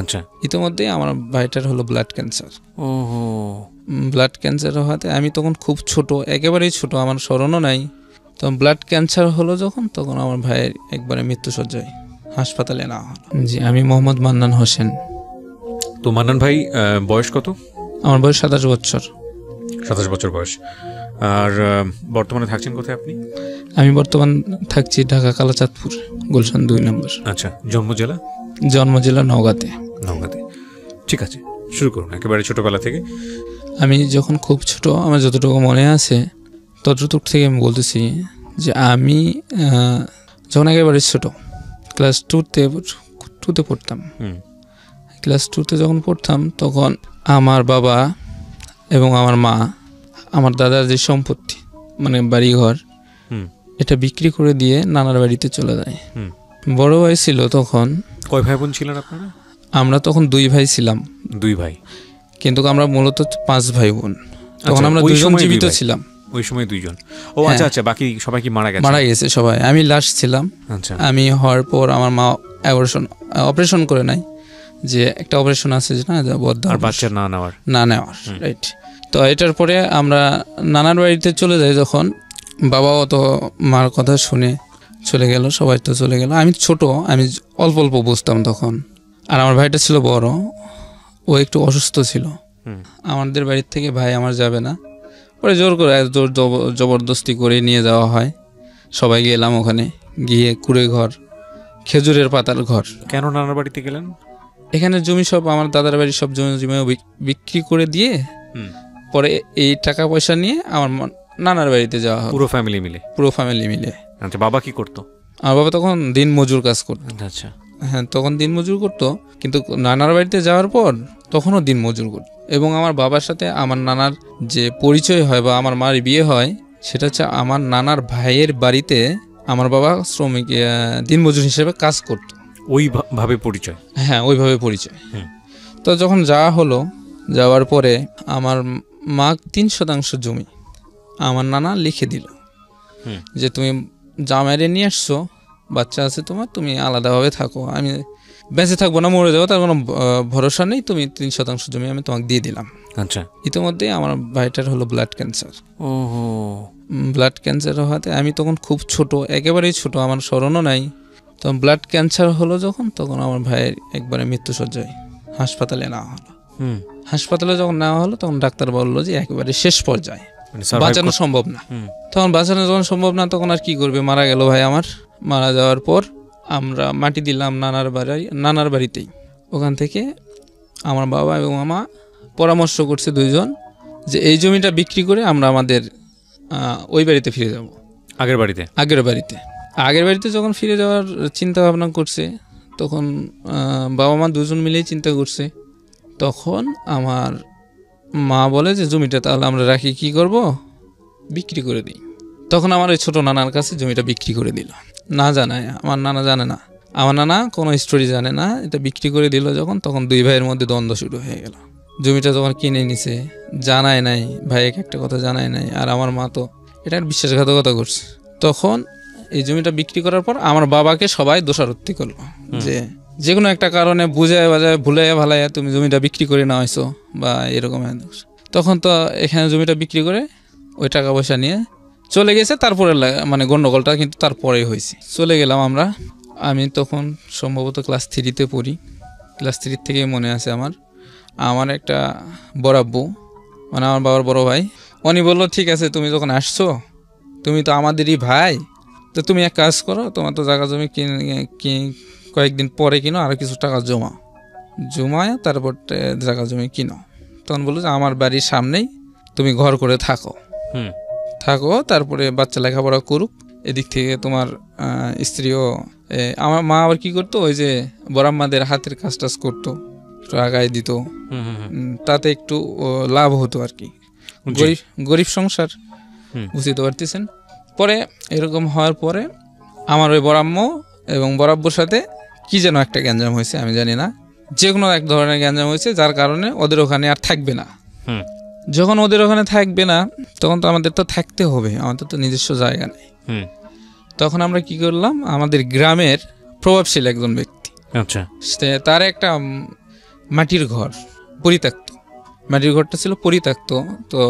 আচ্ছা। ইতিমধ্যেই আমার ভাইটার হলো ব্লাড ক্যান্সার। ওহো। ব্লাড ক্যান্সার হওয়াতে আমি তখন খুব ছোট, একেবারেই ছোট, আমার স্মরণও নাই। তখন ব্লাড ক্যান্সার হলো যখন, তখন আমার ভাইয়ের একবারে মৃত্যুসজ্জায় হাসপাতালে নেওয়া হলো। জি, আমি মোহাম্মদ মান্নান হোসেন। তো মান্নান ভাই বয়স কত? আমার বয়স 27 বছর। 27 বছর বয়স। আর বর্তমানে থাকছেন কোথায় আপনি? আমি বর্তমান থাকছি ঢাকা কালাচাঁদপুর, গুলশান 2 নম্বর। আচ্ছা, জন্ম জেলা? জন্ম জেলা নওগাঁতে। নওগাঁতে। ঠিক আছে, শুরু করুন একেবারে ছোটবেলা থেকে। আমি যখন খুব ছোট, আমার যতটুকু মনে আছে ততটুকু থেকে আমি বলতেছি যে আমি যখন একেবারে ছোট, ক্লাস 2তে পড়তাম। ক্লাস 2তে যখন পড়তাম তখন আমার বাবা এবং আমার মা আমার দাদার যে সম্পত্তি, মানে বাড়িঘর, এটা বিক্রি করে দিয়ে নানার বাড়িতে চলে যায়। বড় ভাই ছিল তখন। কয় ভাই বোন ছিলেন আপনারা? আমরা তখন 2 ভাই ছিলাম। 2 ভাই, কিন্তু আমরা মূলত 5 ভাই বোন। তখন আমরা 2 জন জীবিত ছিলাম। ওই সময় 2 জন। ও আচ্ছা আচ্ছা, বাকি সবাই কি মারা গেছে? মারা গেছে সবাই, আমি লাস্ট ছিলাম। আচ্ছা। আমি হওয়ার পর আমার মা অপারেশন করে নাই, যে একটা অপারেশন আছে যে না, আর বাচ্চা না নেওয়ার, রাইট। তো এটার পরে আমরা নানার বাড়িতে চলে যাই। যখন বাবাও তো মার কথা শুনে চলে গেল, সবাই তো চলে গেল। আমি ছোট, আমি অল্প অল্প বুঝতাম তখন। আর আমার ভাইটা ছিল বড়, ও একটু অসুস্থ ছিল। আমাদের বাড়ির থেকে ভাই আমার যাবে না, পরে জোর জবরদস্তি করে নিয়ে যাওয়া হয়। সবাই গেলাম, ওখানে গিয়ে কুড়ে ঘর, খেজুরের পাতার ঘর। কেন নানার বাড়িতে গেলেন? এখানে জমি সব আমার দাদার বাড়ির সব জমি বিক্রি করে দিয়ে পরে এই টাকা পয়সা নিয়ে আমার নানার বাড়িতে যাওয়া হয়। পুরো ফ্যামিলি মিলে? আচ্ছা, বাবা কি করতো? আমার বাবা তখন দিন মজুর কাজ করতো। আচ্ছা। হ্যাঁ, তখন দিন মজুর করতো, কিন্তু নানার বাড়িতে যাওয়ার পর তখনও দিন মজুর করতো। এবং আমার বাবার সাথে আমার নানার যে পরিচয় হয় বা আমার মার বিয়ে হয়, সেটা হচ্ছে আমার নানার ভাইয়ের বাড়িতে আমার বাবা শ্রমিক দিনমজুর হিসেবে কাজ করত। ওইভাবে পরিচয়? হ্যাঁ, ওইভাবে পরিচয়। তো যখন যাওয়া হলো, যাওয়ার পরে আমার মা 3% জমি আমার নানা লিখে দিল যে তুমি জামাইরে নিয়ে আসছো, বাচ্চা আছে তোমার, তুমি আলাদাভাবে থাকো, আমি বেঁচে থাকবো না মরে যাবো, তার কোনো ভরসা নেই, তুমি 3% জমি আমি তোমাকে দিয়ে দিলাম। আচ্ছা। ইতিমধ্যেই আমার ভাইটার হলো ব্লাড ক্যান্সার। ওহো। ব্লাড ক্যান্সার হওয়াতে আমি তখন খুব ছোট, একেবারেই ছোট, আমার স্মরণও নাই। তখন ব্লাড ক্যান্সার হলো যখন, তখন আমার ভাইয়ের একবারে মৃত্যুসজ্জায় হাসপাতালে নেওয়া হলো। হাসপাতালে যখন নেওয়া হলো তখন ডাক্তার বললো যে একেবারে শেষ পর্যায়ে, বাঁচানো সম্ভব না। তখন বাঁচানো যখন সম্ভব না, তখন আর কি করবে, মারা গেল ভাই আমার। মারা যাওয়ার পর আমরা মাটি দিলাম নানার বাড়িতেই। ওখান থেকে আমার বাবা এবং মামা পরামর্শ করছে 2 জন যে এই জমিটা বিক্রি করে আমরা আমাদের ওই বাড়িতে ফিরে যাব। আগের বাড়িতে যখন ফিরে যাওয়ার চিন্তা ভাবনা করছে, তখন বাবা মা 2 জন মিলেই চিন্তা করছে। তখন আমার মা বলে যে জমিটা তাহলে আমরা রাখি, কি করব, বিক্রি করে দিই। তখন আমার ওই ছোট নানার কাছে জমিটা বিক্রি করে দিল, না জানায়। আমার নানা জানে না, আমার নানা কোনো স্টোরি জানে না। এটা বিক্রি করে দিল যখন, তখন 2 ভাইয়ের মধ্যে দ্বন্দ্ব শুরু হয়ে গেল। জমিটা যখন কিনে নিছে, জানায় নাই, ভাইকে একটা কথা জানায় নাই, আর আমার মা তো এটা বিশ্বাসঘাতকতা করছে। তখন এই জমিটা বিক্রি করার পর আমার বাবাকে সবাই দোষারোপ করলো যে কোনো একটা কারণে বুঝায় বাজায় ভুলাইয়া ভালাইয়া তুমি জমিটা বিক্রি করে না হয়েছো বা এরকম। তখন তো এখানে জমিটা বিক্রি করে ওই টাকা পয়সা নিয়ে চলে গেছে। তারপরে মানে গন্ডগোলটা কিন্তু তারপরেই হয়েছে। চলে গেলাম আমরা। আমি তখন সম্ভবত ক্লাস 3-তে পড়ি। ক্লাস 3 থেকেই মনে আছে আমার একটা বড়াব্বু, মানে আমার বাবার বড় ভাই, উনি বললো ঠিক আছে তুমি যখন আসছো, তুমি তো আমাদেরই ভাই, তো তুমি এক কাজ করো, তোমার তো জায়গা জমি কয়েকদিন পরে কিনো, আর কিছু টাকা জমায় তারপর জায়গা জমি কিনো। তখন বললো যে আমার বাড়ির সামনেই তুমি ঘর করে থাকো, তারপরে বাচ্চা লেখাপড়া করুক, এদিক থেকে তোমার স্ত্রীও। আমার মা আবার কি করতো, ওই যে বড়াম্মাদের হাতের কাজ টাজ করতো, একটু আগায় দিত, তাতে একটু লাভ হতো আর কি। গরিব সংসার, বুঝতে পারতেছেন। পরে এরকম হওয়ার পরে আমার ওই বড়াম্মু এবং বড়াব্বুর সাথে কি যেন একটা গ্যাঞ্জাম হয়েছে, আমি জানি না, যে কোনো এক ধরনের গ্যাঞ্জাম হয়েছে, যার কারণে ওদের ওখানে আর থাকবে না। যখন ওদের ওখানে থাকবে না, তখন তো আমাদের তো থাকতে হবে, আমাদের তো নিজস্ব জায়গা নেই। তখন আমরা কি করলাম, আমাদের গ্রামের প্রভাবশীল একজন ব্যক্তি, আচ্ছা। তার একটা মাটির ঘর, পরিত্যক্ত মাটির ঘরটা ছিল পরিত্যক্ত। তো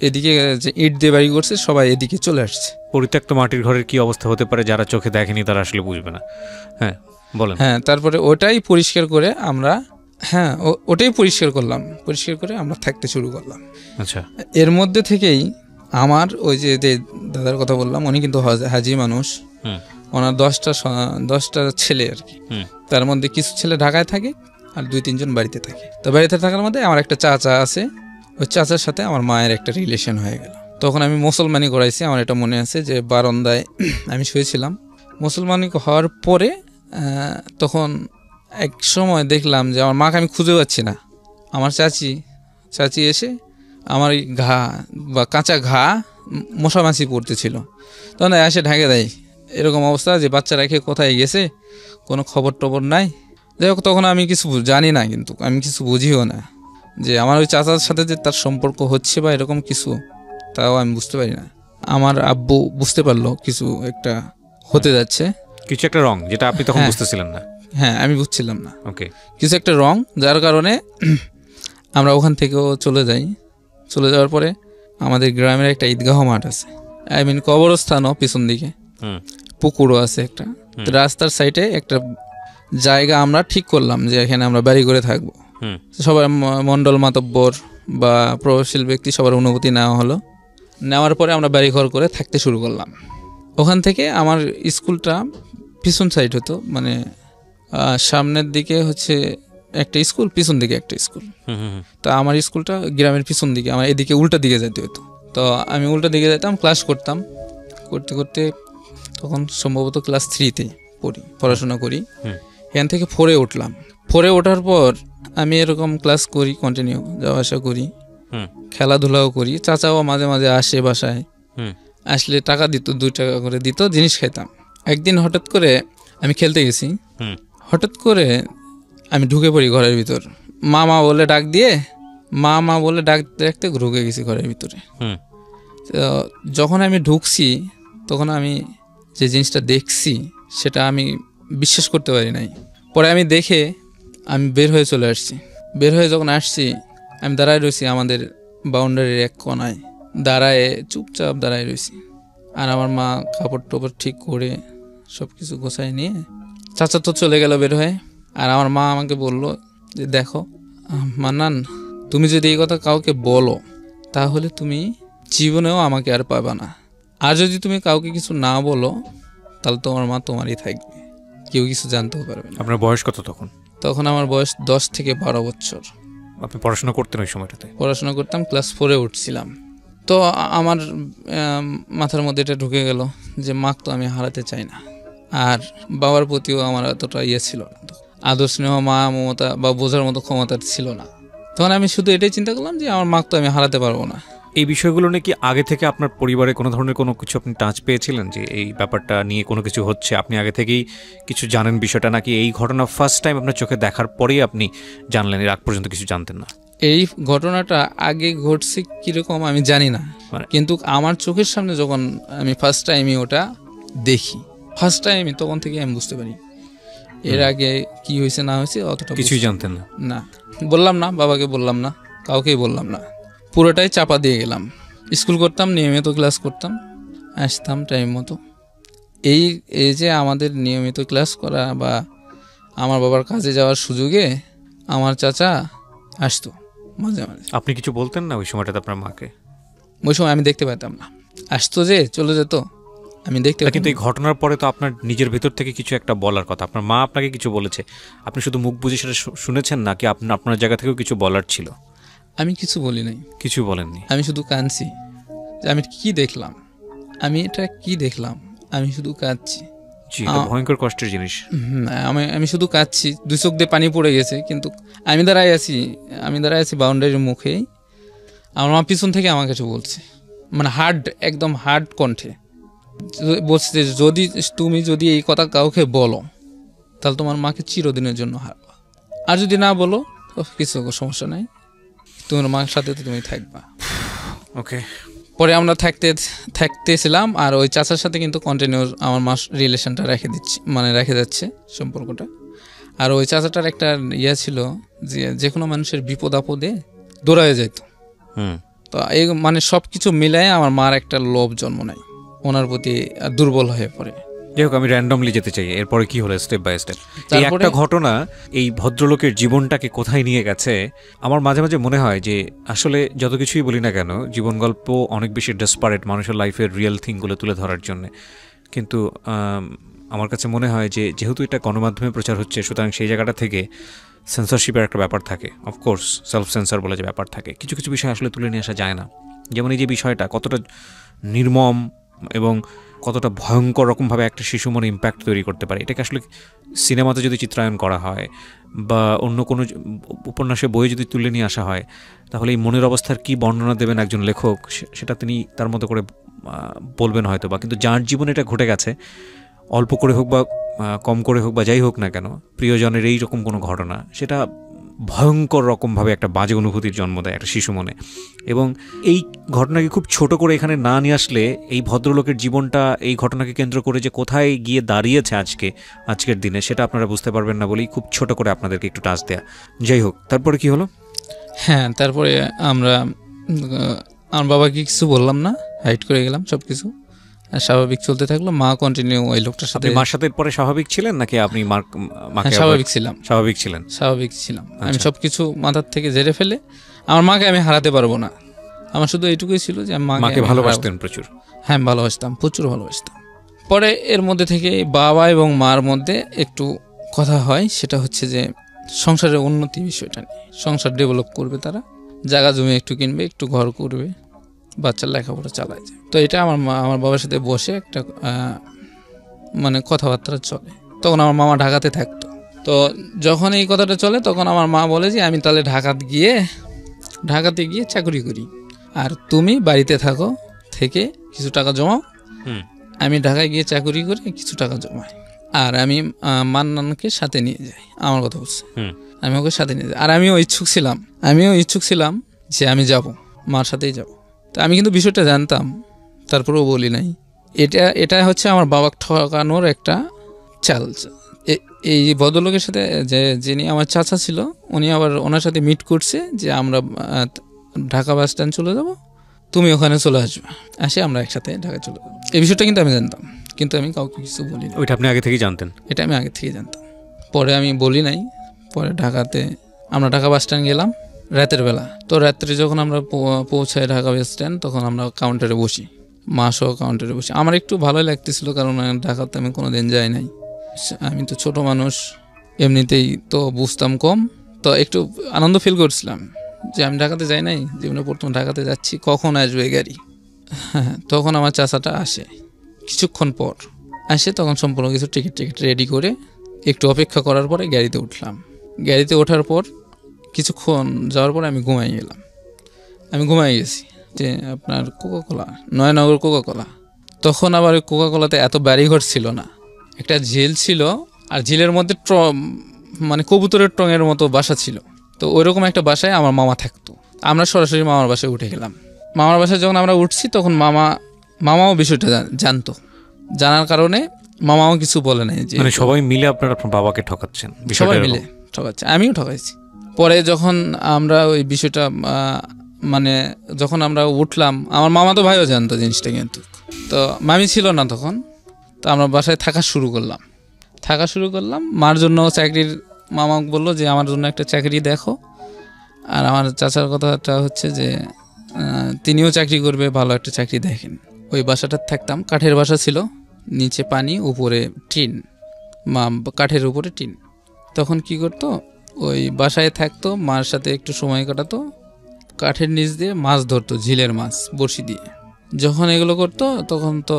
এদিকে যে ইট দিয়ে বাড়ি করছে সবাই এদিকে চলে আসছে। পরিত্যক্ত মাটির ঘরের কি অবস্থা হতে পারে যারা চোখে দেখেনি তারা আসলে বুঝবে না। হ্যাঁ বলেন। হ্যাঁ, তারপরে ওটাই পরিষ্কার করে আমরা, হ্যাঁ ওটাই পরিষ্কার করলাম, পরিষ্কার করে আমরা থাকতে শুরু করলাম। আচ্ছা। এর মধ্যে থেকেই আমার ওই যে দাদার কথা বললাম, উনি কিন্তু হাজি মানুষ। ওনার 10টা ছেলে আর কি। তার মধ্যে কিছু ছেলে ঢাকায় থাকে আর 2-3 জন বাড়িতে থাকে। তো বাড়িতে থাকার মধ্যে আমার একটা চাচা আছে, ওই চাচার সাথে আমার মায়ের একটা রিলেশন হয়ে গেল। তখন আমি মুসলমানি করাইছি, আমার এটা মনে আছে যে বারান্দায় আমি শুয়েছিলাম। মুসলমানি হওয়ার পরে তখন এক সময় দেখলাম যে আমার মাকে আমি খুঁজে পাচ্ছি না। আমার চাচি এসে আমার এই ঘা বা কাঁচা ঘা মশামাছি পড়তেছিল, তখন এসে ঢাকে দেয়। এরকম অবস্থা যে বাচ্চা রেখে কোথায় গেছে, কোনো খবর টবর নাই। যাই হোক, তখন আমি কিছু জানি না, কিন্তু আমি কিছু বুঝিও না যে আমার ওই চাচার সাথে যে তার সম্পর্ক হচ্ছে বা এরকম কিছু, তাও আমি বুঝতে পারি না। আমার আব্বু বুঝতে পারলো কিছু একটা হতে যাচ্ছে, কিছু একটা রং, যেটা আপনি তখন বুঝতেছিলেন না। হ্যাঁ, আমি বুঝছিলাম না। ওকে। কিছু একটা রং, যার কারণে আমরা ওখান থেকেও চলে যাই। চলে যাওয়ার পরে আমাদের গ্রামের একটা ঈদগাহ মাঠ আছে, আই মিন কবরস্থানও পিছন দিকে, পুকুরও আছে একটা। রাস্তার সাইডে একটা জায়গা আমরা ঠিক করলাম যে এখানে আমরা বাড়ি করে থাকবো। সবার মণ্ডল মাতব্বর বা প্রভাবশীল ব্যক্তি সবার অনুমতি নেওয়া হলো। নেওয়ার পরে আমরা বাড়ি ঘর করে থাকতে শুরু করলাম। ওখান থেকে আমার স্কুলটা পিছন সাইড হতো, মানে সামনের দিকে হচ্ছে একটা স্কুল, পিছন দিকে একটা স্কুল। তো আমার স্কুলটা গ্রামের পিছন দিকে, আমার এদিকে উল্টা দিকে যেতে হতো। তো আমি উল্টা দিকে যেতাম, ক্লাস করতাম। করতে করতে তখন সম্ভবত ক্লাস 3-তে পড়াশোনা করি। এখান থেকে 4-এ উঠলাম। 4-এ ওঠার পর আমি এরকম ক্লাস করি, কন্টিনিউ যাওয়া আসা করি, খেলাধুলাও করি। চাচাও মাঝে মাঝে আসে বাসায়, আসলে টাকা দিত, 2 টাকা করে দিত, জিনিস খাইতাম। একদিন হঠাৎ করে আমি খেলতে গেছি, হঠাৎ করে আমি ঢুকে পড়ি ঘরের ভিতর। মা বলে ডাক দিয়ে, মা বলে ডাকতে ডাকতে ঢুকে গেছি ঘরের ভিতরে। তো যখন আমি ঢুকছি তখন আমি যে জিনিসটা দেখছি সেটা আমি বিশ্বাস করতে পারি নাই। পরে আমি দেখে আমি বের হয়ে চলে আসছি। বের হয়ে যখন আসছি, আমি দাঁড়ায় রয়েছি আমাদের বাউন্ডারির এক কোনায়, চুপচাপ দাঁড়ায় রয়েছি। আর আমার মা কাপড় টাপড় ঠিক করে সব কিছু গোছায় নিয়ে, চাচা তো চলে গেল বের হয়ে। আর আমার মা আমাকে বলল যে দেখো মান্নান, তুমি যদি এই কথা কাউকে বলো তাহলে তুমি জীবনেও আমাকে আর পাবা না। আর যদি তুমি কাউকে কিছু না বলো তাহলে তোমার মা তোমারই থাকবে, কেউ কিছু জানতেও পারবে না। আপনার বয়স কত তখন? তখন আমার বয়স 10 থেকে 12 বছর। আপনি পড়াশোনা করতেন ওই সময়টাতে? পড়াশোনা করতাম, ক্লাস 4-এ উঠছিলাম। তো আমার মাথার মধ্যে এটা ঢুকে গেল যে মা তো আমি হারাতে চাই না, আর বাবার প্রতিও আমার এতটা ছিল না, আদর স্নেহ মা মমতা বা বোঝার মতো ক্ষমতা ছিল না। তখন আমি শুধু এটাই চিন্তা করলাম যে আমার মা তো আমি হারাতে পারবো না। এই বিষয়গুলো নিয়ে কি আগে থেকে আপনার পরিবারে কোনো ধরনের কোনো কিছু আপনি টাচ পেয়েছিলেন যে এই ব্যাপারটা নিয়ে কোনো কিছু হচ্ছে, আপনি আগে থেকেই কিছু জানেন বিষয়টা, নাকি এই ঘটনা ফার্স্ট টাইম আপনার চোখে দেখার পরেই আপনি জানলেন, এর আগ পর্যন্ত কিছু জানতেন না? এই ঘটনাটা আগে ঘটছে কিরকম আমি জানি না, কিন্তু আমার চোখের সামনে যখন আমি ফার্স্ট টাইমই ওটা দেখি, ফার্স্ট টাইমই তখন থেকে আমি বুঝতে পারি। এর আগে কি হয়েছে না হয়েছে অতটা কিছুই জানতেন না? না, বললাম না, বাবাকে বললাম না, কাউকেই বললাম না, পুরোটাই চাপা দিয়ে গেলাম। স্কুল করতাম, নিয়মিত ক্লাস করতাম, আসতাম টাইম মতো। এই যে আমাদের নিয়মিত ক্লাস করা বা আমার বাবার কাজে যাওয়ার সুযোগে আমার চাচা আসতো মাঝে মাঝে। আপনি কিছু বলতেন না ওই সময়টাতে আপনার মাকে? ওই সময় আমি দেখতে পেতাম না, আসতো যে চলে যেত, আমি দেখতে পেতাম। কিন্তু এই ঘটনার পরে তো আপনার নিজের ভেতর থেকে কিছু একটা বলার কথা, আপনার মা আপনাকে কিছু বলেছে, আপনি শুধু মুখ বুঝে সেটা শুনেছেন, নাকি আপনার জায়গা থেকেও কিছু বলার ছিল? আমি কিছু বলি নাই। কিছু বলেননি? আমি শুধু কাঁদছি যে আমি কি দেখলাম, আমি এটা কি দেখলাম, আমি শুধু কাঁদছি। ভয়ঙ্কর কষ্টের জিনিস। আমি শুধু কাঁদছি, 2 চোখ দিয়ে পানি পড়ে গেছে। কিন্তু আমি দাঁড়ায় আছি বাউন্ডারির মুখেই। আমার মা পিছন থেকে আমার কাছে বলছে, মানে একদম হার্ড কণ্ঠে বলছে, তুমি যদি এই কথা কাউকে বলো তাহলে তোমার মাকে চিরদিনের জন্য হারবা, আর যদি না বলো কিছু সমস্যা নাই, তোমার মার সাথে তো তুমি থাকবা। ওকে। পরে আমরা থাকতেছিলাম, আর ওই চাচার সাথে কিন্তু কন্টিনিউ আমার মাস রিলেশনটা রেখে যাচ্ছে সম্পর্কটা। আর ওই চাচাটার একটা ইয়া ছিল যে যে কোনো মানুষের বিপদ আপদে দৌড়ায় যেত। তো এই মানে সব কিছু মিলায় আমার মার একটা লোভ জন্ম নেয়, ওনার প্রতি দুর্বল হয়ে পড়ে। যাই হোক, আমি র্যান্ডমলি যেতে চাই এরপরে কি হলো স্টেপ বাই স্টেপ। এই তারপরে একটা ঘটনা এই ভদ্রলোকের জীবনটাকে কোথায় নিয়ে গেছে আমার মাঝে মাঝে মনে হয় যে আসলে যত কিছুই বলি না কেন, জীবন গল্প অনেক বেশি ডেসপারেট মানুষের লাইফের রিয়েল থিংগুলো তুলে ধরার জন্য। কিন্তু আমার কাছে মনে হয় যে যেহেতু এটা গণমাধ্যমে প্রচার হচ্ছে, সুতরাং সেই জায়গাটা থেকে সেন্সরশিপের একটা ব্যাপার থাকে, অফকোর্স সেলফ সেন্সর বলে যে ব্যাপার থাকে, কিছু কিছু বিষয় আসলে তুলে নিয়ে আসা যায় না। যেমন এই যে বিষয়টা কতটা নির্মম এবং কতটা ভয়ঙ্কর রকমভাবে একটা শিশু মনে ইম্প্যাক্ট তৈরি করতে পারে, এটাকে আসলে সিনেমাতে যদি চিত্রায়ন করা হয় বা অন্য কোনো উপন্যাসে বইয়ে যদি তুলে নিয়ে আসা হয়, তাহলে এই মনের অবস্থার কি বর্ণনা দেবেন একজন লেখক, সেটা তিনি তার মতো করে বলবেন হয়তো বা। কিন্তু যার জীবনে এটা ঘটে গেছে, অল্প করে হোক বা কম করে হোক বা যাই হোক না কেন, প্রিয়জনের এই রকম কোনো ঘটনা, সেটা ভয়ঙ্কর রকমভাবে একটা বাজে অনুভূতির জন্ম দেয় একটা শিশু মনে। এবং এই ঘটনাকে খুব ছোট করে এখানে না নিয়ে আসলে এই ভদ্রলোকের জীবনটা এই ঘটনাকে কেন্দ্র করে যে কোথায় গিয়ে দাঁড়িয়েছে আজকের দিনে, সেটা আপনারা বুঝতে পারবেন না বলেই খুব ছোট করে আপনাদেরকে একটু টাচ দেয়া। যাই হোক, তারপরে কি হলো? হ্যাঁ, তারপরে আমরা আমার বাবাকে কিছু বললাম না, হাইড করে গেলাম সব কিছু, স্বাভাবিক চলতে থাকলো। মা কন্টিনিউ ওই লোকটার সাথে। মার সাথে পরে স্বাভাবিক ছিলেন নাকি আপনি মাকে? স্বাভাবিক ছিলাম। স্বাভাবিক ছিলাম। আমি সবকিছু মাথার থেকে ঝেড়ে ফেলে, আমার মাকে আমি হারাতে পারবো না, আমার শুধু এইটুকুই ছিল যে মাকে ভালোবাসতেন প্রচুর। হ্যাঁ, ভালোবাসতাম, প্রচুর ভালোবাসতাম। পরে এর মধ্যে থেকে বাবা এবং মার মধ্যে একটু কথা হয়, সেটা হচ্ছে যে সংসারের উন্নতি বিষয়টা নিয়ে। সংসার ডেভেলপ করবে, তারা জায়গা জমি একটু কিনবে, একটু ঘর করবে, বাচ্চার লেখাপড়া চালায় যায়। তো এটা আমার বাবার সাথে বসে একটা মানে কথাবার্তা চলে। তখন আমার মামা ঢাকাতে থাকতো। তো যখন এই কথাটা চলে, তখন আমার মা বলে যে আমি তাহলে ঢাকাতে গিয়ে চাকরি করি, আর তুমি বাড়িতে থাকো, থেকে কিছু টাকা জমাও। আমি ঢাকায় গিয়ে চাকরি করে কিছু টাকা জমাই, আর আমি মান্নানকে সাথে নিয়ে যাই। আমার কথা বলছে, আমি ওকে সাথে নিয়ে যাই। আর আমিও ইচ্ছুক ছিলাম যে আমি যাব, মার সাথেই যাব। তো আমি কিন্তু বিষয়টা জানতাম, তারপরেও বলি নাই। এটা হচ্ছে আমার বাবা ঠকানোর একটা চাল। এই ভদ্রলোকের সাথে যিনি আমার চাচা ছিল, উনি আবার ওনার সাথে মিট করছে যে আমরা ঢাকা বাস স্ট্যান্ড চলে যাব, তুমি ওখানে চলে আসবে, আসে আমরা একসাথে ঢাকা চলে যাবো। এই বিষয়টা কিন্তু আমি জানতাম, কিন্তু আমি কাউকে কিছু বলি না। ওইটা আপনি আগে থেকেই জানতেন? এটা আমি আগে থেকে জানতাম, পরে আমি বলি নাই। পরে আমরা ঢাকা বাস স্ট্যান্ড গেলাম রাতের বেলা। তো রাত্রে যখন আমরা পৌঁছাই ঢাকা বাস স্ট্যান্ড, তখন আমরা কাউন্টারে বসি, মা সহ কাউন্টারে বসি। আমার একটু ভালোই লাগতেছিল, কারণ ঢাকাতে আমি কোনোদিন যাই নাই। আমি তো ছোট মানুষ, এমনিতেই তো বুঝতাম কম, তো একটু আনন্দ ফিল করছিলাম যে আমি ঢাকাতে যাই নাই, জীবনে প্রথম ঢাকাতে যাচ্ছি, কখন আসবে গাড়ি। হ্যাঁ, তখন আমার চাচাটা আসে, কিছুক্ষণ পর আসে। তখন সম্পূর্ণ কিছু টিকিট রেডি করে একটু অপেক্ষা করার পরে গাড়িতে উঠলাম। গাড়িতে ওঠার পর কিছুক্ষণ যাওয়ার পরে আমি ঘুমাই গেছি। যে আপনার কোকাকোলা, নয়নগর কোকাকোলা। তখন আবার ওই কোকাকোলাতে এত বাড়িঘর ছিল না, একটা ঝিল ছিল, আর ঝিলের মধ্যে মানে কবুতরের টঙের মতো বাসা ছিল। তো ওইরকম একটা বাসায় আমার মামা থাকতো। আমরা সরাসরি মামার বাসায় উঠে গেলাম। মামার বাসায় যখন আমরা উঠছি, তখন মামাও বিষয়টা জানতো। জানার কারণে মামাও কিছু বলে নাই। যে মানে সবাই মিলে আপনার বাবাকে ঠকাচ্ছেন? সবাই মিলে ঠকাচ্ছে, আমিও ঠকাইছি। পরে যখন আমরা ওই বিষয়টা মানে যখন আমরা উঠলাম, আমার মামা তো ভাইও জানতো জিনিসটা, কিন্তু তো মামি ছিল না তখন। তো আমরা বাসায় থাকা শুরু করলাম। মার জন্য চাকরির, মামা বললো যে আমার জন্য একটা চাকরি দেখো। আর আমার চাচার কথাটা হচ্ছে যে তিনিও চাকরি করবে, ভালো একটা চাকরি দেখেন। ওই বাসাটা থাকতাম, কাঠের বাসা ছিল, নিচে পানি, উপরে টিন, কাঠের উপরে টিন। তখন কি করতো, ওই বাসায় থাকতো, মার সাথে একটু সময় কাটাতো, কাঠের নিচ দিয়ে মাছ ধরতো, ঝিলের মাছ বড়শি দিয়ে। যখন এগুলো করতো, তখন তো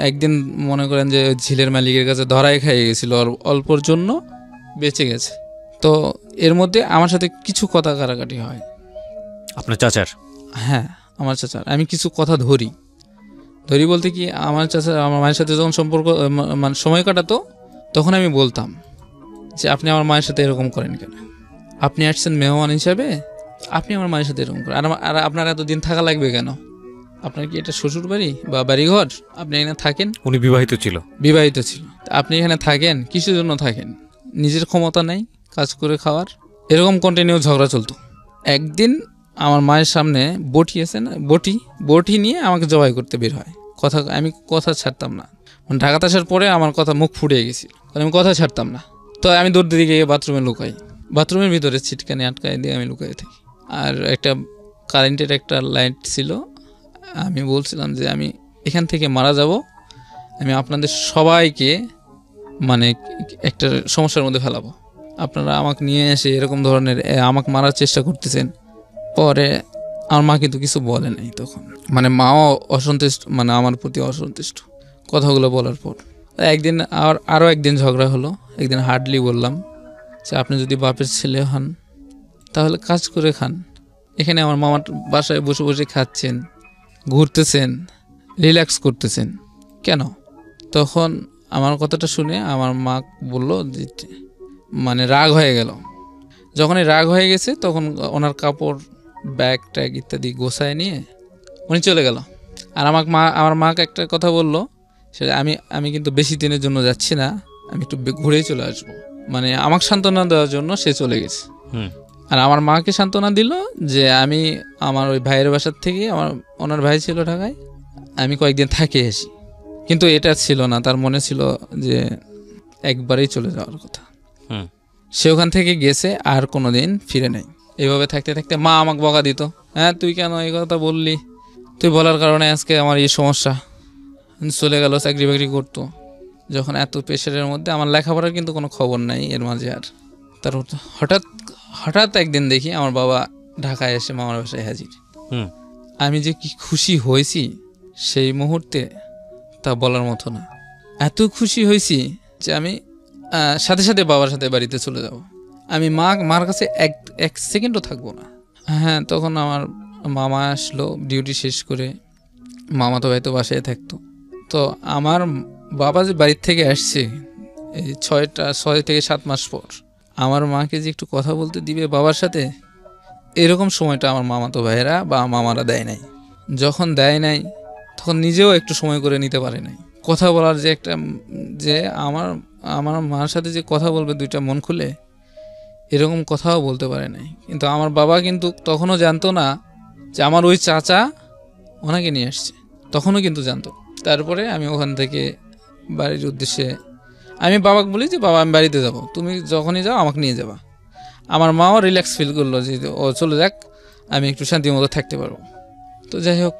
একদিন মনে করেন যে ঝিলের মালিকের কাছে ধরাই খাইয়ে গেছিল, অল্পর জন্য বেঁচে গেছে। তো এর মধ্যে আমার সাথে কিছু কথা কাটাকাটি হয়। আপনার চাচার? হ্যাঁ, আমার চাচার। আমি কিছু কথা ধরি বলতে কি, আমার চাচা আমার মায়ের সাথে যখন সম্পর্ক মানে সময় কাটাতো, তখন আমি বলতাম যে আপনি আমার মায়ের সাথে এরকম করেন কেন? আপনি আসছেন মেহমান হিসাবে, আপনি আমার মায়ের সাথে এরকম করেন, আর আপনার এতদিন থাকা লাগবে কেন? আপনার কি এটা শ্বশুর বাড়ি বা বাড়িঘর? আপনি এখানে থাকেন। উনি বিবাহিত ছিল? বিবাহিত ছিল। আপনি এখানে থাকেন, কিসের জন্য থাকেন? নিজের ক্ষমতা নেই কাজ করে খাওয়ার, এরকম কন্টিনিউ ঝগড়া চলতো। একদিন আমার মায়ের সামনে বটি আছে না, বটি নিয়ে আমাকে জবাই করতে বের হয়। আমি কথা ছাড়তাম না, মানে ঢাকাতে আসার পরে আমার কথা মুখ ফুটে গেছিল, আমি কথা ছাড়তাম না। তো আমি দৌড় দিকে গিয়ে বাথরুমে লুকাই, বাথরুমের ভিতরে ছিটকানি আটকাই দিয়ে আমি লুকাই থাকি। আর একটা কারেন্টের একটা লাইট ছিল, আমি বলছিলাম যে আমি এখান থেকে মারা যাব, আমি আপনাদের সবাইকে মানে একটা সমস্যার মধ্যে ফেলাবো, আপনারা আমাকে নিয়ে এসে এরকম ধরনের আমাকে মারার চেষ্টা করতেছেন। পরে আমার মা কিন্তু কিছু বলে নাই তখন, মানে মাও অসন্তুষ্ট, মানে আমার প্রতি অসন্তুষ্ট কথাগুলো বলার পর। একদিন আরও একদিন ঝগড়া হলো। একদিন হার্ডলি বললাম যে আপনি যদি বাপের ছেলে হন তাহলে কাজ করে খান, এখানে আমার মামার বাসায় বসে বসে খাচ্ছেন, ঘুরতেছেন, রিল্যাক্স করতেছেন কেন? তখন আমার কথাটা শুনে আমার মা বলল যে, মানে রাগ হয়ে গেল। যখনই রাগ হয়ে গেছে তখন ওনার কাপড়, ব্যাগ ট্যাগ ইত্যাদি গোছায় নিয়ে উনি চলে গেল। আর আমার মাকে একটা কথা বললো, সেটা আমি কিন্তু বেশি দিনের জন্য যাচ্ছি না, আমি একটু ঘুরেই চলে আসবো, মানে আমাকে সান্ত্বনা দেওয়ার জন্য সে চলে গেছে। আর আমার মাকে সান্ত্বনা দিল যে আমি আমার ওই ভাইয়ের বাসার থেকে, ওনার ভাই ছিল ঢাকায়, আমি কয়েকদিন থাকে আসি। কিন্তু এটা ছিল না, তার মনে ছিল যে একবারেই চলে যাওয়ার কথা। সে ওখান থেকে গেছে, আর কোনো দিন ফিরে নেই। এইভাবে থাকতে থাকতে মা আমাকে বকা দিত, হ্যাঁ তুই কেন এই কথা বললি, তুই বলার কারণে আজকে আমার এই সমস্যা। চলে গেল, চাকরি বাকরি করতো। যখন এত প্রেশারের মধ্যে, আমার লেখাপড়ার কিন্তু কোনো খবর নাই এর মাঝে। আর তার হঠাৎ একদিন দেখি আমার বাবা ঢাকায় এসে মামার বাসায় হাজির। আমি যে কি খুশি হয়েছি সেই মুহূর্তে তা বলার মতো না। এত খুশি হয়েছি যে আমি সাথে সাথে বাবার সাথে বাড়িতে চলে যাব, আমি মার কাছে এক সেকেন্ডও থাকবো না। হ্যাঁ, তখন আমার মামা আসলো ডিউটি শেষ করে, মামা তো হয়তো বাসায় থাকতো। তো আমার বাবা যে বাড়ির থেকে আসছে এই 6 থেকে 7 মাস পর, আমার মাকে যে একটু কথা বলতে দিবে বাবার সাথে, এরকম সময়টা আমার মামাতো ভাইয়েরা বা মামারা দেয় নাই। যখন দেয় নাই তখন নিজেও একটু সময় করে নিতে পারে নাই। কথা বলার যে একটা, যে আমার মার সাথে যে কথা বলবে দুইটা মন খুলে, এরকম কথাও বলতে পারে নাই। কিন্তু আমার বাবা কিন্তু তখনও জানতো না যে আমার ওই চাচা ওনাকে নিয়ে আসছে, তখনও কিন্তু জানতো। তারপরে আমি ওখান থেকে বাড়ির উদ্দেশ্যে আমি বাবাকে বলি যে বাবা আমি বাড়িতে যাব, তুমি যখনই যাও আমাকে নিয়ে যাবা। আমার মাও রিল্যাক্স ফিল করলো যে ও চলে যাক, আমি একটু শান্তি মতো থাকতে পারবো। তো যাই হোক,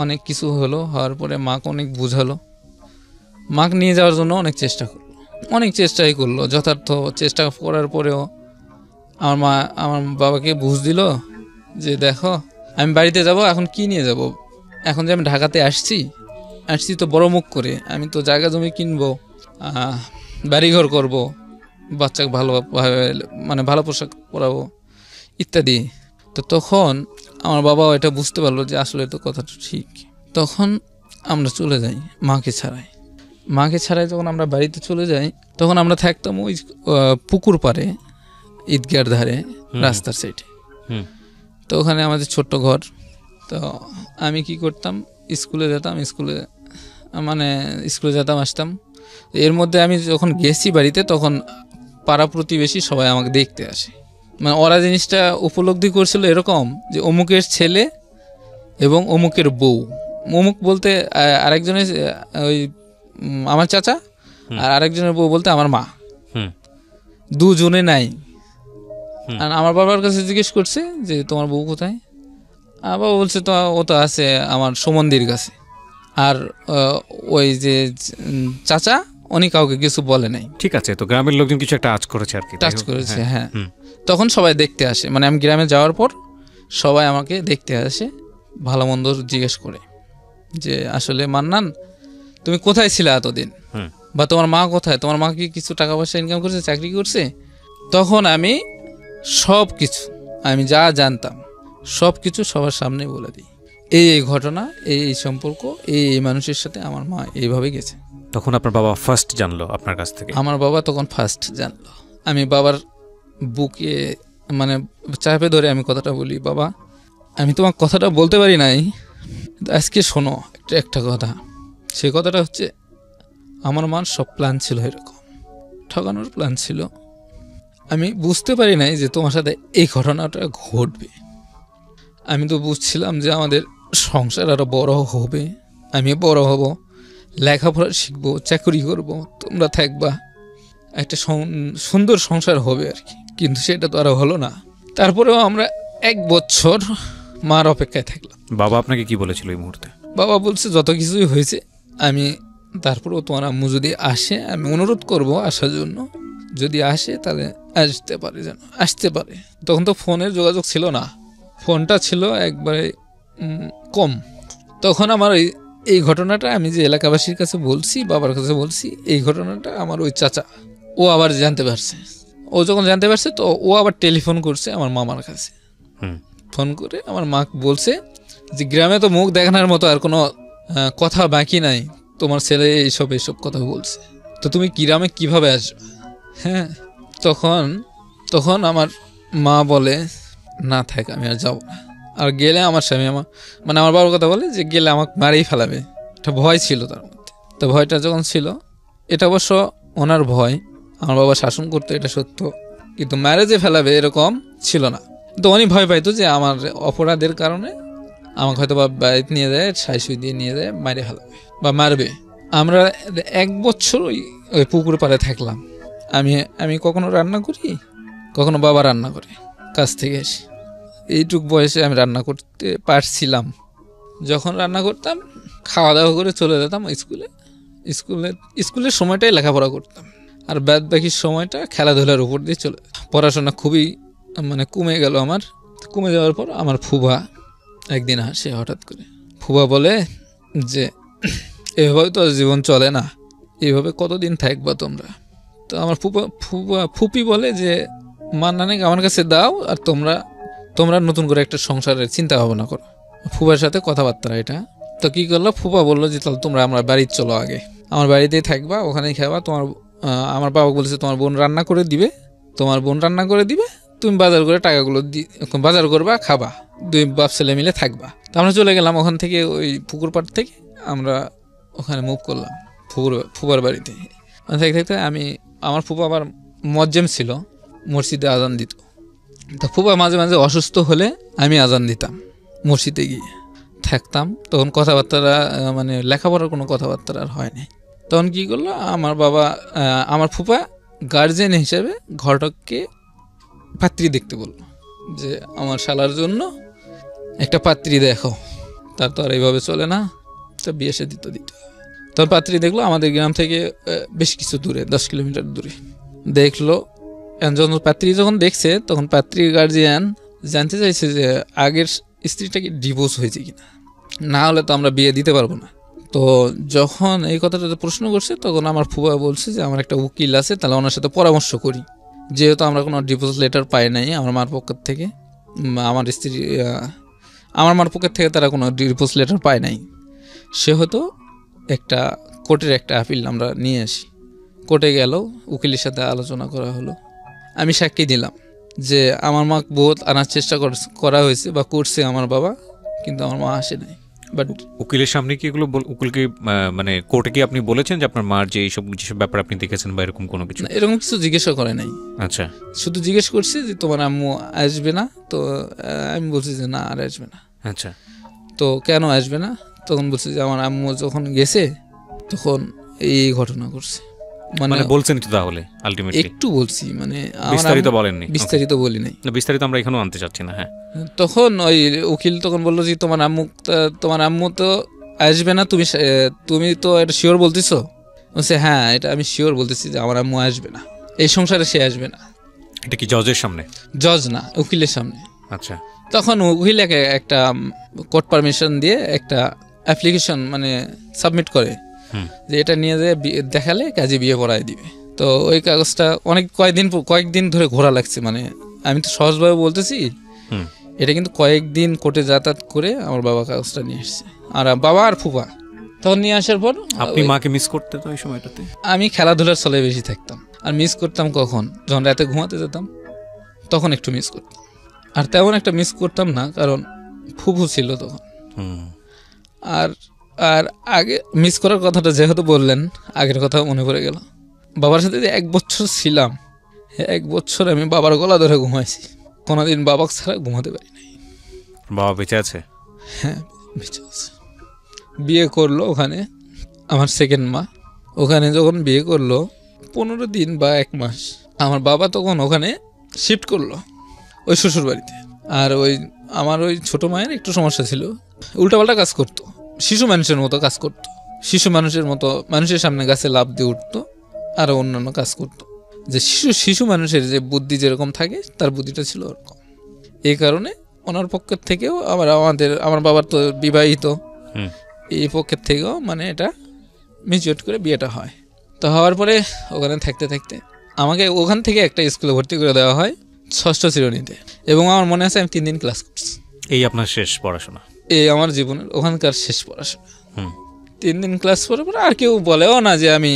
অনেক কিছু হওয়ার পরে মাকে অনেক বুঝালো, মাকে নিয়ে যাওয়ার জন্য অনেক চেষ্টাই করলো। যথার্থ চেষ্টা করার পরেও আমার বাবাকে বুঝ দিল যে দেখো আমি বাড়িতে যাব, এখন কি নিয়ে যাব, এখন যে আমি ঢাকাতে আসছি তো বড় মুখ করে, আমি তো জায়গা জমি কিনবো, বাড়িঘর করব, বাচ্চাকে ভালোভাবে মানে ভালো পোশাক পরাবো ইত্যাদি। তো তখন আমার বাবাও এটা বুঝতে পারলো যে আসলে তো কথাটা ঠিক। তখন আমরা চলে যাই মাকে ছাড়াই যখন আমরা বাড়িতে চলে যাই, তখন আমরা থাকতাম ওই পুকুর পাড়ে, ঈদগার ধারে, রাস্তার সাইডে। তো ওখানে আমাদের ছোট্ট ঘর। তো আমি কি করতাম, স্কুলে যেতাম আসতাম। এর মধ্যে আমি যখন গেছি বাড়িতে, তখন পাড়া প্রতিবেশী সবাই আমাকে দেখতে আসে। মানে ওরা জিনিসটা উপলব্ধি করছিল এরকম যে অমুকের ছেলে এবং অমুকের বউ, অমুক বলতে আরেকজনের ওই আমার চাচা, আর আরেকজনের বউ বলতে আমার মা, দুজনে নাই। আর আমার বাবার কাছে জিজ্ঞেস করছে যে তোমার বউ কোথায়, বাবা বলছে তো ও তো আছে আমার সমন্দির কাছে। আর ওই যে চাচা উনি কাউকে কিছু বলে নাই। ঠিক আছে, তো গ্রামের লোকজন কিছু একটা টাচ করেছে। হ্যাঁ। তখন সবাই দেখতে আসে, মানে আমি গ্রামে যাওয়ার পর সবাই আমাকে দেখতে আসে, ভালো মন্দ জিজ্ঞেস করে যে আসলে মান্নান তুমি কোথায় ছিলে এতদিন, বা তোমার মা কোথায়, তোমার মা কি কিছু টাকা পয়সা ইনকাম করছে, চাকরি করছে। তখন আমি সব কিছু, আমি যা জানতাম সব কিছু সবার সামনে বলে দিই, এই ঘটনা, এই সম্পর্ক, এই মানুষের সাথে আমার মা এইভাবে গেছে। তখন আপনার বাবা ফার্স্ট জানলো আপনার কাছ থেকে? আমার বাবা তখন ফার্স্ট জানলো। আমি বাবার বুকে মানে চাপে ধরে আমি কথাটা বলি, বাবা আমি তোমার কথাটা বলতে পারি নাই, আজকে শোনো একটা কথা। সেই কথাটা হচ্ছে আমার মার সব প্ল্যান ছিল এরকম, ঠকানোর প্ল্যান ছিল। আমি বুঝতে পারি নাই যে তোমার সাথে এই ঘটনাটা ঘটবে। আমি তো বুঝছিলাম যে আমাদের সংসার আরও বড় হবে, আমি বড় হব, লেখাপড়া শিখবো, চাকরি করব, তোমরা থাকবা, একটা সুন্দর সংসার হবে আর কি। কিন্তু সেটা তো আর হলো না। তারপরেও আমরা 1 বছর মার অপেক্ষায় থাকলাম। বাবা আপনাকে কি বলেছিল এই মুহূর্তে? বাবা বলছে যত কিছুই হয়েছে, আমি তারপরেও তোমার আম্মু যদি আসে আমি অনুরোধ করব আসার জন্য, যদি আসে তাহলে আসতে পারে, যেন আসতে পারে। তখন তো ফোনের যোগাযোগ ছিল না, ফোনটা ছিল একবারে কম। তখন আমার এই ঘটনাটা আমি যে এলাকাবাসীর কাছে বলছি, বাবার কাছে বলছি, এই ঘটনাটা আমার ওই চাচা ও আবার জানতে পারছে। ও যখন জানতে পারছে তো ও আবার টেলিফোন করছে আমার মামার কাছে। ফোন করে আমার মা বলছে যে গ্রামে তো মুখ দেখানোর মতো আর কোনো কথা বাকি নাই, তোমার ছেলে এইসব কথা বলছে, তো তুমি গ্রামে কিভাবে আসবে? হ্যাঁ, তখন আমার মা বলে না থাক, আমি আর যাবো না, আর গেলে আমার স্বামী মানে আমার বাবার কথা বলে যে গেলে আমাকে মারেই ফেলাবে। একটা ভয় ছিল তার মধ্যে। তো ভয়টা যখন ছিল, এটা অবশ্য ওনার ভয়, আমার বাবা শাসন করতো এটা সত্য, কিন্তু ম্যারেজে ফেলাবে এরকম ছিল না। তো উনি ভয় পাইতো যে আমার অপরাধের কারণে আমাকে হয়তো বা বাড়িতে নিয়ে যায়, সাইসুই দিয়ে নিয়ে যায়, মারে ফেলাবে বা মারবে। আমরা 1 বছর ওই পুকুর পাড়ে থাকলাম। আমি কখনো রান্না করি, কখনো বাবা রান্না করে কাছ থেকে এসে। এইটুক বয়সে আমি রান্না করতে পারছিলাম। যখন রান্না করতাম, খাওয়া দাওয়া করে চলে যেতাম স্কুলের সময়টাই লেখাপড়া করতাম, আর বাদ বাকি সময়টা খেলাধুলার উপর দিয়ে চলে যেতাম। পড়াশোনা খুবই মানে কমে গেল আমার। কমে যাওয়ার পর আমার ফুফা একদিন আসে হঠাৎ করে। ফুফা বলে যে এভাবে তো জীবন চলে না, এইভাবে কতদিন থাকবা তোমরা? তো আমার ফুপি বলে যে মান্নানিকে আমার কাছে দাও, আর তোমরা নতুন করে একটা সংসারের চিন্তা ভাবনা করো। ফুপার সাথে কথাবার্তা এটা। তো কী করলো, ফুপা বললো যে তাহলে তোমরা আমার বাড়িতে চলো, আগে আমার বাড়িতেই থাকবা, ওখানেই খাবা। আমার বাবা বলেছে তোমার বোন রান্না করে দিবে, তুমি বাজার করে টাকাগুলো বাজার করবা, খাবা, 2 বাপ ছেলে মিলে থাকবা। তো আমরা চলে গেলাম ওখান থেকে, ওই পুকুর পাড় থেকে আমরা ওখানে মুভ করলাম ফুপার বাড়িতে। থাকতে আমার ফুপা আবার মজ্জেম ছিল, মসজিদে আজান দিত। তো ফুপা মাঝে মাঝে অসুস্থ হলে আমি আজান দিতাম, মসজিদে গিয়ে থাকতাম। তখন কথাবার্তা মানে লেখাপড়ার কোনো কথাবার্তা আর হয়নি। তখন কী করলো আমার ফুপা গার্জেন হিসেবে ঘটককে পাত্রী দেখতে বললো যে আমার শালার জন্য একটা পাত্রী দেখো, তার তো আর এইভাবে চলে না, তো বিয়ে সে দিতে তখন পাত্রী দেখলো আমাদের গ্রাম থেকে বেশ কিছু দূরে, 10 কিলোমিটার দূরে দেখলো। পাত্রী যখন দেখছে, তখন পাত্রীর গার্জিয়ান জানতে চাইছে যে আগের স্ত্রীটা কি ডিভোর্স হয়েছে কিনা, না হলে তো আমরা বিয়ে দিতে পারবো না। তো যখন এই কথাটা প্রশ্ন করছে, তখন আমার ফুফা বলছে যে আমার একটা উকিল আছে, তাহলে ওনার সাথে পরামর্শ করি, যেহেতু আমরা কোনো ডিভোর্স লেটার পাই নাই আমার মার পক্ষের থেকে, আমার মার পক্ষের থেকে তারা কোনো ডিভোর্স লেটার পায় নাই, সেহেতু একটা কোর্টের একটা আপিল আমরা নিয়ে আসি। কোর্টে গেল, উকিলের সাথে আলোচনা করা হলো, আমি সাক্ষী দিলাম যে আমার মা বহুত আনার চেষ্টা করা হয়েছে বা করছে আমার বাবা, কিন্তু আমার মা আসে নাই। বাট উকিলের সামনে কি এগুলো উকিলকে মানে কোর্টে কি আপনি বলেছেন যে আপনার মার যে যেসব ব্যাপার আপনি দেখেছেন বা এরকম কোনো কিছু? এরকম কিছু জিজ্ঞাসা করে নাই। আচ্ছা, শুধু জিজ্ঞেস করছি যে তোমার আম্মু আসবে না? তো আমি বলছি যে না, আর আসবে না। আচ্ছা, তো কেন আসবে না? তখন বলছি যে আমার আম্মু যখন গেছে তখন এই ঘটনা করছে। মানে বলছেন তো তাহলে আলটিমেটলি? একটু বলছি, মানে বিস্তারিত বলেননি? বিস্তারিত বলি নাই। বিস্তারিত আমরা এখানেও আনতে চাচ্ছি না। হ্যাঁ, তখন ওই উকিল তখন বললো যে তোমার আম্মু তো আসবে না, তুমি তো এটা শিওর বলতেছো? বলছে হ্যাঁ, এটা আমি শিওর বলতেছি যে আমার আম্মু আসবে না, এই সংসারে সে আসবে না। এটা কি জজের সামনে? জজ না, উকিলের সামনে। আচ্ছা, তখন উকিলকে একটা কোর্ট পারমিশন দিয়ে একটা অ্যাপ্লিকেশন মানে সাবমিট করে যে এটা নিয়ে যেয়ে দেখালে কাজে বিয়ে পড়ায় দিবে। তো ওই কাগজটা কয়েকদিন ধরে ঘোরা লাগছে, মানে আমি তো সহজভাবে বলতেছি, এটা কিন্তু কয়েকদিন কোর্টে যাতায়াত করে আমার বাবা কাগজটা নিয়ে আসছে, আর বাবা আর ফুপা। তখন নিয়ে আসার পর আপনি মাকে মিস করতে তো ওই সময়টাতে? আমি খেলাধুলার চলে বেশি থাকতাম, আর মিস করতাম কখন, যখন রাতে ঘুমাতে যেতাম তখন একটু মিস করতাম, আর তেমন একটা মিস করতাম না, কারণ ফুফু ছিল তখন। আর আগে মিস করার কথাটা যেহেতু বললেন, আগের কথা মনে পড়ে গেল। বাবার সাথে যে 1 বছর ছিলাম, 1 বছর আমি বাবার গলা ধরে ঘুমাইছি, কোনোদিন বাবা ছাড়া ঘুমাতে পারি নাই। বাবা বেঁচে আছে? হ্যাঁ বেঁচে আছে। বিয়ে করলো ওখানে আমার সেকেন্ড মা। ওখানে যখন বিয়ে করলো 15 দিন বা 1 মাস আমার বাবা তখন ওখানে শিফট করলো ওই শ্বশুর বাড়িতে। আর আমার ওই ছোটো মায়ের একটু সমস্যা ছিল, উল্টাপাল্টা কাজ করতো, শিশু মানুষের মতো কাজ করতো, শিশু মানুষের মতো মানুষের সামনে গাছে লাফ দিয়ে উঠতো, আরও অন্যান্য কাজ করতো। যে শিশু মানুষের যে বুদ্ধি যেরকম থাকে তার বুদ্ধিটা ছিল ওরকম। এই কারণে ওনার পক্ষের থেকেও আমার বাবার তো বিবাহিত, এই পক্ষের থেকেও মানে এটা মিউচুয়েট করে বিয়েটা হয়। তো হওয়ার পরে ওখানে থাকতে থাকতে আমাকে ওখান থেকে একটা স্কুলে ভর্তি করে দেওয়া হয় 6ষ্ঠ শ্রেণীতে, এবং আমার মনে আছে আমি 3 দিন ক্লাস করছি। এই আপনার শেষ পড়াশোনা? এই আমার জীবনের ওখানকার শেষ পড়াশোনা। 3 দিন ক্লাস করার পরে আর কেউ বলেও না যে আমি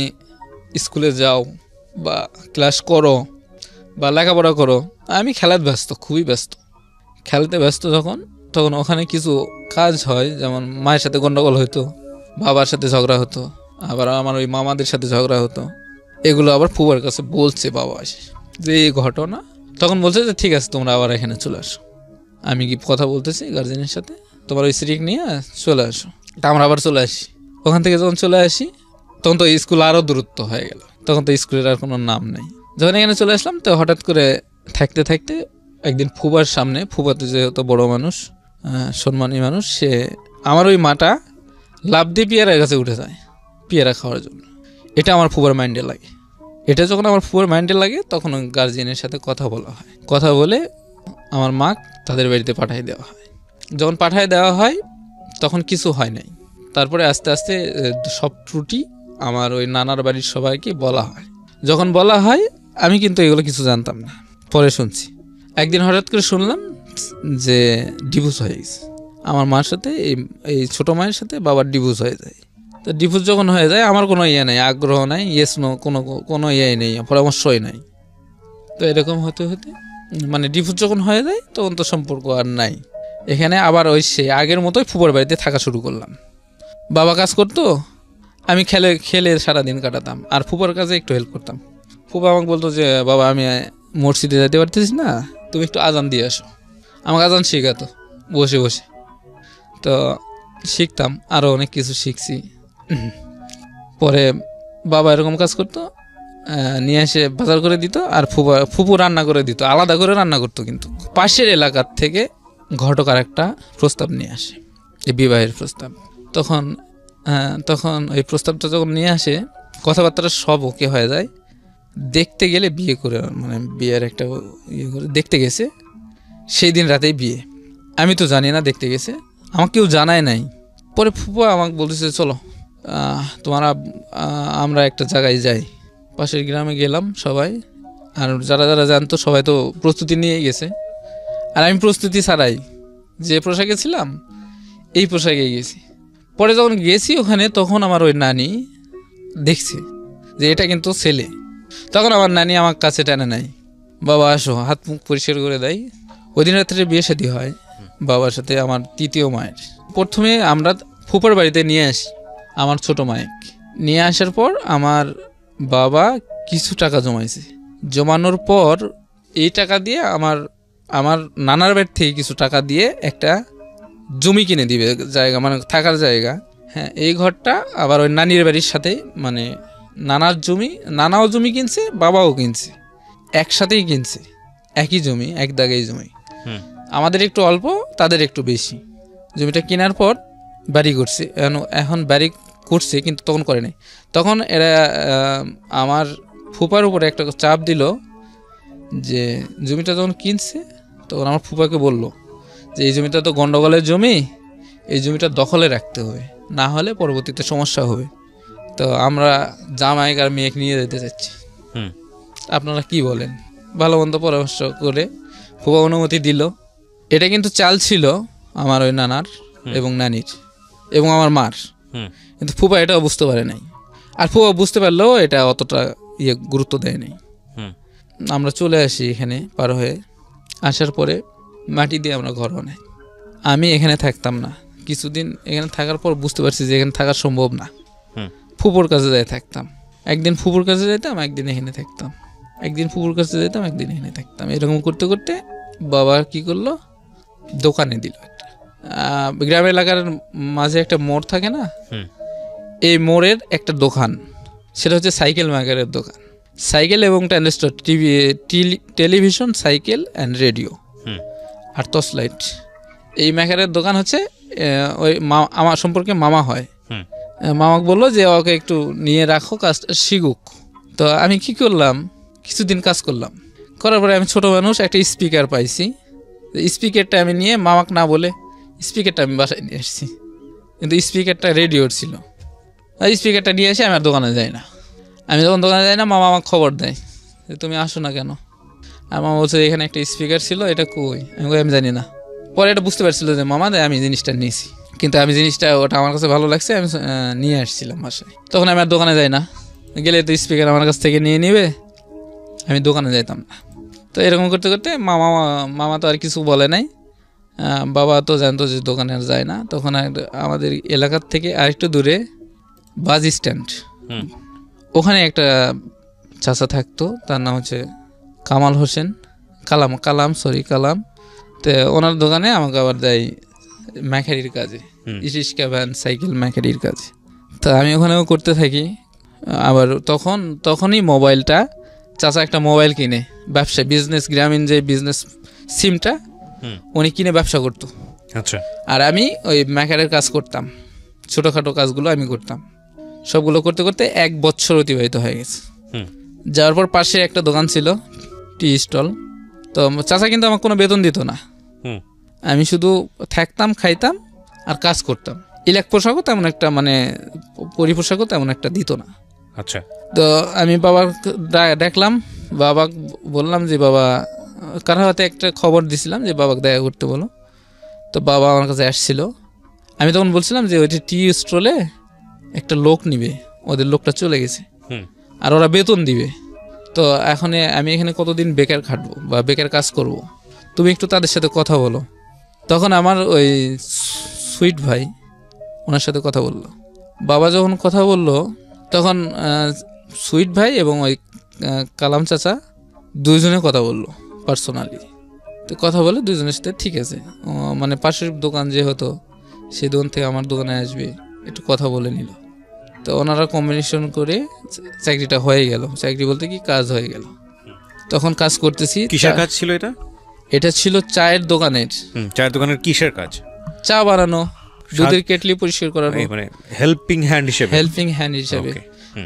স্কুলে যাও বা ক্লাস করো বা লেখাপড়া করো। আমি খেলাতে ব্যস্ত, খুবই ব্যস্ত, খেলতে ব্যস্ত। তখন ওখানে কিছু কাজ হয়, যেমন মায়ের সাথে গন্ডগোল হতো, বাবার সাথে ঝগড়া হতো, আবার আমার ওই মামাদের সাথে ঝগড়া হতো। এগুলো আবার ফুবার কাছে বলছে বাবা এসে যে এই ঘটনা। তখন বলছে যে ঠিক আছে তোমরা আবার এখানে চলে আসো। আমি কি কথা বলতেছি গার্জেনের সাথে, তোমার ওই স্ত্রীক নিয়ে চলে আসো। তা আমরা আবার চলে আসি। ওখান থেকে যখন চলে আসি তখন তো স্কুল আরও দূরত্ব হয়ে গেল, তখন তো স্কুলের আর কোনো নাম নেই। যখন এখানে চলে আসলাম তো হঠাৎ করে থাকতে থাকতে একদিন ফুবার সামনে, ফুবাতে যেহেতু বড় মানুষ, সম্মানী মানুষ, সে আমার ওই মাটা লাফ দিয়ে পেয়ারার কাছে উঠে যায় পেয়ারা খাওয়ার জন্য। এটা আমার ফুবার মাইন্ডে লাগে। এটা যখন আমার ফুবার মাইন্ডে লাগে তখন গার্জিয়ানের সাথে কথা বলা হয়। কথা বলে আমার মা তাদের বাড়িতে পাঠিয়ে দেওয়া হয়। যখন পাঠিয়ে দেওয়া হয় তখন কিছু হয় নাই। তারপরে আস্তে আস্তে সব ত্রুটি আমার ওই নানার বাড়ির সবাইকে বলা হয়। যখন বলা হয় আমি কিন্তু এগুলো কিছু জানতাম না, পরে শুনছি। একদিন হঠাৎ করে শুনলাম যে ডিভোর্স হয়ে গেছে আমার মার সাথে, এই ছোটো মায়ের সাথে বাবার ডিভোর্স হয়ে যায়। তো ডিভোর্স যখন হয়ে যায় আমার কোনো ইয়ে নেই, আগ্রহ নাই, ইয়েস নো কোনো ইয়ে নেই, পরামর্শই নাই। তো এরকম হতে হতে মানে ডিভোর্স যখন হয়ে যায় তখন তো সম্পর্ক আর নাই। এখানে আবার ওই সে আগের মতোই ফুপার বাড়িতে থাকা শুরু করলাম। বাবা কাজ করতো, আমি খেলে সারাদিন কাটাতাম, আর ফুপার কাজে একটু হেল্প করতাম। ফুপা আমাকে বলতো যে বাবা আমি মসজিদে যেতে পারতেছি না, তুমি একটু আজান দিয়ে আসো। আমাকে আজান শেখাতো বসে বসে। তো শিখতাম, আরও অনেক কিছু শিখছি। পরে বাবা এরকম কাজ করতো, নিয়ে এসে বাজার করে দিত, আর ফুপু রান্না করে দিত, আলাদা করে রান্না করতো। কিন্তু পাশের এলাকার থেকে ঘটকার একটা প্রস্তাব নিয়ে আসে, এই বিবাহের প্রস্তাব। তখন ওই প্রস্তাবটা যখন নিয়ে আসে কথাবার্তা সব ওকে হয়ে যায়। দেখতে গেলে বিয়ে করে, মানে বিয়ের একটা ইয়ে করে দেখতে গেছে, সেই দিন রাতেই বিয়ে। আমি তো জানি না দেখতে গেছে, আমাকে কেউ জানায় নাই। পরে ফুপা আমাকে বলতেছে চলো আমরা একটা জায়গায় যাই। পাশের গ্রামে গেলাম সবাই, আর যারা যারা জানতো সবাই তো প্রস্তুতি নিয়ে গেছে, আর আমি প্রস্তুতি ছাড়াই যে পোশাকে ছিলাম এই পোশাকে গেছি। পরে যখন গেছি ওখানে তখন আমার ওই নানি দেখছে যে এটা কিন্তু ছেলে। তখন আমার নানি আমার কাছে টানে নাই, বাবা আসো, হাত মুখ পরিষ্কার করে দেয়। ওই দিন রাত্রে বিয়ে শাদী হয় বাবার সাথে আমার তৃতীয় মায়ের। প্রথমে আমরা ফুপার বাড়িতে নিয়ে আসি আমার ছোট মায়ের। নিয়ে আসার পর আমার বাবা কিছু টাকা জমাইছে, জমানোর পর এই টাকা দিয়ে আমার নানার বাড়ি থেকে কিছু টাকা দিয়ে একটা জমি কিনে দিবে, জায়গা মানে থাকার জায়গা। হ্যাঁ, এই ঘরটা আবার ওই নানির বাড়ির সাথে, মানে নানাও জমি কিনছে, বাবাও কিনছে, একসাথেই কিনছে, একই জমি, এক দাগেই জমি। আমাদের একটু অল্প, তাদের একটু বেশি। জমিটা কেনার পর বাড়ি করছে, এখন বাড়ি করছে কিন্তু তখন করে নাই। তখন এরা আমার ফুপার উপরে একটা চাপ দিল যে জমিটা যখন কিনছে তখন আমার ফুপাকে বলল যে এই জমিটা তো গন্ডগোলের জমি, এই জমিটা দখলে রাখতে হবে, না হলে পরবর্তীতে সমস্যা হবে। তো আমরা জামাইক আর মেয়েকে নিয়ে যেতে চাচ্ছি, আপনারা কি বলেন? ভালো মন্দ পরামর্শ করে ফুপা অনুমতি দিল। এটা কিন্তু চাল ছিল আমার ওই নানার এবং নানির এবং আমার মার, কিন্তু ফুপা এটাও বুঝতে পারে নাই। আর ফুপা বুঝতে পারলেও এটা অতটা গুরুত্ব দেয় নাই। আমরা চলে আসি এখানে পার হয়ে। আসার পরে মাটি দিয়ে আমরা ঘর বানাই। আমি এখানে থাকতাম না, কিছুদিন এখানে থাকার পর বুঝতে পারছি যে এখানে থাকা সম্ভব না, ফুপোর কাছে যাই থাকতাম। একদিন ফুপুর কাছে যেতাম, একদিন এখানে থাকতাম, একদিন ফুপুর কাছে যেতাম, একদিন এখানে থাকতাম। এরকম করতে করতে বাবা কি করলো, দোকানে দিল একটা। গ্রামের এলাকার মাঝে একটা মোড় থাকে না, এই মোড়ের একটা দোকান, সেটা হচ্ছে সাইকেল মেকারের দোকান। সাইকেল এবং transistor, television, cycle and radio আর টর্চ লাইট, এই মেকারের দোকান হচ্ছে। ওই আমার সম্পর্কে মামা হয়, মামাকে বললো যে ওকে একটু নিয়ে রাখো, কাজটা শিখুক। তো আমি কি করলাম, কিছুদিন কাজ করলাম, করার পরে আমি ছোটো মানুষ, একটা স্পিকার পাইছি। স্পিকারটা আমি নিয়ে, মামাকে না বলে স্পিকারটা আমি বাসায় নিয়ে এসেছি, কিন্তু স্পিকারটা রেডিওর ছিল। আর স্পিকারটা নিয়ে এসে আমি আর দোকানে যাই না। আমি যখন দোকানে যাই না, মামা আমাকে খবর দেয় যে তুমি আসো না কেন। আর মামা বলছে এখানে একটা স্পিকার ছিল, এটা কই? আমি জানি না। পরে এটা বুঝতে পারছিল যে মামা দেয়, আমি জিনিসটা নিয়েছি, কিন্তু আমি জিনিসটা, ওটা আমার কাছে ভালো লাগছে, আমি নিয়ে আসছিলাম বাসায়। তখন আমি আর দোকানে যাই না, গেলে তো স্পিকার আমার কাছ থেকে নিয়ে নিবে, আমি দোকানে যাইতাম না। তো এরকম করতে করতে মামা তো আর কিছু বলে নাই, বাবা তো জানতো যে দোকানে আর যায় না। তখন আমাদের এলাকার থেকে আরেকটু দূরে বাস স্ট্যান্ড, ওখানে একটা চাচা থাকতো, তার নাম হচ্ছে কামাল হোসেন, কালাম। তো ওনার দোকানে আমাকে আবার দেয় ম্যাকারির কাজে, রিক্সা ভ্যান সাইকেল ম্যাকারির কাজে। তো আমি ওখানেও করতে থাকি। আবার তখনই মোবাইলটা, চাচা একটা মোবাইল কিনে, ব্যবসা, বিজনেস, গ্রামীণ যে বিজনেস সিমটা উনি কিনে ব্যবসা করতো। আচ্ছা। আর আমি ওই ম্যাকারের কাজ করতাম, ছোটোখাটো কাজগুলো আমি করতাম। সবগুলো করতে করতে 1 বছর অতিবাহিত হয়ে গেছে। যাওয়ার পর পাশে একটা দোকান ছিল, টি স্টল। তো চাচা কিন্তু আমার কোনো বেতন দিত না, আমি শুধু থাকতাম, খাইতাম আর কাজ করতাম। ইলেক পোশাকও তেমন একটা, মানে পরিপোশাকও তেমন একটা দিত না। আচ্ছা। তো আমি বাবার দেখলাম, বাবা বললাম যে বাবা, কারো হাতে একটা খবর দিছিলাম যে বাবাকে দেখা করতে বলো। তো বাবা আমার কাছে আসছিল। আমি তখন বলছিলাম যে ওইটি টি স্টলে একটা লোক নিবে, ওদের লোকটা চলে গেছে, আর ওরা বেতন দিবে। তো এখন আমি এখানে কতদিন বেকার খাটবো বা বেকার কাজ করব, তুমি একটু তাদের সাথে কথা বলো। তখন আমার ওই সুইট ভাই ওনার সাথে কথা বললো। বাবা যখন কথা বললো, তখন সুইট ভাই এবং ওই কালাম চাচা দুইজনে কথা বললো পার্সোনালি। তো কথা বলে দুজনের সাথে ঠিক আছে, মানে পাশের দোকান যে হতো, সেই দোকান থেকে আমার দোকানে আসবে, একটু কথা বলে নিল। তো ওনারা কম্বিনেশন করে চাকরিটা হয়ে গেল। চাকরি বলতে কি, কাজ হয়ে গেল। তখন কাজ করতেছি। কিসের কাজ ছিল এটা? এটা ছিল চায়ের দোকানের। চায়ের দোকানের কিসের কাজ? চা বানানো, দুধের কেটলি পরিষ্কার করানো, মানে হেল্পিং হ্যান্ড হিসেবে।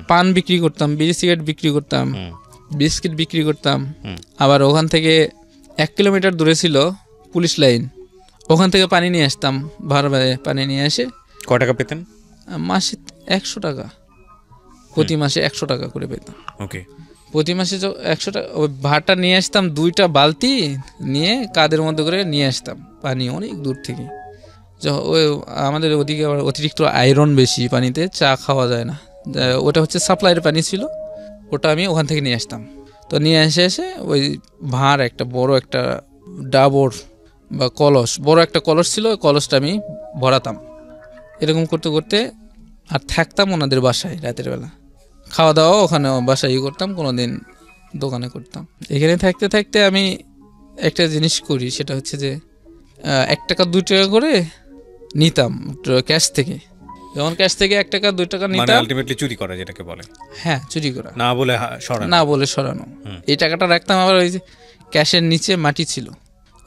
পান বিক্রি করতাম, বিড়ি সিগারেট বিক্রি করতাম, বিস্কিট বিক্রি করতাম। আবার ওখান থেকে 1 কিলোমিটার দূরে ছিল পুলিশ লাইন, ওখান থেকে পানি নিয়ে আসতাম, ভাড়া পানি নিয়ে এসে। কয় টাকা পেতেন? মাসে 100 টাকা, প্রতি মাসে 100 টাকা করে পেতাম। ওকে। প্রতি মাসে 100 টাকা। ওই ভাড়াটা নিয়ে আসতাম, 2টা বালতি নিয়ে কাদের মধ্যে করে নিয়ে আসতাম পানি অনেক দূর থেকে। ওই আমাদের ওদিকে আবার অতিরিক্ত আয়রন বেশি পানিতে, চা খাওয়া যায় না। ওটা হচ্ছে সাপ্লাইয়ের পানি ছিল, ওটা আমি ওখান থেকে নিয়ে আসতাম। তো নিয়ে এসে ওই ভাঁড়, একটা বড় একটা ডাবর বা কলস, বড় একটা কলস ছিল, ওই কলসটা আমি ভরাতাম। এরকম করতে করতে আর থাকতাম ওনাদের বাসায় রাতের বেলা, খাওয়া দাওয়া ওখানে বাসায় করতাম, কোনো দিন দোকানে করতাম। এখানে থাকতে থাকতে আমি একটা জিনিস করি, সেটা হচ্ছে যে 1 টাকা 2 টাকা করে নিতাম ক্যাশ থেকে। যখন ক্যাশ থেকে 1 টাকা 2 টাকা নিতাম, মানে আলটিমেটলি চুরি করা যেটাকে বলে। হ্যাঁ, চুরি করা, না বলে সরানো। এই টাকাটা রাখতাম। আবার ওই যে ক্যাশের নিচে মাটি ছিল,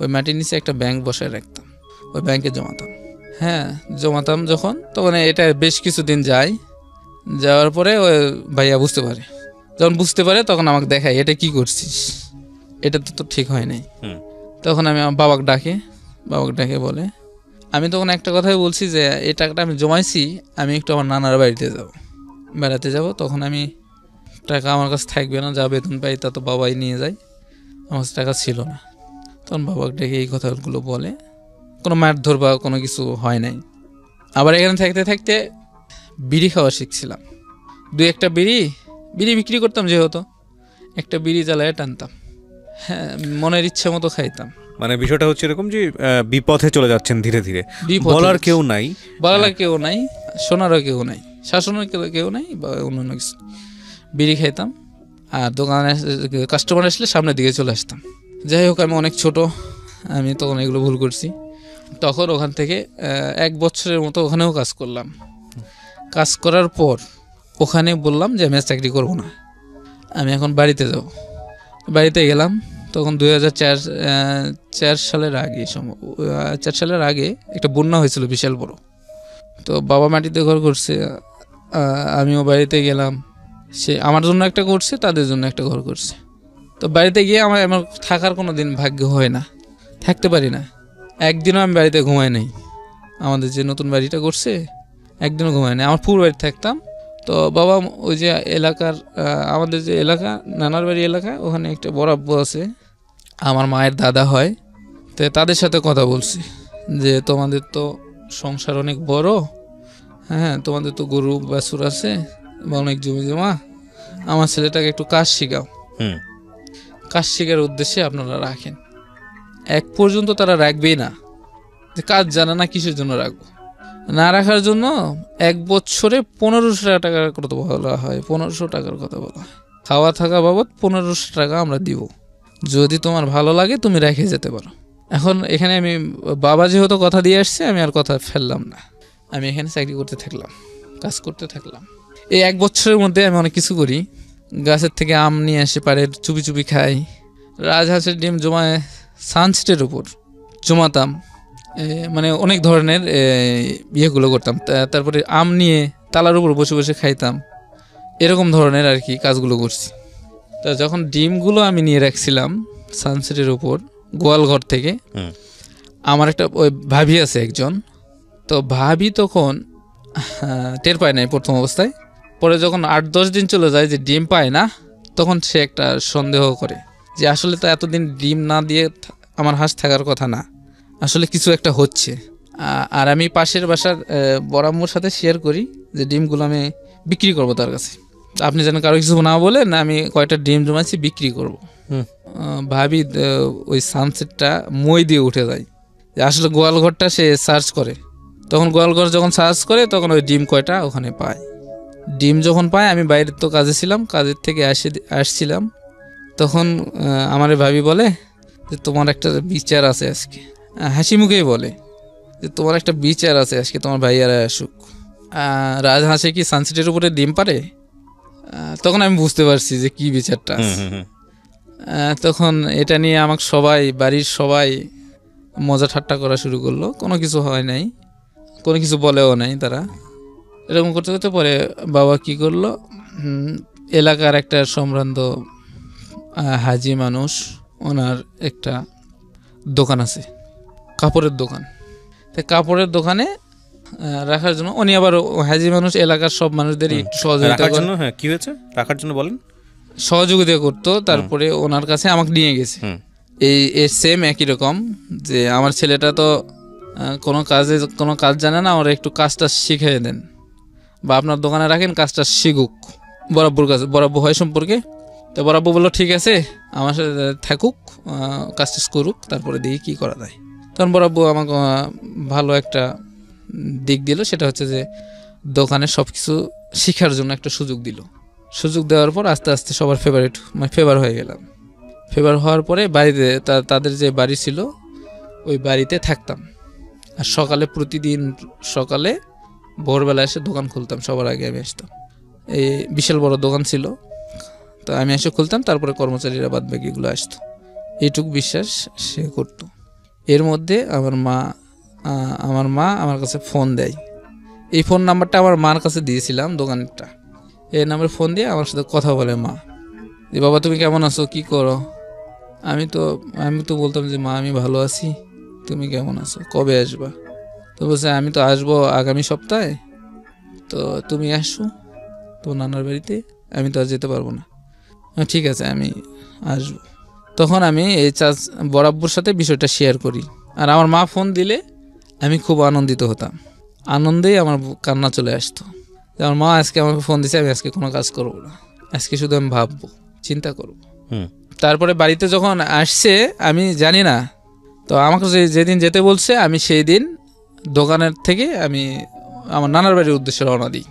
ওই মাটির নিচে একটা ব্যাংক বসায় রাখতাম, ওই ব্যাংকে জমাতাম। হ্যাঁ, জমাতাম যখন, তখন এটা বেশ কিছুদিন যায়। যাওয়ার পরে ওই ভাইয়া বুঝতে পারে, যখন বুঝতে পারে তখন আমাকে দেখায়, এটা কি করছিস, এটা তো ঠিক হয় নাই। তখন আমি আমার বাবাকে ডাকে বলে, আমি তখন একটা কথাই বলছি যে এই টাকাটা আমি জমাইছি, আমি একটু আমার নানার বাড়িতে বেড়াতে যাব, তখন আমি টাকা আমার কাছে থাকবে না, যা বেতন পাই তা তো বাবাই নিয়ে যায়, আমার কাছে টাকা ছিল না। তখন বাবাকে ডেকে এই কথাগুলো বলে, কোনো মারধর বা কোনো কিছু হয় নাই। আবার এখানে থাকতে থাকতে বিড়ি খাওয়া শিখছিলাম। 2-1টা বিড়ি বিক্রি করতাম, যেহেতু একটা বিড়ি জ্বালায় টানতাম। হ্যাঁ, মনের ইচ্ছে মতো খাইতাম। মানে বিষয়টা হচ্ছে এরকম যে বিপথে চলে যাচ্ছেন ধীরে ধীরে, বলার কেউ নাই, শোনারও কেউ নাই, শাসনের কেউ নাই বা অন্যান্য কিছু, বিড়ি খাইতাম, আর দোকানে কাস্টমার আসলে সামনের দিকে চলে আসতাম। যাই হোক, আমি অনেক ছোট, আমি তখন এগুলো ভুল করছি। তখন ওখান থেকে 1 বছরের মতো ওখানেও কাজ করলাম। কাজ করার পর ওখানে বললাম যে আমি আর চাকরি করবো না, আমি এখন বাড়িতে যাব। বাড়িতে গেলাম, তখন 2004 সালের আগে 4 সালের আগে একটা বন্যা হয়েছিল বিশাল বড়। তো বাবা মাটিতে ঘর করছে, আমিও বাড়িতে গেলাম। সে আমার জন্য একটা করছে, তাদের জন্য একটা ঘর করছে। তো বাড়িতে গিয়ে আমার থাকার কোনো দিন ভাগ্য হয় না, থাকতে পারি না। একদিনও আমি বাড়িতে ঘুমাই নাই। আমাদের যে নতুন বাড়িটা করছে, একদিনও ঘুমাই নাই। আমার পুরো বাড়িতে থাকতাম। তো বাবা ওই যে এলাকার, আমাদের যে এলাকা নানার বাড়ি এলাকা, ওখানে একটা বড় আব্বু আছে, আমার মায়ের দাদা হয়। তো তাদের সাথে কথা বলছি যে তোমাদের তো সংসার অনেক বড়, হ্যাঁ, তোমাদের তো গরু বাছুর আছে বা অনেক জমি জমা, আমার ছেলেটাকে একটু কাজ শেখাও। কাজ শেখার উদ্দেশ্যে আপনারা রাখেন। এক পর্যন্ত তারা রাখবেই না, যে কাজ জানে না কিসের জন্য রাখবো। না রাখার জন্য 1 বছরে 1500 টাকার কথা বলা হয়, 1500 টাকার কথা বলা হয়। খাওয়া থাকা বাবদ 1500 টাকা আমরা দিব, যদি তোমার ভালো লাগে তুমি রেখে যেতে পারো। এখন এখানে আমি বাবা যেহেতু কথা দিয়ে আসছে, আমি আর কথা ফেললাম না। আমি এখানে চাকরি করতে থাকলাম, কাজ করতে থাকলাম। এই 1 বছরের মধ্যে আমি অনেক কিছু করি। গাছের থেকে আম নিয়ে এসে পারে চুপি চুপি খাই। রাজহাঁসের ডিম জমায় সানসেটের উপর জমাতাম, মানে অনেক ধরনের ইয়েগুলো করতাম। তারপরে আম নিয়ে তালার উপর বসে বসে খাইতাম, এরকম ধরনের আর কি কাজগুলো করছি। তা যখন ডিমগুলো আমি নিয়ে রাখছিলাম সানসেটের উপর গোয়াল ঘর থেকে, আমার একটা ওই ভাবি আছে একজন। তো ভাবি তখন টের পায় নাই প্রথম অবস্থায়। পরে যখন 8-10 দিন চলে যায় যে ডিম পায় না, তখন সে একটা সন্দেহ করে যে আসলে তো এতদিন ডিম না দিয়ে আমার হাঁস থাকার কথা না, আসলে কিছু একটা হচ্ছে। আর আমি পাশের বাসার বড়াম্মুর সাথে শেয়ার করি যে ডিমগুলো আমি বিক্রি করব তার কাছে। আপনি যেন কারো কিছু না বলেন, আমি কয়টা ডিম জমাচ্ছি বিক্রি করব। ভাবি ওই সানসেটটা মই দিয়ে উঠে যায়, যে আসলে গোয়ালঘরটা সে সার্চ করে। তখন গোয়ালঘর যখন সার্চ করে, তখন ওই ডিম কয়টা ওখানে পায়। ডিম যখন পায়, আমি বাইরের তো কাজে ছিলাম, কাজের থেকে আসছিলাম, তখন আমার ভাবি বলে যে তোমার একটা বিচার আছে আজকে। হাসি মুখেই বলে যে তোমার একটা বিচার আছে আজকে, তোমার ভাইয়ারা আসুক। রাজহাঁসে কি সানসেটের উপরে ডিম পারে? তখন আমি বুঝতে পারছি যে কি বিচারটা আছে। তখন এটা নিয়ে আমাকে সবাই, বাড়ির সবাই মজা ঠাট্টা করা শুরু করলো। কোনো কিছু হয় নাই, কোনো কিছু বলেও নাই তারা। এরকম করতে করতে পরে বাবা কি করলো, এলাকার একটা সম্ভ্রান্ত হাজি মানুষ, ওনার একটা দোকান আছে, কাপড়ের দোকান। তো কাপড়ের দোকানে রাখার জন্য উনি আবার হাজি মানুষ, এলাকার সব মানুষদের একটু সহযোগিতা করার জন্য, কি হয়েছে রাখার জন্য বলেন, সহযোগিতা করতো। তারপরে ওনার কাছে আমাকে নিয়ে গেছে। এই সেম একই রকম যে আমার ছেলেটা তো কোনো কাজ জানে না, ওরা একটু কাজটা শিখিয়ে দেন, বা আপনার দোকানে রাখেন, কাজটা শিখুক বরাব্বুর কাছে। বরাব্বু হয় সম্পর্কে। তো বরাব্বু বললো ঠিক আছে, আমার সাথে থাকুক, কাজটা করুক, তারপরে দেখি কী করা যায়। তখন বরাব্বু আমাকে ভালো একটা দিক দিল, সেটা হচ্ছে যে দোকানে সব কিছু শেখার জন্য একটা সুযোগ দিল। সুযোগ দেওয়ার পর আস্তে আস্তে সবার ফেভার হয়ে গেলাম। ফেভার হওয়ার পরে বাড়িতে তাদের যে বাড়ি ছিল, ওই বাড়িতে থাকতাম। আর সকালে, প্রতিদিন সকালে ভোরবেলা এসে দোকান খুলতাম, সবার আগে আমি আসতাম। এই বিশাল বড় দোকান ছিল, তো আমি এসে খুলতাম, তারপরে কর্মচারীরা বাদ বাকিগুলো আসতো। এইটুকু বিশ্বাস সে করতো। এর মধ্যে আমার মা আমার কাছে ফোন দেয়। এই ফোন নাম্বারটা আমার মার কাছে দিয়েছিলাম দোকানটা। এই নাম্বারে ফোন দিয়ে আমার সাথে কথা বলে মা, যে বাবা তুমি কেমন আছো, কি করো? আমি তো বলতাম যে মা আমি ভালো আছি, তুমি কেমন আছো, কবে আসবা? তো বলছে আমি তো আসবো আগামী সপ্তাহে, তো তুমি আসো তো নানার বাড়িতে, আমি তো আর যেতে পারবো না। ঠিক আছে আমি আসবো। তখন আমি এই বরাব্বুর সাথে বিষয়টা শেয়ার করি। আর আমার মা ফোন দিলে আমি খুব আনন্দিত হতাম, আনন্দেই আমার কান্না চলে আসতো। আমার মা আজকে আমাকে ফোন দিছে, আমি আজকে কোনো কাজ করবো না, আজকে শুধু আমি ভাববো, চিন্তা করবো। তারপরে বাড়িতে যখন আসছে আমি জানি না, তো আমাকে যেদিন যেতে বলছে, আমি সেই দিন দোকানের থেকে আমি আমার নানার বাড়ির উদ্দেশ্যে রওনা দিই।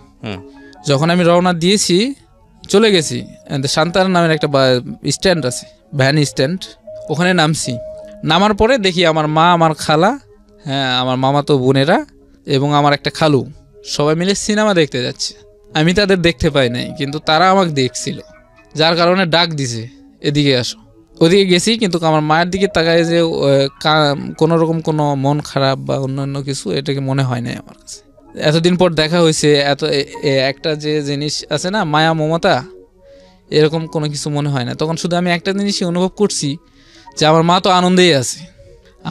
যখন আমি রওনা দিয়েছি, চলে গেছি। শান্তার নামের একটা স্ট্যান্ড আছে, ভ্যান স্ট্যান্ড, ওখানে নামছি। নামার পরে দেখি আমার মা, আমার খালা, হ্যাঁ আমার মামাতো বোনেরা এবং আমার একটা খালু সবাই মিলে সিনেমা দেখতে যাচ্ছে। আমি তাদের দেখতে পাই নাই, কিন্তু তারা আমাকে দেখছিল, যার কারণে ডাক দিছে এদিকে আসো। ওদিকে গেছি, কিন্তু আমার মায়ের দিকে তাকায় যে কোনো রকম কোনো মন খারাপ বা অন্যান্য কিছু এটাকে মনে হয় নাই আমার কাছে। এতদিন পর দেখা হয়েছে, একটা যে জিনিস আছে না মায়া মমতা, এরকম কোনো কিছু মনে হয় না। তখন শুধু আমি একটা জিনিসই অনুভব করছি যে আমার মা তো আনন্দেই আছে,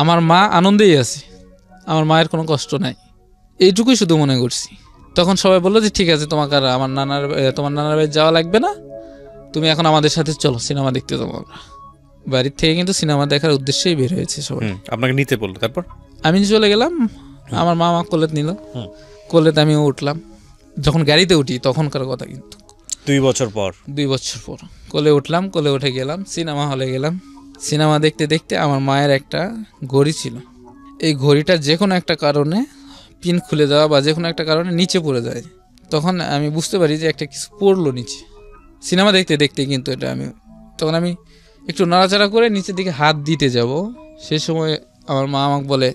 আমার মা আনন্দেই আছে, আমার মায়ের কোনো কষ্ট নাই, এইটুকুই শুধু মনে করছি। তখন সবাই বললো যে ঠিক আছে, তোমাকে আর তোমার নানার বাড়ি যাওয়া লাগবে না, তুমি এখন আমাদের সাথে চলো, সিনেমা দেখতে যাবো আমরা। বাড়ির থেকে কিন্তু সিনেমা দেখার উদ্দেশ্যেই বের হয়েছে সবাই। আপনাকে নিতে বললো, তারপর আমি চলে গেলাম, আমার মা আমাকে কোলে নিল, কোলেতে আমিও উঠলাম। যখন গাড়িতে উঠি তখনকার কথা, কিন্তু 2 বছর পর কোলে উঠলাম, কোলে উঠে গেলাম, সিনেমা হলে গেলাম। সিনেমা দেখতে দেখতে আমার মায়ের একটা ঘড়ি ছিল, এই ঘড়িটা যে কোনো একটা কারণে পিন খুলে দেওয়া বা যে কোনো একটা কারণে নিচে পড়ে যায়। তখন আমি বুঝতে পারি যে একটা কিছু পড়লো নিচে, সিনেমা দেখতে দেখতে। কিন্তু এটা তখন আমি একটু নাড়াচাড়া করে নিচের দিকে হাত দিতে যাব, সে সময় আমার মা আমাকে বলে,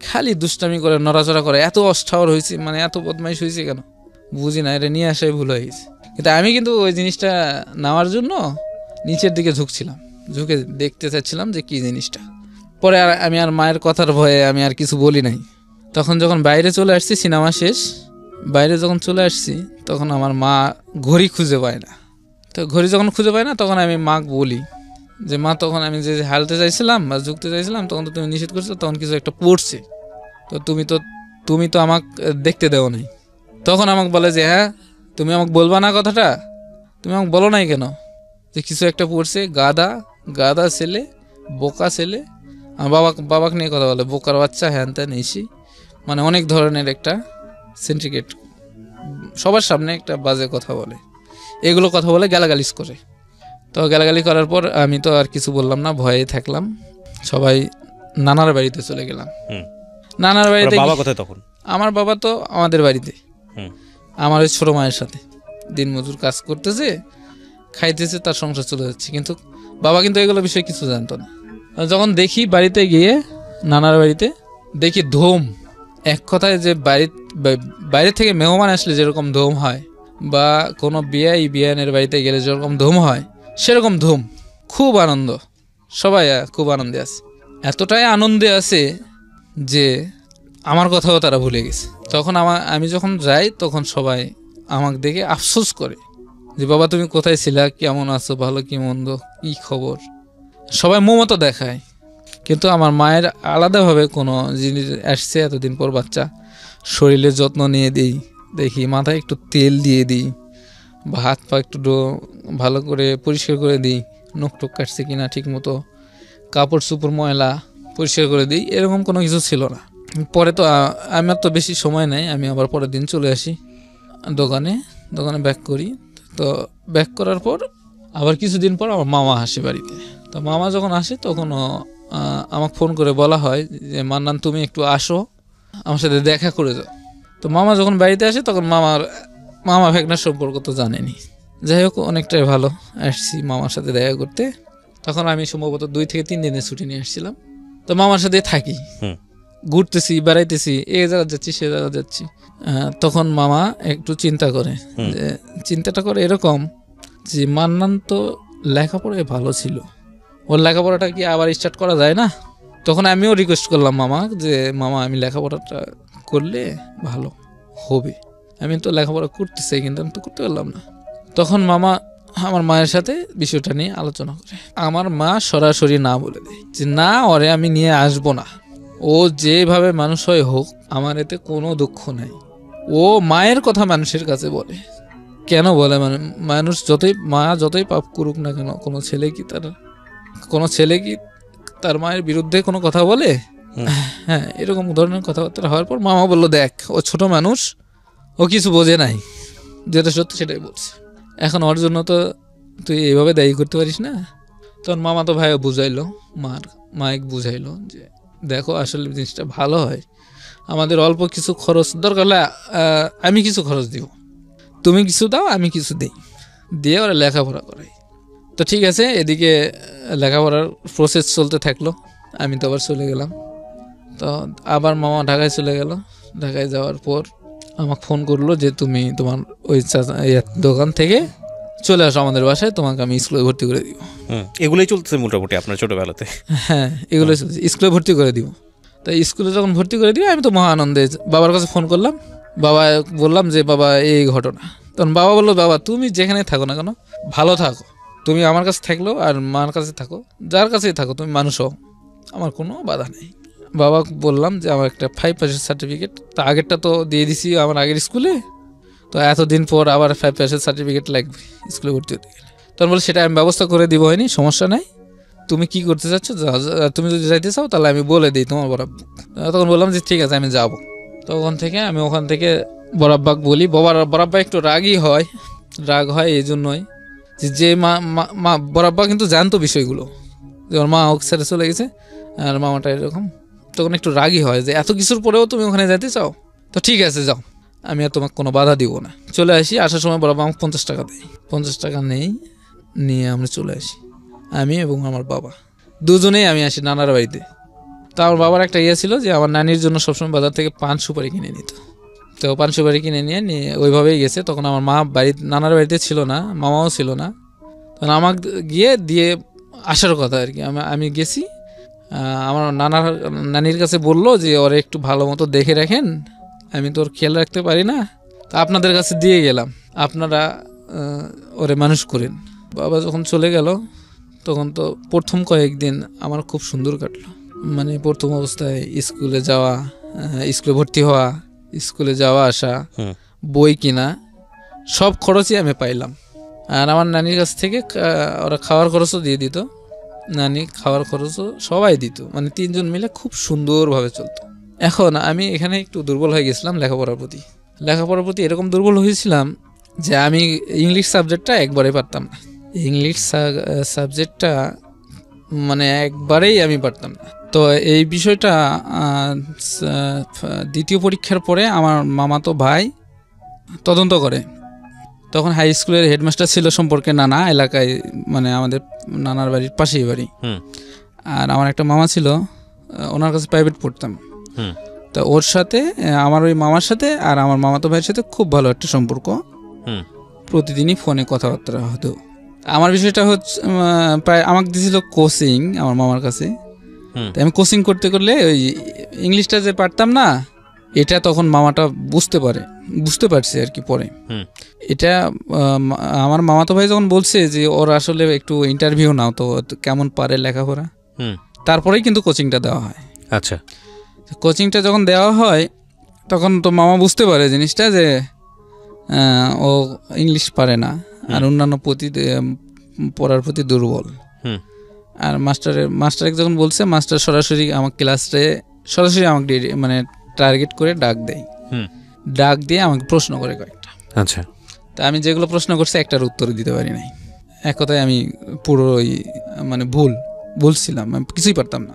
খালি দুষ্টামি করে নড়াচড়া করে, এত অস্থাবর হয়েছে, মানে এত বদমাইশ হয়েছে কেন, বুঝি না, এটা নিয়ে আসাই ভুল হয়ে গেছে। কিন্তু আমি কিন্তু ওই জিনিসটা নেওয়ার জন্য নিচের দিকে ঝুঁকছিলাম, ঝুঁকে দেখতে চাচ্ছিলাম যে কী জিনিসটা। পরে আমি আর মায়ের কথার ভয়ে আমি আর কিছু বলি নাই। তখন যখন বাইরে চলে আসছি, সিনেমা শেষ, বাইরে যখন চলে আসছি, তখন আমার মা ঘড়ি খুঁজে পায় না। তো ঘড়ি যখন খুঁজে পায় না, তখন আমি মাকে বলি যে মা, তখন আমি যে হালতে চাইছিলাম বা ঝুঁকতে চাইছিলাম, তখন তো তুমি নিষেধ করছো, তখন কিছু একটা পড়ছে, তো তুমি তো আমাকে দেখতে দেও নাই। তখন আমাকে বলে যে হ্যাঁ, তুমি আমাকে বলবা না কথাটা, তুমি আমাকে বলো নাই কেন যে কিছু একটা পড়ছে, গাদা ছেলে, বোকা ছেলে। আমার বাবাকে নিয়ে কথা বলে, বোকার বাচ্চা, হ্যান ত্যান এসি, মানে অনেক ধরনের একটা সিন্ডিকেট, সবার সামনে একটা বাজে কথা বলে, এগুলো কথা বলে গালাগালিজ করে। তো গালাগালি করার পর আমি তো আর কিছু বললাম না, ভয়ে থাকলাম। সবাই নানার বাড়িতে চলে গেলাম। নানার বাড়িতে বাবা কোথায় তখন? আমার বাবা তো আমাদের বাড়িতে, আমার ওই ছোটো মায়ের সাথে দিনমজুর কাজ করতেছে, খাইতেছে, তার সংসার চলে যাচ্ছে। কিন্তু বাবা কিন্তু এগুলো বিষয়ে কিছু জানতো না। যখন বাড়িতে গিয়ে নানার বাড়িতে দেখি ধুম, এক কথায় যে বাইরে থেকে মেহমান আসলে যেরকম ধুম হয়, বা কোনো বিয়ানের বাড়িতে গেলে যেরকম ধুম হয়, সেরকম ধুম, খুব আনন্দ, সবাই খুব আনন্দে আছে। এতটাই আনন্দে আছে যে আমার কথাও তারা ভুলে গেছে। তখন আমি যখন যাই, তখন সবাই আমাকে দেখে আফসোস করে যে বাবা তুমি কোথায় ছিলা, কেমন আছো, ভালো কি মন্দ, কি খবর, সবাই মমতা দেখায়। কিন্তু আমার মায়ের আলাদাভাবে কোনো জিনিস আসছে, এতদিন পর বাচ্চা, শরীরের যত্ন নিয়ে দিই, দেখি মাথায় একটু তেল দিয়ে দিই, বা হাত পা একটু ভালো করে পরিষ্কার করে দিই, নখ টুক কাটছে কিনা ঠিক মতো, কাপড় চোপড় ময়লা পরিষ্কার করে দিই, এরকম কোনো কিছু ছিল না। পরে তো আমার তো বেশি সময় নেই, আমি আবার পরের দিন চলে আসি দোকানে ব্যাক করি। তো ব্যাক করার পর আবার কিছুদিন পর আমার মামা আসে বাড়িতে। তো মামা যখন আসে, তখন আমাকে ফোন করে বলা হয় যে মান্নান তুমি একটু আসো, আমার সাথে দেখা করে যাও। তো মামা যখন বাড়িতে আসে, তখন মামা ভেগনার সম্পর্ক তো জানেনি, যাই হোক অনেকটাই ভালো, আসছি মামার সাথে দেখা করতে। তখন আমি সম্ভবত 2 থেকে 3 দিনের ছুটি নিয়ে আসছিলাম। তো মামার সাথে থাকি, ঘুরতেছি, বেড়াইতেছি, এই জায়গা যাচ্ছি, সে জায়গা যাচ্ছি। তখন মামা একটু চিন্তা করে, যে চিন্তাটা করে এরকম যে মান্নান তো লেখাপড়ায় ভালো ছিল, ওর লেখাপড়াটা কি আবার স্টার্ট করা যায় না? তখন আমিও রিকোয়েস্ট করলাম মামা, যে মামা আমি লেখাপড়াটা করলে ভালো হবে, আমি তো লেখাপড়া করতে চাই, কিন্তু আমি তো করতে পারলাম না। তখন মামা আমার মায়ের সাথে বিষয়টা নিয়ে আলোচনা করে। আমার মা সরাসরি না বলে দেয় যে না, ওরে আমি নিয়ে আসবো না, ও যেভাবে মানুষ হয় হোক, আমার এতে কোনো দুঃখ নাই। ও মায়ের কথা মানুষের কাছে বলে, কেন বলে? মানে মানুষ যতই পাপ করুক না কেন, কোনো ছেলে কি তার মায়ের বিরুদ্ধে কোনো কথা বলে? হ্যাঁ, এরকম ধরনের কথাবার্তা হওয়ার পর মামা বললো, দেখ ও ছোট মানুষ, ও কিছু বোঝে নাই, যেটা সত্যি সেটাই বলছে, এখন ওর জন্য তো তুই এইভাবে দায়ী করতে পারিস না। তখন মামা তো ভাইও বুঝাইলো, মাইক বুঝাইলো যে দেখো আসলে জিনিসটা ভালো হয়, আমাদের অল্প কিছু খরচ দরকার হলে আমি কিছু খরচ দিব, তুমি কিছু দাও, আমি কিছু দিই, দিয়ে ওরা লেখাপড়া করাই। তো ঠিক আছে, এদিকে লেখাপড়ার প্রসেস চলতে থাকলো, আমি তো আবার চলে গেলাম। তো আবার মামা ঢাকায় চলে গেল। ঢাকায় যাওয়ার পর আমাকে ফোন করলো যে তুমি তোমার ওই দোকান থেকে চলে আসো আমাদের বাসায়, তোমাকে আমি স্কুলে ভর্তি করে দিব। এগুলোই চলতেছে মোটামুটি আপনার ছোটবেলাতে? হ্যাঁ, এগুলোই চলছে, স্কুলে ভর্তি করে দিব। তাই স্কুলে যখন ভর্তি করে দিই আমি তো মহা আনন্দে বাবার কাছে ফোন করলাম। বাবা বললাম যে বাবা এই ঘটনা। তখন বাবা বললো, বাবা তুমি যেখানে থাকো না কেন ভালো থাকো, তুমি আমার কাছে থাকলো আর মার কাছে থাকো, যার কাছেই থাকো, তুমি মানুষ হও, আমার কোনো বাধা নেই। বাবা বললাম যে আমার একটা 5 সার্টিফিকেট, তা আগেরটা তো দিয়ে দিছি আমার আগের স্কুলে, তো এতদিন পর আবার 5 সার্টিফিকেট লাগবে স্কুলে ভর্তি হতে গেলে। তখন বলে সেটা আমি ব্যবস্থা করে দিব, হয়নি সমস্যা নাই, তুমি কি করতে চাচ্ছ, তুমি যদি যাইতে চাও তাহলে আমি বলে দিই তোমার বরাব্বা। তখন বললাম যে ঠিক আছে আমি যাব। তখন থেকে আমি ওখান থেকে বরাব্বাক বলি। বরাব্বা একটু রাগই হয়, রাগ হয় এই জন্যই যে মা বরাব্বা কিন্তু জানতো বিষয়গুলো, যে ওর মা ওকে ছেড়ে চলে গেছে আর মামাটা এরকম, তখন একটু রাগই হয় যে এত কিছুর পরেও তুমি ওখানে যেতে চাও, তো ঠিক আছে যাও, আমি আর তোমাকে কোনো বাধা দিব না। চলে আসি, আসার সময় বরাব্বা আমাকে 50 টাকা দেয়। 50 টাকা নিয়ে আমরা চলে আসি, আমি এবং আমার বাবা দুজনেই আমি আসি নানার বাড়িতে। তো আমার বাবার একটা ইয়ে ছিল যে আমার নানির জন্য সবসময় বাজার থেকে পান সুপারি কিনে নিত। তো পান সুপারি কিনে নিয়ে ওইভাবেই গেছে। তখন আমার মা নানার বাড়িতে ছিল না, মামাও ছিল না। তখন আমাকে গিয়ে দিয়ে আসার কথা আর কি। আমি গেছি, আমার নানির কাছে বললো যে ওরা একটু ভালো মতো দেখে রাখেন, আমি তো ওর খেয়াল রাখতে পারি না, তো আপনাদের কাছে দিয়ে গেলাম, আপনারা ওরে মানুষ করেন। বাবা যখন চলে গেল তখন তো প্রথম কয়েকদিন আমার খুব সুন্দর কাটলো। মানে প্রথম অবস্থায় স্কুলে যাওয়া, স্কুলে ভর্তি হওয়া, স্কুলে যাওয়া আসা, বই কিনা, সব খরচই আমি পাইলাম। আর আমার নানির কাছ থেকে ওরা খাওয়ার খরচও দিয়ে দিত, নানি খাওয়ার খরচও সবাই দিত, মানে 3 জন মিলে খুব সুন্দরভাবে চলতো। এখন আমি এখানে একটু দুর্বল হয়ে গেছিলাম লেখাপড়ার প্রতি এরকম দুর্বল হয়েছিলাম যে আমি ইংলিশ সাবজেক্টটা একবারে পারতাম না। ইংলিশ সাবজেক্টটা মানে একবারেই আমি পারতাম না। তো এই বিষয়টা দ্বিতীয় পরীক্ষার পরে আমার মামাতো ভাই তদন্ত করে। তখন হাই স্কুলের হেডমাস্টার ছিল সম্পর্কে নানা এলাকায়, মানে আমাদের নানার বাড়ির পাশেই বাড়ি। আর আমার একটা মামা ছিল, ওনার কাছে প্রাইভেট পড়তাম। তো ওর সাথে আমার ওই মামার সাথে আর আমার মামাতো ভাইয়ের সাথে খুব ভালো একটা সম্পর্ক, প্রতিদিনই ফোনে কথাবার্তা হতো। আমার বিষয়টা হচ্ছে প্রায় আমাকে দিয়েছিল কোচিং আমার মামার কাছে। তাই আমি কোচিং করলে ওই ইংলিশটা যে পারতাম না, এটা তখন মামাটা বুঝতে পারছে আর কি পরে। এটা আমার মামাতো ভাই যখন বলছে যে ওর আসলে একটু ইন্টারভিউ নাও তো কেমন পারে লেখাপড়া, তারপরেই কিন্তু কোচিংটা দেওয়া হয়। আচ্ছা, কোচিংটা যখন দেওয়া হয় তখন তো মামা বুঝতে পারে জিনিসটা যে ও ইংলিশ পারে না আর অন্যান্য পড়ার প্রতি দুর্বল। আর মাস্টার যখন বলছে, মাস্টার সরাসরি আমার ক্লাসে সরাসরি আমাকে মানে টার্গেট করে ডাক দিয়ে আমাকে প্রশ্ন করে কয়েকটা। আচ্ছা, তা আমি যেগুলো প্রশ্ন করছি একটার উত্তর দিতে পারি নাই। এক কথায় আমি পুরোই মানে ভুলছিলাম, আমি কিছুই পারতাম না।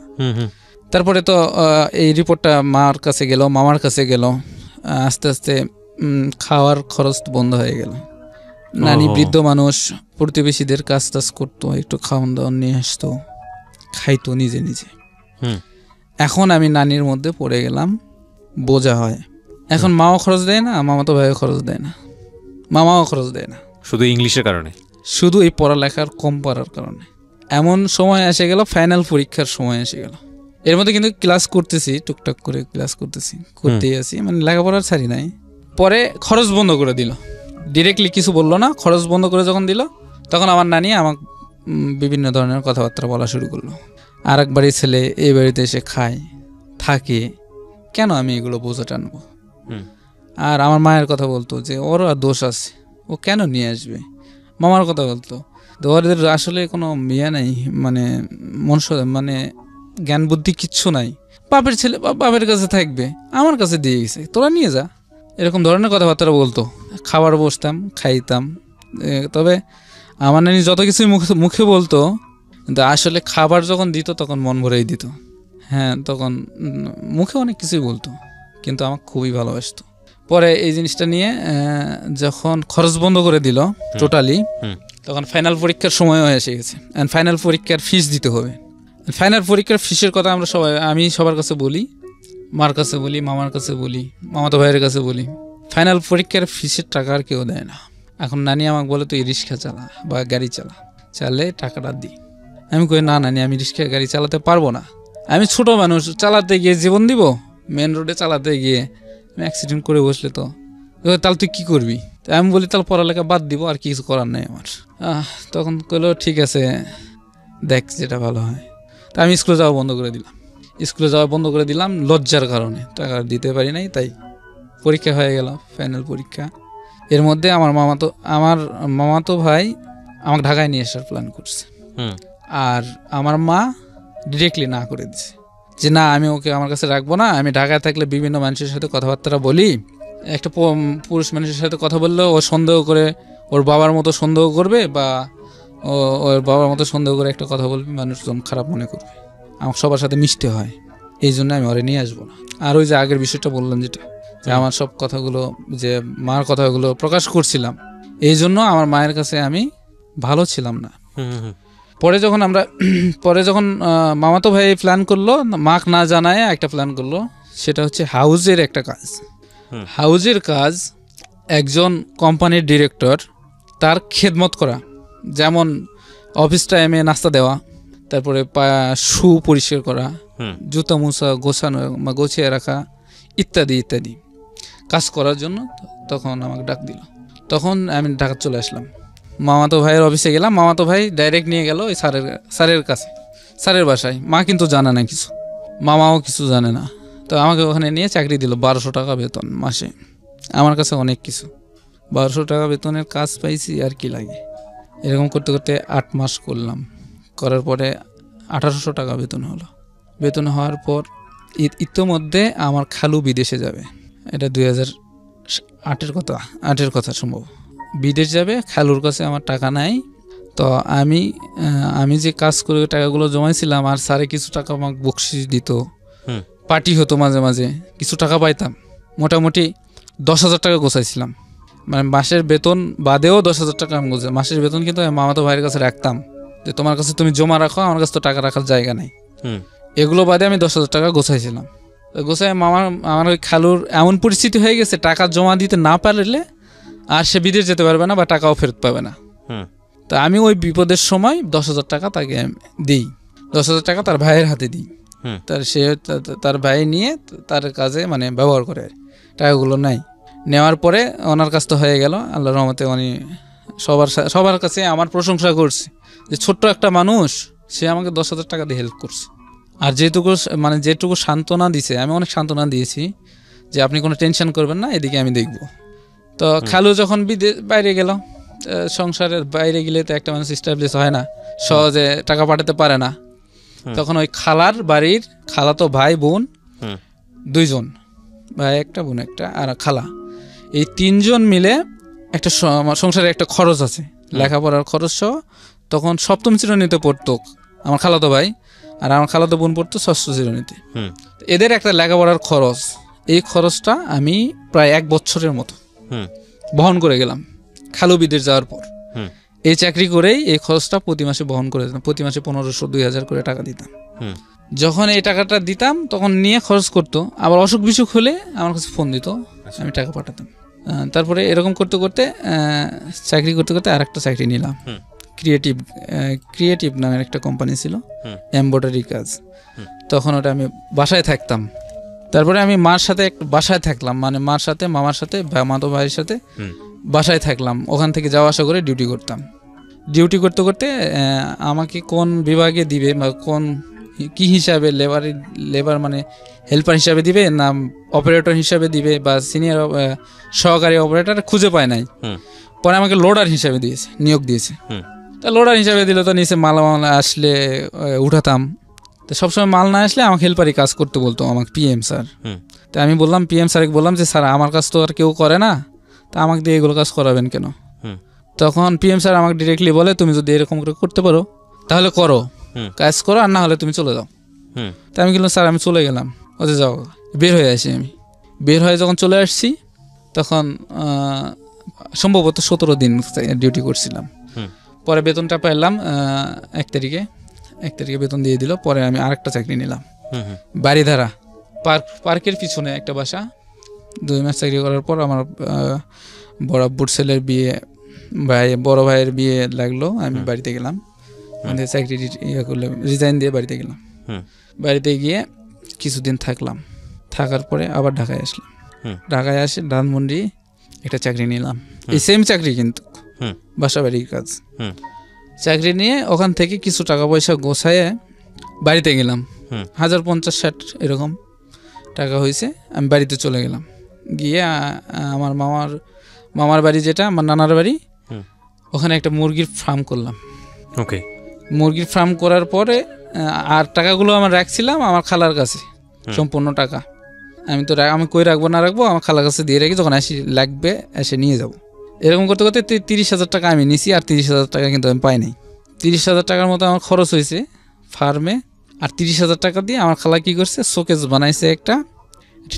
তারপরে তো এই রিপোর্টটা মামার কাছে গেল। আস্তে আস্তে খাওয়ার খরচ বন্ধ হয়ে গেল। নানি বৃদ্ধ মানুষ, প্রতিবেশীদের কাজ করতো, একটু খাওয়ান দাওয়ান নিয়ে আসতো, খাইতো নিজে। এখন আমি নানির মধ্যে পড়ে গেলাম, বোঝা হয়। এখন মাও খরচ দেয় না, মামাতো ভাইও খরচ দেয় না, মামাও খরচ দেয় না, শুধু ইংলিশের কারণে, শুধু এই পড়ালেখার কম পারার কারণে। এমন সময় এসে গেল, ফাইনাল পরীক্ষার সময় এসে গেল। এর মধ্যে কিন্তু ক্লাস করতেছি, টুকটাক করে ক্লাস করতেই আছি, মানে লেখাপড়ার ছাড়ি নাই। পরে খরচ বন্ধ করে দিল, ডিরেক্টলি কিছু বললো না, খরচ বন্ধ করে যখন দিল তখন আমার নানি আমাকে বিভিন্ন ধরনের কথাবার্তা বলা শুরু করলো। আর এক বাড়ির ছেলে এই বাড়িতে এসে খায় থাকে, কেন আমি এগুলো বোঝা টানবো? আর আমার মায়ের কথা বলতো যে ওর আর দোষ আছে, ও কেন নিয়ে আসবে। মামার কথা বলতো ওদের আসলে কোনো ইয়ে নাই, মানে মানে জ্ঞান বুদ্ধি কিচ্ছু নাই, বাপের ছেলে বাপের কাছে থাকবে, আমার কাছে দিয়ে গেছে, তোরা নিয়ে যা, এরকম ধরনের কথাবার্তা বলতো। খাবার বসতাম, খাইতাম। তবে আমার নানি যত কিছুই মুখে বলতো, কিন্তু আসলে খাবার যখন দিত তখন মন ভরেই দিত। হ্যাঁ, তখন মুখে অনেক কিছুই বলতো, কিন্তু আমাকে খুবই ভালোবাসতো। পরে এই জিনিসটা নিয়ে যখন খরচ বন্ধ করে দিল টোটালি, তখন ফাইনাল পরীক্ষার সময়ও এসে গেছে। অ্যান্ড ফাইনাল পরীক্ষার ফিস দিতে হবে। ফাইনাল পরীক্ষার ফিসের কথা আমি সবার কাছে বলি, মার কাছে বলি, মামার কাছে বলি, মামাতো ভাইয়ের কাছে বলি। ফাইনাল পরীক্ষার ফিসের টাকা আর কেউ দেয় না। এখন নানি আমাকে বলে তুই রিক্সা চালা বা গাড়ি চালে টাকাটা দিই। আমি কই না নানি, আমি রিক্সা গাড়ি চালাতে পারবো না, আমি ছোট মানুষ, চালাতে গিয়ে জীবন দিব? মেন রোডে চালাতে গিয়ে আমি অ্যাক্সিডেন্ট করে বসলে তো তাহলে তুই কী করবি? আমি বলি তাহলে পড়ালেখা বাদ দিব, আর কিছু করার নেই আমার। তখন কইলো ঠিক আছে দেখ যেটা ভালো হয়। তা আমি স্কুলে যাওয়া বন্ধ করে দিলাম লজ্জার কারণে, টাকা দিতে পারি নাই। তাই পরীক্ষা হয়ে গেল, ফাইনাল পরীক্ষা। এর মধ্যে আমার মামাতো ভাই আমাকে ঢাকায় নিয়ে আসার প্ল্যান করছে, আর আমার মা ডিরেক্টলি না করে দিছে যে না, আমি ওকে আমার কাছে রাখবো না। আমি ঢাকায় থাকলে বিভিন্ন মানুষের সাথে কথাবার্তা বলি, একটা পুরুষ মানুষের সাথে কথা বললে ও সন্দেহ করে, ওর বাবার মতো সন্দেহ করবে, বা ওর বাবার মতো সন্দেহ করে একটা কথা বলবে, মানুষজন খারাপ মনে করবে। আমার সবার সাথে মিশতে হয়, এই জন্য আমি ওরে নিয়ে আসবো না। আর ওই যে আগের বিষয়টা বললাম, যেটা যে আমার সব কথাগুলো, যে মার কথাগুলো প্রকাশ করছিলাম, এই জন্য আমার মায়ের কাছে আমি ভালো ছিলাম না। পরে যখন মামাতো ভাই প্ল্যান করলো, মাক না জানায় একটা প্ল্যান করলো, সেটা হচ্ছে হাউজের একটা কাজ। হাউজের কাজ একজন কোম্পানির ডিরেক্টর, তার খেদমত করা, যেমন অফিস টাইমে নাস্তা দেওয়া, তারপরে শু পরিষ্কার করা, জুতা মুছা গোছানো বা গোছিয়ে রাখা, ইত্যাদি ইত্যাদি কাজ করার জন্য তখন আমাকে ডাক দিল। তখন আমি ঢাকা চলে আসলাম, মামাতো ভাইয়ের অফিসে গেলাম। মামাতো ভাই ডাইরেক্ট নিয়ে গেল ওই স্যারের কাছে, স্যারের বাসায়। মা কিন্তু জানে না কিছু, মামাও কিছু জানে না। তো আমাকে ওখানে নিয়ে চাকরি দিল, 1200 টাকা বেতন মাসে। আমার কাছে অনেক কিছু, 1200 টাকা বেতনের কাজ পাইছি, আর কি লাগে। এরকম করতে করতে 8 মাস করলাম, করার পরে 1800 টাকা বেতন হলো। বেতন হওয়ার পর ইতোমধ্যে আমার খালু বিদেশে যাবে, এটা 2008-এর কথা সম্ভব। বিদেশ যাবে, খালুর কাছে আমার টাকা নাই। তো আমি যে কাজ করে টাকাগুলো জমাইছিলাম, আর স্যারে কিছু টাকা আমাকে বকশিশ দিত, পার্টি হতো মাঝে মাঝে, কিছু টাকা পাইতাম। মোটামুটি 10,000 টাকা গোছাইছিলাম, মানে মাসের বেতন বাদেও 10,000 টাকা আমি গোছাই। মাসের বেতন কিন্তু আমি মামাতো ভাইয়ের কাছে রাখতাম, যে তোমার কাছে তুমি জমা রাখো, আমার কাছে তো টাকা রাখার জায়গা নেই। এগুলো বাদে আমি 10,000 টাকা গোছাইছিলাম। গোছাই আমার ওই খালুর এমন পরিস্থিতি হয়ে গেছে, টাকা জমা দিতে না পারলে আর সে বিদেশ যেতে পারবে না, বা টাকাও ফেরত পাবে না। তা আমি ওই বিপদের সময় 10,000 টাকা তাকে দিই, 10,000 টাকা তার ভাইয়ের হাতে দিই। তার ভাই নিয়ে তার কাজে মানে ব্যবহার করে, টাকাগুলো নাই। নেওয়ার পরে ওনার কাজ তো হয়ে গেল, আল্লাহর রহমতে উনি সবার কাছে আমার প্রশংসা করছে, যে ছোট্ট একটা মানুষ, সে আমাকে 10,000 টাকা দিয়ে হেল্প করছে। আর যেটুকু সান্ত্বনা দিছে, আমি অনেক সান্ত্বনা দিয়েছি, যে আপনি কোনো টেনশন করবেন না, এদিকে আমি দেখব। তো খালু যখন বাইরে গেল, সংসারের বাইরে গেলে তো একটা মানুষ এস্টাবলিশ হয় না, সহজে টাকা পাঠাতে পারে না। তখন ওই খালার বাড়ির খালাতো ভাই বোন 2 জন, ভাই একটা বোন একটা, আর খালা, এই 3 জন মিলে একটা সংসারে একটা খরচ আছে, লেখাপড়ার খরচ সহ। তখন 7ম শ্রেণীতে পড়তো আমার খালাতো ভাই, আর আমার খালাতো বোন পড়তো 6ষ্ঠ শ্রেণীতে। এদের একটা লেখাপড়ার খরচ, এই খরচটা আমি প্রায় 1 বছরের মতো বহন করে গেলাম খালু বিদেশ যাওয়ার পর। এই চাকরি করেই এই খরচটা প্রতি মাসে বহন করে দিতাম, প্রতি মাসে 1500 2000 করে টাকা দিতাম। যখন এই টাকাটা দিতাম তখন নিয়ে খরচ করতো, আবার অসুখ বিসুখ হলে আমার কাছে ফোন দিত, আমি টাকা পাঠাতাম। তারপরে এরকম করতে করতে চাকরি করতে করতে আর একটা চাকরি নিলাম, ক্রিয়েটিভ নামের একটা কোম্পানি ছিল, এমব্রয়ডারি কাজ। তখন ওটা আমি বাসায় থাকতাম। তারপরে আমি মার সাথে বাসায় থাকলাম, মানে মার সাথে, মামার সাথে, মামাতো ভাইয়ের সাথে বাসায় থাকলাম। ওখান থেকে যাওয়া আসা করে ডিউটি করতাম। ডিউটি করতে করতে আমাকে কোন বিভাগে দিবে, বা কি হিসাবে, লেবার মানে হেল্পার হিসাবে দিবে, না অপারেটর হিসাবে দিবে, বা সিনিয়র সহকারী অপারেটর খুঁজে পায় নাই। পরে আমাকে লোডার হিসাবে নিয়োগ দিয়েছে। তা লোডার হিসাবে দিলে তো নিচে মাল আসলে উঠাতাম। তো সবসময় মাল না আসলে আমাকে হেল্পারি কাজ করতে বলতো আমাকে PM স্যার। তা আমি বললাম, PM স্যারকে বললাম যে স্যার আমার কাজ তো আর কেউ করে না, তা আমাকে দিয়ে এগুলো কাজ করাবেন কেন? তখন PM স্যার আমাকে ডিরেক্টলি বলে, তুমি যদি এরকম করে করতে পারো তাহলে করো, কাজ করো, আর না হলে তুমি চলে যাও। তা আমি বললাম স্যার আমি চলে গেলাম, ওতে যাও, বের হয়ে আসি। আমি বের হয়ে যখন চলে আসছি, তখন সম্ভবত 17 দিন ডিউটি করছিলাম। পরে বেতনটা পেলাম 1 তারিখে বেতন দিয়ে দিল। পরে আমি আরেকটা চাকরি নিলাম বাড়িধারা পার্কের পিছনে একটা বাসা। 2 মাস চাকরি করার পর আমার বড় আব্বুর ছেলের বিয়ে, বড় ভাইয়ের বিয়ে লাগলো, আমি বাড়িতে গেলাম। আমাদের চাকরি করলে রিজাইন দিয়ে বাড়িতে গেলাম। বাড়িতে গিয়ে কিছুদিন থাকলাম, থাকার পরে আবার ঢাকায় আসলাম। ঢাকায় আসে ধানমন্ডি একটা চাকরি নিলাম, এই সেম চাকরি কিন্তু বাসা বাড়ির কাজ। চাকরি নিয়ে ওখান থেকে কিছু টাকা পয়সা গোছায় বাড়িতে গেলাম। 1050-60 এরকম টাকা হয়েছে। আমি বাড়িতে চলে গেলাম, গিয়ে আমার মামার বাড়ি, যেটা আমার নানার বাড়ি, ওখানে একটা মুরগির ফার্ম করলাম। ওকে। মুরগির ফার্ম করার পরে আর টাকাগুলো আমার রাখছিলাম আমার খালার কাছে, সম্পূর্ণ টাকা। আমি কই রাখবো না রাখবো, আমার খালার কাছে দিয়ে রাখি, যখন লাগবে এসে নিয়ে যাব। এরকম করতে করতে 30,000 টাকা আমি নিছি, আর 30,000 টাকা কিন্তু আমি পাই নাই। 30,000 টাকার মতো আমার খরচ হয়েছে ফার্মে। আর 30,000 টাকা দিয়ে আমার খালা কি করছে, শোকেস বানাইছে, একটা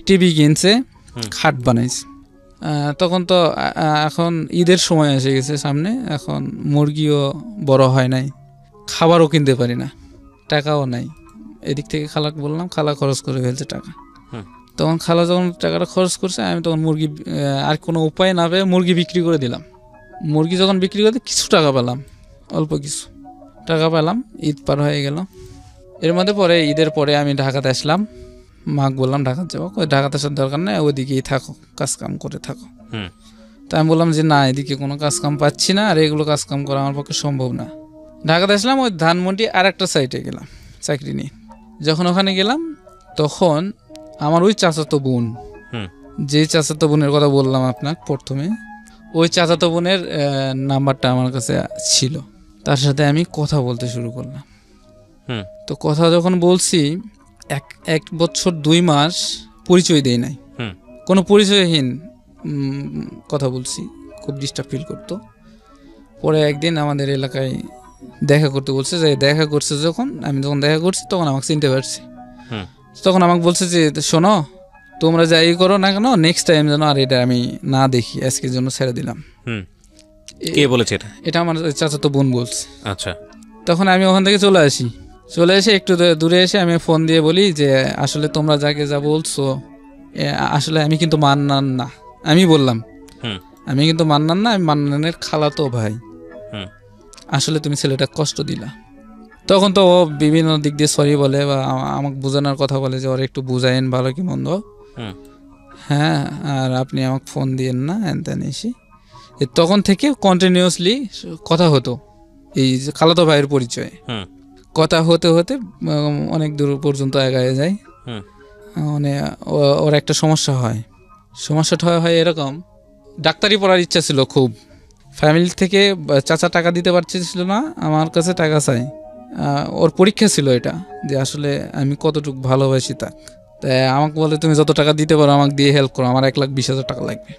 টিভি কিনছে, খাট বানাইছে। তখন তো এখন ঈদের সময় এসে গেছে সামনে, এখন মুরগিও বড় হয় নাই, খাবারও কিনতে পারি না, টাকাও নাই। এদিক থেকে খালাকে বললাম, খালা খরচ করে ফেলছে টাকা। তখন খালা যখন টাকাটা খরচ করছে, আমি তখন মুরগি আর কোনো উপায় না পেয়ে মুরগি বিক্রি করে দিলাম। মুরগি যখন বিক্রি করতে কিছু টাকা পেলাম, অল্প কিছু টাকা পেলাম। ঈদ পার হয়ে গেল। এর মধ্যে পরে ঈদের পরে আমি ঢাকাতে আসলাম। মাকে বললাম ঢাকাতে যাবো, ঢাকাতে আসার দরকার নেই, ওইদিকেই থাকো, কাজকাম করে থাকো। তাই আমি বললাম যে না, এদিকে কোনো কাজকাম পাচ্ছি না, আর এগুলো কাজকাম করা আমার পক্ষে সম্ভব না। ঢাকাতে আসলাম, ওই ধানমন্ডি আর একটা সাইটে গেলাম চাকরি নিয়ে। যখন ওখানে গেলাম, তখন আমার ওই চাচাতো বোন, যে চাচাতো বোনের কথা বললাম আপনাকে প্রথমে, ওই চাচাতো বোনের নাম্বারটা আমার কাছে ছিল। তার সাথে আমি কথা বলতে শুরু করলাম। তো কথা যখন বলছি, 1 বছর 2 মাস পরিচয় দেয় নাই, কোনো পরিচয়হীন কথা বলছি, খুব ডিস্টার্ব ফিল করতো। পরে একদিন আমাদের এলাকায় দেখা করতে বলছে, যে দেখা করছে যখন, আমি যখন দেখা করছি তখন আমাকে চিনতে পারছি। তখন আমাকে বলছে যে শোনো, তোমরা যাই করো না কেন, নেক্সট টাইম যেন আর এটা আমি না দেখি, আজকের জন্য ছেড়ে দিলাম। কে বলেছে এটা? আমার চাচাতো বোন বলছে। আচ্ছা। তখন আমি ওখান থেকে চলে এসে একটু দূরে এসে আমি ফোন দিয়ে বলি যে আসলে তোমরা যাকে যা বলছো, আসলে আমি কিন্তু মান্নান না। আমি বললাম আমি কিন্তু মান্নান না, আমি মান্নানের খালাতো ভাই। আসলে তুমি ছেলেটা কষ্ট দিলা। তখন তো ও বিভিন্ন দিক দিয়ে সরি বলে, বা আমাকে বোঝানোর কথা বলে যে ওর একটু বুঝাইন ভালো কি মন্দ। হ্যাঁ, আর আপনি আমাকে ফোন দিয়েন না, এনতেন এসে। তখন থেকে কন্টিনিউয়াসলি কথা হতো, এই যে খালাতো ভাইয়ের পরিচয়ে কথা হতে হতে অনেক দূর পর্যন্ত এগিয়ে যায়। মানে ওর একটা সমস্যাটা হয় এরকম, ডাক্তারি পড়ার ইচ্ছা ছিল খুব। ফ্যামিলি থেকে চাচা টাকা দিতে পারছিল না, আমার কাছে টাকা চাই। ওর পরীক্ষা ছিল এটা, যে আসলে আমি কতটুকু ভালোবাসি তাক। তাই আমাকে বলে তুমি যত টাকা দিতে পারো আমাকে দিয়ে হেল্প করো, আমার 1,20,000 টাকা লাগবে।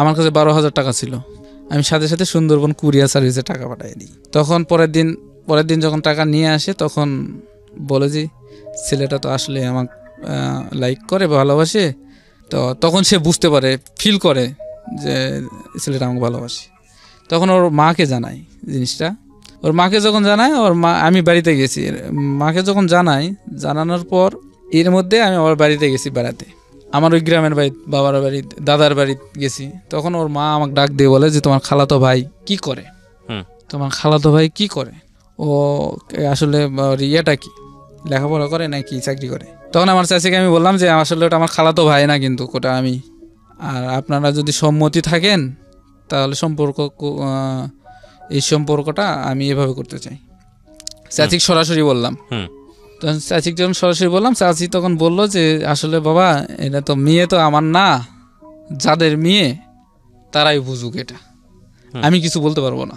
আমার কাছে 12,000 টাকা ছিল। আমি সাথে সাথে সুন্দরবন কুরিয়ার সার্ভিসে টাকা পাঠিয়ে দিই। তখন পরের দিন যখন টাকা নিয়ে আসে, তখন বলে যে ছেলেটা তো আসলে আমাকে লাইক করে, ভালোবাসে। তো তখন সে বুঝতে পারে, ফিল করে যে ছেলেটা আমাকে ভালোবাসে। তখন ওর মাকে জানায় জিনিসটা। ওর মাকে যখন জানায়, ওর মা, আমি বাড়িতে গেছি, মাকে যখন জানানোর পর এর মধ্যে আমি ওর বাড়িতে গেছি বেড়াতে, আমার ওই গ্রামের বাড়ি, বাবার বাড়ি, দাদার বাড়ি গেছি। তখন ওর মা আমাকে ডাক দিয়ে বলে যে তোমার খালাতো ভাই কি করে, ও আসলে ইয়েটা কি, লেখাপড়া করে নাকি চাকরি করে। তখন আমার চাচিকে আমি বললাম যে আসলে ওটা আমার খালাতো ভাই না, কিন্তু ওটা আমি। আর আপনারা যদি সম্মতি থাকেন তাহলে এই সম্পর্কটা আমি এভাবে করতে চাই। চাচিক সরাসরি বললাম। তখন চাচিক যখন সরাসরি বললাম, চাচি তখন বললো যে আসলে বাবা, এটা তো মেয়ে তো আমার না, যাদের মেয়ে তারাই বুঝুক, এটা আমি কিছু বলতে পারবো না।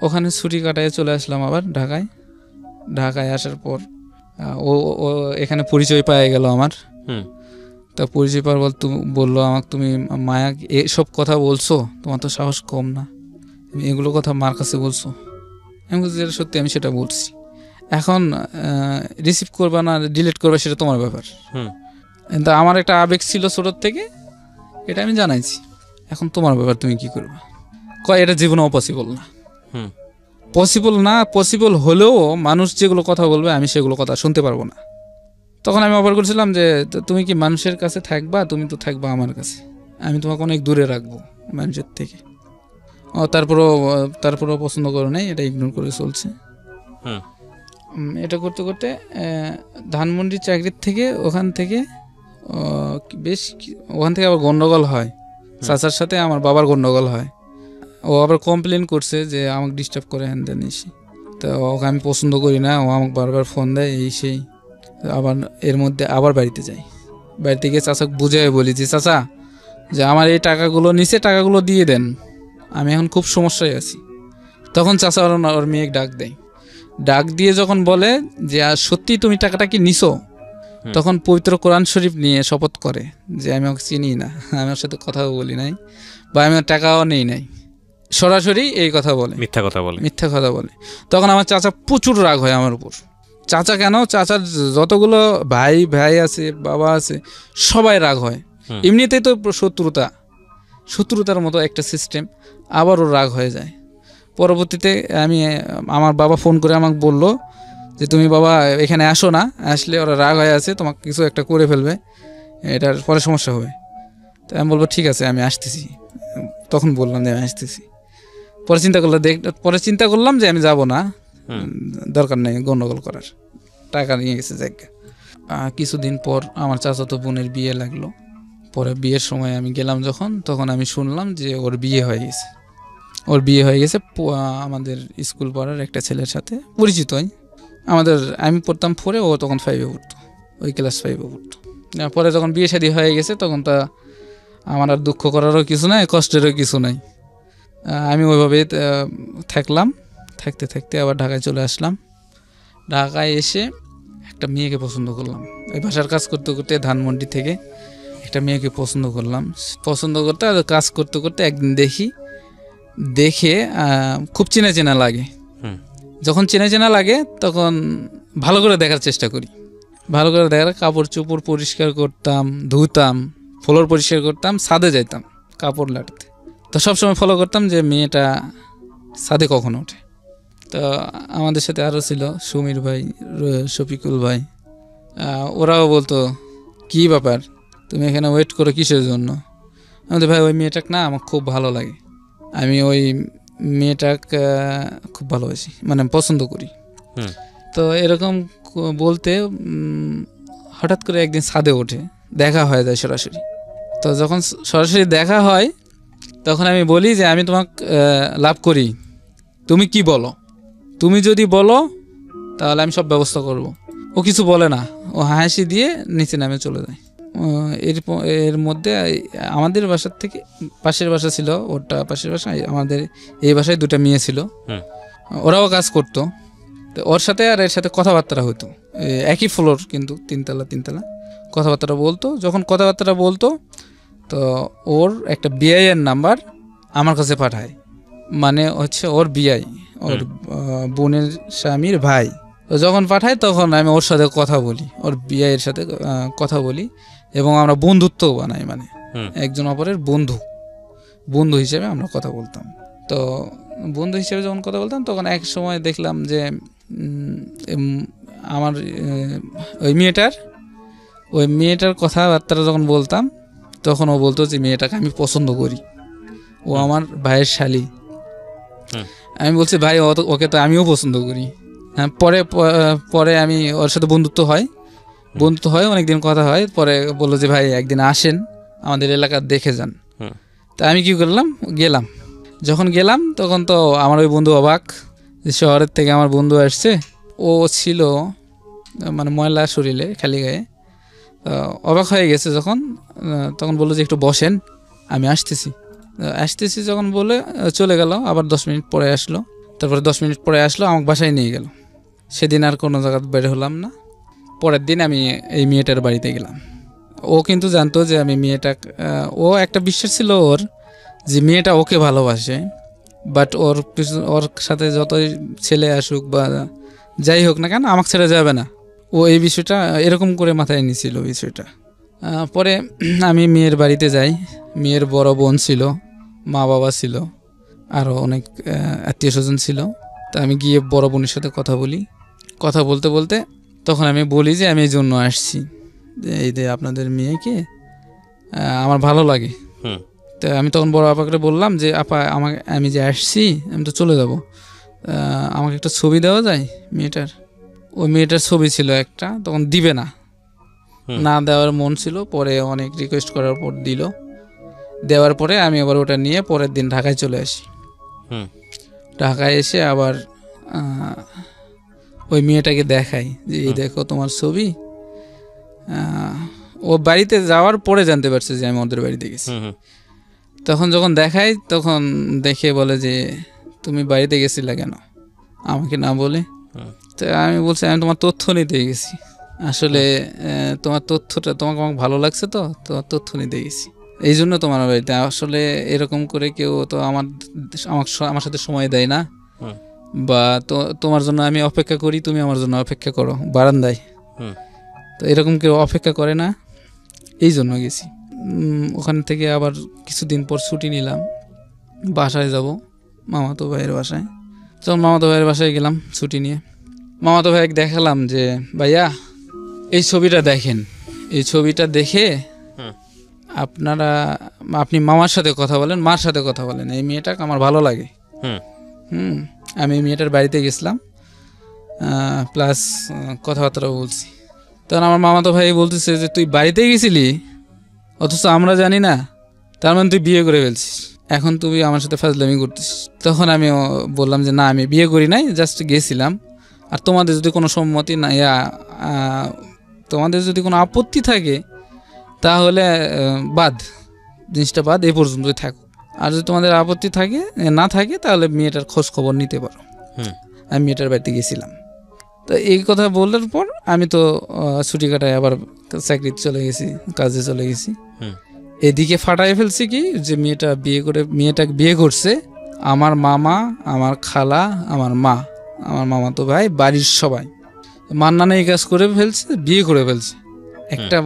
ওখানে ছুটি কাটায় চলে আসলাম আবার ঢাকায় আসার পর ও এখানে পরিচয় পাওয়া গেল আমার। তা পরিচয় পাওয়ার বললো আমাকে, তুমি মায়া এসব কথা বলছো, তোমার তো সাহস কম না, তুমি এগুলো কথা মার কাছে বলছো। আমি বলছি যেটা সত্যি আমি সেটা বলছি, এখন রিসিভ করবা না ডিলিট করবা সেটা তোমার ব্যাপার। কিন্তু আমার একটা আবেগ ছিল ছোটোর থেকে, এটা আমি জানাইছি, এখন তোমার ব্যাপার, তুমি কি করবে। কয় এটা জীবনে অপসিবল না। পসিবল না, পসিবল হলেও মানুষ যেগুলো কথা বলবে আমি সেগুলো কথা শুনতে পারবো না। তখন আমি অফার করছিলাম যে তুমি কি মানুষের কাছে থাকবা, তুমি তো থাকবা আমার কাছে, আমি তোমাকে অনেক দূরে রাখবো মানুষের থেকে। তারপরও পছন্দ করো নাই, এটা ইগনোর করে চলছে। এটা করতে করতে ধানমন্ডির চাকরির থেকে ওখান থেকে আবার গন্ডগোল হয়, চাচার সাথে আমার বাবার গন্ডগোল হয়। ও আবার কমপ্লেন করছে যে আমাকে ডিস্টার্ব করে হ্যান দেন এসে, তো ওকে আমি পছন্দ করি না, ও আমাকে বারবার ফোন দেয় এই সেই। আবার এর মধ্যে আবার বাড়িতে যাই, বাড়িতে গিয়ে চাচাকে বুঝাই বলি যে চাচা যে আমার এই টাকাগুলো নিচে, টাকাগুলো দিয়ে দেন, আমি এখন খুব সমস্যায় আছি। তখন চাচা ওর মেয়ে ডাক দিয়ে যখন বলে যে আর সত্যি তুমি টাকাটা কি নিছো, তখন পবিত্র কোরআন শরীফ নিয়ে শপথ করে যে আমি ওকে চিনি না, আমি ওর সাথে কথাও বলি নাই, বা আমি ওর টাকাও নেই নাই, সরাসরি এই কথা বলে, মিথ্যা কথা বলে। তখন আমার চাচা প্রচুর রাগ হয় আমার উপর। চাচা কেন, চাচার যতগুলো ভাই আছে, বাবা আছে, সবাই রাগ হয়। এমনিতেই তো শত্রুতার মতো একটা সিস্টেম, আবারও রাগ হয়ে যায়। পরবর্তীতে আমার বাবা ফোন করে আমাকে বললো যে তুমি বাবা এখানে আসো না, আসলে ওরা রাগ হয়ে আছে, তোমাকে কিছু একটা করে ফেলবে, এটার পরে সমস্যা হবে। তো আমি বলবো ঠিক আছে আমি আসতেছি। তখন বললাম যে আমি আসতেছি। পরে চিন্তা করলাম যে আমি যাব না, দরকার নেই গন্ডগোল করার, টাকা নিয়ে গেছে জায়গা। কিছুদিন পর আমার চাচাতো বোনের বিয়ে লাগলো। পরে বিয়ের সময় আমি গেলাম যখন, তখন আমি শুনলাম যে ওর বিয়ে হয়ে গেছে। আমাদের স্কুল পড়ার একটা ছেলের সাথে পরিচিত হয়। আমি পড়তাম 4-এ, ও তখন 5-এ পড়তো, ওই ক্লাস 5-এ পড়তো। পরে যখন বিয়ে শাদী হয়ে গেছে তখন তা আমার আর দুঃখ করারও কিছু নাই, কষ্টেরও কিছু নাই। আমি ওইভাবে থাকলাম, থাকতে আবার ঢাকায় চলে আসলাম। ঢাকায় এসে একটা মেয়েকে পছন্দ করলাম, ওই ভাষার কাজ করতে করতে ধানমন্ডি থেকে একটা মেয়েকে পছন্দ করতে আর কাজ করতে করতে একদিন দেখে খুব চেনা লাগে। যখন চেনা লাগে তখন ভালো করে দেখার চেষ্টা করি, কাপড় চোপড় পরিষ্কার করতাম, ধুতাম, ফ্লোর পরিষ্কার করতাম, ছাদে যাইতাম কাপড় লাটতে। তো সবসময় ফলো করতাম যে মেয়েটা ছাদে কখন ওঠে। তো আমাদের সাথে আরও ছিল সুমির ভাই, শফিকুল ভাই, ওরাও বলতো কি ব্যাপার তুমি এখানে ওয়েট করো কিসের জন্য। আমাদের ভাই ওই মেয়েটাকে না আমার খুব ভালো লাগে, আমি ওই মেয়েটাকে খুব ভালোবাসি, মানে পছন্দ করি। তো এরকম বলতে হঠাৎ করে একদিন ছাদে ওঠে, দেখা হয়ে যায় সরাসরি। তো যখন সরাসরি দেখা হয় তখন আমি বলি যে আমি তোমাকে লাভ করি, তুমি কি বলো, তুমি যদি বলো তাহলে আমি সব ব্যবস্থা করব। ও কিছু বলে না, ও হাসি দিয়ে নিচে নামে চলে যায়। এর মধ্যে আমাদের বাসার থেকে পাশের বাসা ছিল, ওটা পাশের বাসা, আমাদের এই বাসায় 2টা মেয়ে ছিল, ওরাও কাজ করতো। তো ওর সাথে আর এর সাথে কথাবার্তা হতো, একই ফ্লোর কিন্তু 3তলা কথাবার্তা বলতো। যখন কথাবার্তা বলতো তো ওর একটা বিআইয়ের নাম্বার আমার কাছে পাঠায়, মানে হচ্ছে ওর বিআই, ওর বোনের স্বামীর ভাই। তো যখন পাঠায় তখন আমি ওর সাথে কথা বলি, ওর বিআইয়ের সাথে কথা বলি, এবং আমরা বন্ধুত্ব বানাই, মানে একজন অপরের বন্ধু হিসেবে আমরা কথা বলতাম। তো বন্ধু হিসেবে যখন কথা বলতাম তখন এক সময় দেখলাম যে আমার ওই মেয়েটার কথাবার্তা যখন বলতাম তখন ও বলতো যে মেয়েটাকে আমি পছন্দ করি, ও আমার ভাইয়ের শালি। আমি বলছি ভাই ওকে তো আমিও পছন্দ করি। হ্যাঁ, পরে আমি ওর সাথে বন্ধুত্ব হয়, অনেকদিন কথা হয়। পরে বললো যে ভাই একদিন আসেন আমাদের এলাকা দেখে যান। তা আমি কি করলাম, যখন গেলাম তখন তো আমার ওই বন্ধু অবাক যে শহরের থেকে আমার বন্ধু আসছে। ও ছিল মানে ময়লা শরীরে, খালি গায়ে, অবাক হয়ে গেছে। তখন বললো যে একটু বসেন, আমি আসতেছি যখন বলে চলে গেল। আবার 10 মিনিট পরে আসলো, তারপরে 10 মিনিট পরে আসলো, আমাকে বাসায় নিয়ে গেল। সেদিন আর কোনো জায়গা বের হলাম না। পরের দিন আমি এই মেয়েটার বাড়িতে গেলাম। ও কিন্তু জানতো যে আমি ও একটা বিশ্বাস ছিল ওর যে মেয়েটা ওকে ভালোবাসে, বাট ওর সাথে যতই ছেলে আসুক বা যাই হোক না কেন আমাকে ছেড়ে যাবে না। ও এই বিষয়টা এরকম করে মাথায় নিয়েছিল বিষয়টা। পরে আমি মেয়ের বাড়িতে যাই। মেয়ের বড় বোন ছিল, মা বাবা ছিল, আরও অনেক আত্মীয় স্বজন ছিল। তা আমি গিয়ে বড় বোনের সাথে কথা বলি। কথা বলতে বলতে তখন আমি বলি যে আমি এই জন্য আসছি, এই যে আপনাদের মেয়েকে আমার ভালো লাগে। তো আমি তখন বড় আপাকে বললাম যে আপা, আমি যে আসছি, আমি তো চলে যাব, আমাকে একটা ছবি দেওয়া যায় মেয়েটার। ওই মেয়েটার ছবি ছিল একটা, তখন দিবে না, না দেওয়ার মন ছিল। পরে অনেক রিকোয়েস্ট করার পর দিল। দেওয়ার পরে আমি আবার ওটা নিয়ে পরের দিন ঢাকায় চলে আসি। ঢাকায় এসে আবার ওই মেয়েটাকে দেখাই যে এই দেখো তোমার ছবি। ও বাড়িতে যাওয়ার পরে জানতে পারছে যে আমি ওদের বাড়িতে গেছি। তখন যখন দেখাই তখন দেখে বলে যে তুমি বাড়িতে গেছিলা কেন, আমাকে না বলে? তো আমি বলছি আমি তোমার তথ্য নিতে গেছি, আসলে তোমার তথ্যটা তোমাকে আমাকে ভালো লাগছে, তো তোমার তথ্য নিতে গেছি, এই জন্য তোমার বাড়িতে। আসলে এরকম করে কেউ তো আমার সাথে সময় দেয় না, বা তোমার জন্য আমি অপেক্ষা করি, তুমি আমার জন্য অপেক্ষা করো বারান্দায়, তো এরকম কেউ অপেক্ষা করে না, এই জন্য গেছি। ওখান থেকে আবার কিছুদিন পর ছুটি নিলাম, বাসায় যাব, মামাতো ভাইয়ের বাসায়। যখন মামাতো ভাইয়ের বাসায় গেলাম ছুটি নিয়ে, মামাতো ভাইকে দেখালাম যে ভাইয়া এই ছবিটা দেখেন, এই ছবিটা দেখে আপনি মামার সাথে কথা বলেন, মার সাথে কথা বলেন, এই মেয়েটাকে আমার ভালো লাগে। আমি এই মেয়েটার বাড়িতে গেছিলাম, প্লাস কথাবার্তাও বলছি। তখন আমার মামাতো ভাই বলতেছে যে তুই বাড়িতে গেছিলি অথচ আমরা জানি না, তার মানে তুই বিয়ে করে ফেলছিস, এখন তুই আমার সাথে ফাজলামি করতেছিস। তখন আমি বললাম যে না, আমি বিয়ে করি নাই, জাস্ট গেছিলাম। আর তোমাদের যদি কোনো সম্মতি না, তোমাদের যদি কোনো আপত্তি থাকে তাহলে জিনিসটা বাদ, এই পর্যন্তই থাকো। আর যদি তোমাদের আপত্তি না থাকে তাহলে মেয়েটার খোঁজ খবর নিতে পারো। আমি মেয়েটার বাড়িতে গেছিলাম। তো এই কথা বলার পর আমি তো ছুটি কাটায় আবার চাকরিতে চলে গেছি, কাজে চলে গেছি। এদিকে ফাটাই ফেলছি কি যে মেয়েটাকে বিয়ে করছে আমার মামা, আমার খালা, আমার মা, আমার মামাতো ভাই, বাড়ির সবাই। মান্নানে এই কাজ করে ফেলছে, বিয়ে করে ফেলছে, একটা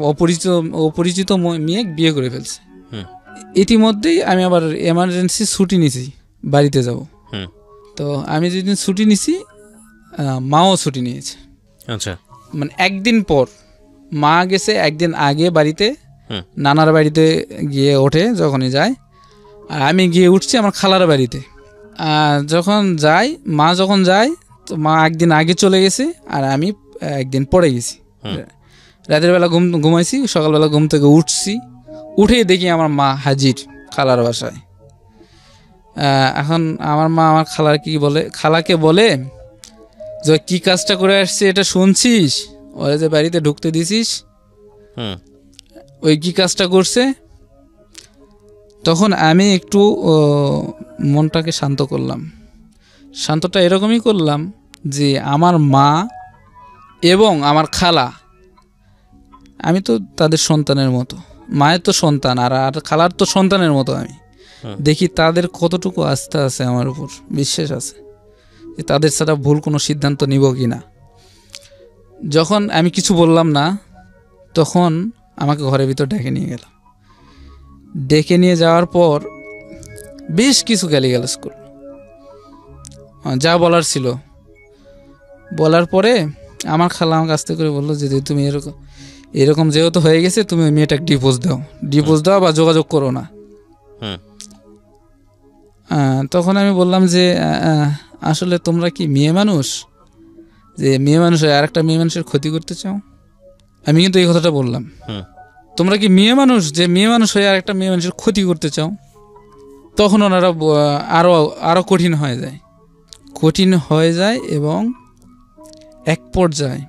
অপরিচিত মেয়ে বিয়ে করে ফেলছে। ইতিমধ্যেই আমি আবার এমার্জেন্সি ছুটি নিছি, বাড়িতে যাব। তো আমি যেদিন ছুটি নিছি মাও ছুটি নিয়েছে। আচ্ছা, মানে একদিন পর মা গেছে, একদিন আগে বাড়িতে, নানার বাড়িতে গিয়ে ওঠে যখনই যায়, আর আমি গিয়ে উঠছি আমার খালার বাড়িতে। মা যখন যায় তো মা একদিন আগে চলে গেছে আর আমি একদিন পরে গেছি। রাতের বেলা ঘুমাইছি, সকালবেলা ঘুম থেকে উঠছি, উঠেই দেখি আমার মা হাজির খালার বাসায়। এখন আমার মা আমার খালাকে বলে যে কি কাজটা করে আসছে এটা শুনছিস, ওরা যে বাড়িতে ঢুকতে দিছিস, ওই কি কাজটা করছে। তখন আমি একটু মনটাকে শান্ত করলাম। শান্তটা এরকমই করলাম যে আমার মা এবং আমার খালা, আমি তো তাদের সন্তানের মতো, মায়ের তো সন্তান আর খালার তো সন্তানের মতো। আমি দেখি তাদের কতটুকু আস্থা আছে আমার উপর, বিশ্বাস আছে যে তাদের ছাড়া ভুল কোনো সিদ্ধান্ত নিব কি না। যখন আমি কিছু বললাম না তখন আমাকে ঘরের ভিতর ডেকে নিয়ে গেল। ডেকে নিয়ে যাওয়ার পর বেশ কিছু গালিগালাজ করল, যা বলার ছিল। বলার পরে আমার খালা আমাকে আস্তে করে বললো যে তুমি এরকম যেহেতু হয়ে গেছে, তুমি ওই মেয়েটাকে ডিভোর্স দাও বা যোগাযোগ করো না। তখন আমি বললাম যে আসলে তোমরা কি মেয়ে মানুষ, যে মেয়ে মানুষ আর একটা মেয়ে মানুষের ক্ষতি করতে চাও? আমি কিন্তু এই কথাটা বললাম, তোমরা কি মেয়ে মানুষ যে মেয়ে মানুষ হয়ে আর একটা মেয়ে মানুষের ক্ষতি করতে চাও? তখন ওনারা আরো কঠিন হয়ে যায় এবং এক পর্যায়ে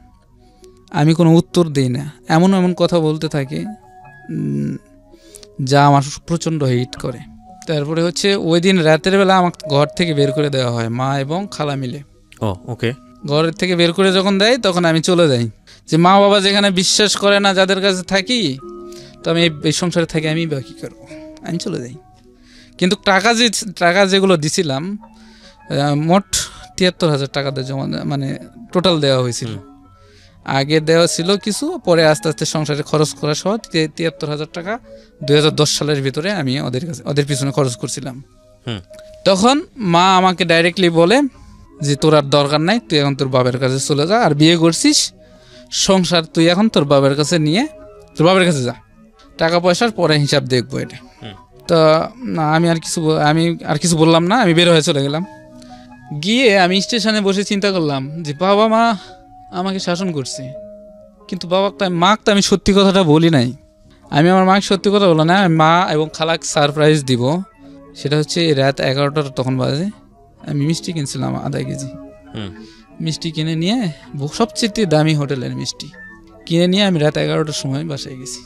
আমি কোনো উত্তর দিই না, এমন কথা বলতে থাকে যা আমার প্রচণ্ড হিট করে। তারপরে হচ্ছে ওই দিন রাতের বেলা আমার ঘর থেকে বের করে দেওয়া হয় মা এবং খালা মিলে। ওকে। ঘরের থেকে বের করে যখন দেয় তখন আমি চলে যাই, যে মা বাবা যেখানে বিশ্বাস করে না যাদের কাছে থাকি, তো আমি এই সংসারে থাকি, আমি বা কী করবো, আমি চলে যাই। কিন্তু টাকা যেগুলো দিছিলাম মোট ৭৩,০০০ টাকা জমা, মানে টোটাল দেওয়া হয়েছিল। আগে দেওয়া ছিল কিছু, পরে আস্তে আস্তে সংসারে খরচ করা সহ ৭৩,০০০ টাকা ২০১০ সালের ভিতরে আমি ওদের পিছনে খরচ করছিলাম। তখন মা আমাকে ডাইরেক্টলি বলে যে তোর আর দরকার নাই, তুই এখন তোর বাবার কাছে চলে যা, আর বিয়ে করছিস, সংসার তুই এখন তোর বাবার কাছে নিয়ে তোর বাবার কাছে যা, টাকা পয়সার পরে হিসাব দেখবো এটা। তো আমি আর কিছু বললাম না, আমি বের হয়ে চলে গেলাম। গিয়ে আমি স্টেশনে বসে চিন্তা করলাম যে বাবা মা আমাকে শাসন করছে, কিন্তু মাকে তো আমি সত্যি কথাটা বলি নাই। আমি আমার মাকে সত্যি কথা বললাম না, মা এবং খালাকে সারপ্রাইজ দিব। সেটা হচ্ছে রাত 11টার তখন বাজে, আমি মিষ্টি কিনছিলাম আধা কেজি। মিষ্টি কিনে নিয়ে সবচেয়ে দামি হোটেলের মিষ্টি কিনে নিয়ে আমি রাত 11টার সময় বাসায় গেছি,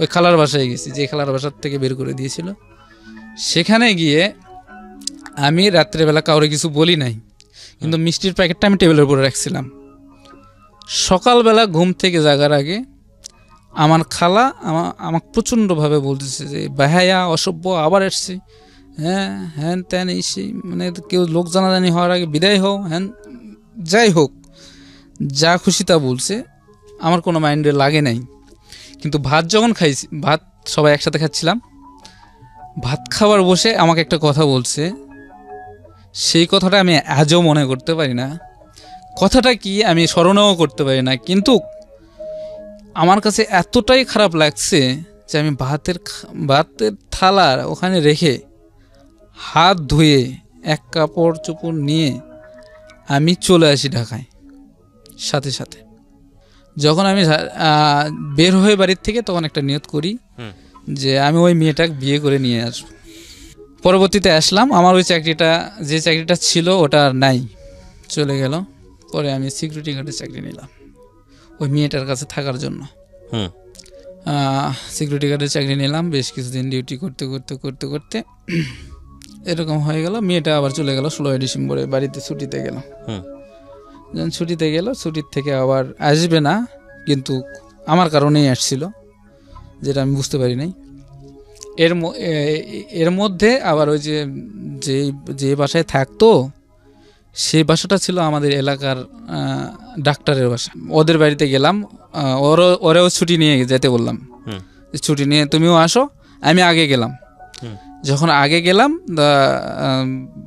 ওই খালার বাসায় গেছি, যে খালার বাসার থেকে বের করে দিয়েছিল। সেখানে গিয়ে আমি রাত্রেবেলা কাউরে কিছু বলি নাই, কিন্তু মিষ্টির প্যাকেটটা আমি টেবিলের উপরে রাখছিলাম। সকালবেলা ঘুম থেকে জাগার আগে আমার খালা আমাকে প্রচণ্ডভাবে বলতেছে যে ভাইয়া অসভ্য আবার এসছি, হ্যাঁ হ্যান ত্যান এসে, মানে কেউ লোক জানাজানি হওয়ার আগে বিদায় হও, হ্যান যাই হোক যা খুশি তা বলছে, আমার কোনো মাইন্ডে লাগে নাই। কিন্তু ভাত যখন খাইছি, ভাত সবাই একসাথে খাচ্ছিলাম, ভাত খাবার বসে আমাকে একটা কথা বলছে, সেই কথাটা আমি আজও মনে করতে পারি না। কথাটা কি আমি স্মরণও করতে পারি না, কিন্তু আমার কাছে এতটাই খারাপ লাগছে যে আমি ভাতের থালার ওখানে রেখে হাত ধুয়ে এক কাপড় চোপড় নিয়ে আমি চলে আসি ঢাকায়। সাথে সাথে যখন আমি বের হয়ে বাড়ির থেকে, তখন একটা নিয়ত করি যে আমি ওই মেয়েটাকে বিয়ে করে নিয়ে আসবো। পরবর্তীতে আসলাম, আমার ওই যে চাকরিটা ছিল ওটা আর নাই, চলে গেল। পরে আমি সিকিউরিটি গার্ডের চাকরি নিলাম ওই মেয়েটার কাছে থাকার জন্য। সিকিউরিটি গার্ডের চাকরি নিলাম, বেশ কিছুদিন ডিউটি করতে করতে করতে করতে এরকম হয়ে গেল। মেয়েটা আবার চলে গেল 16ই ডিসেম্বরে বাড়িতে ছুটিতে গেল। যখন ছুটিতে গেল, ছুটির থেকে আবার আসবে না, কিন্তু আমার কারণেই আসছিল, যেটা আমি বুঝতে পারি নাই। এর মধ্যে আবার ওই যে বাসায় থাকতো, সেই বাসাটা ছিল আমাদের এলাকার ডাক্তারের বাসা। ওদের বাড়িতে গেলাম, ওরাও ছুটি নিয়ে যেতে বললাম, ছুটি নিয়ে তুমিও আসো। আমি আগে গেলাম। যখন আগে গেলাম,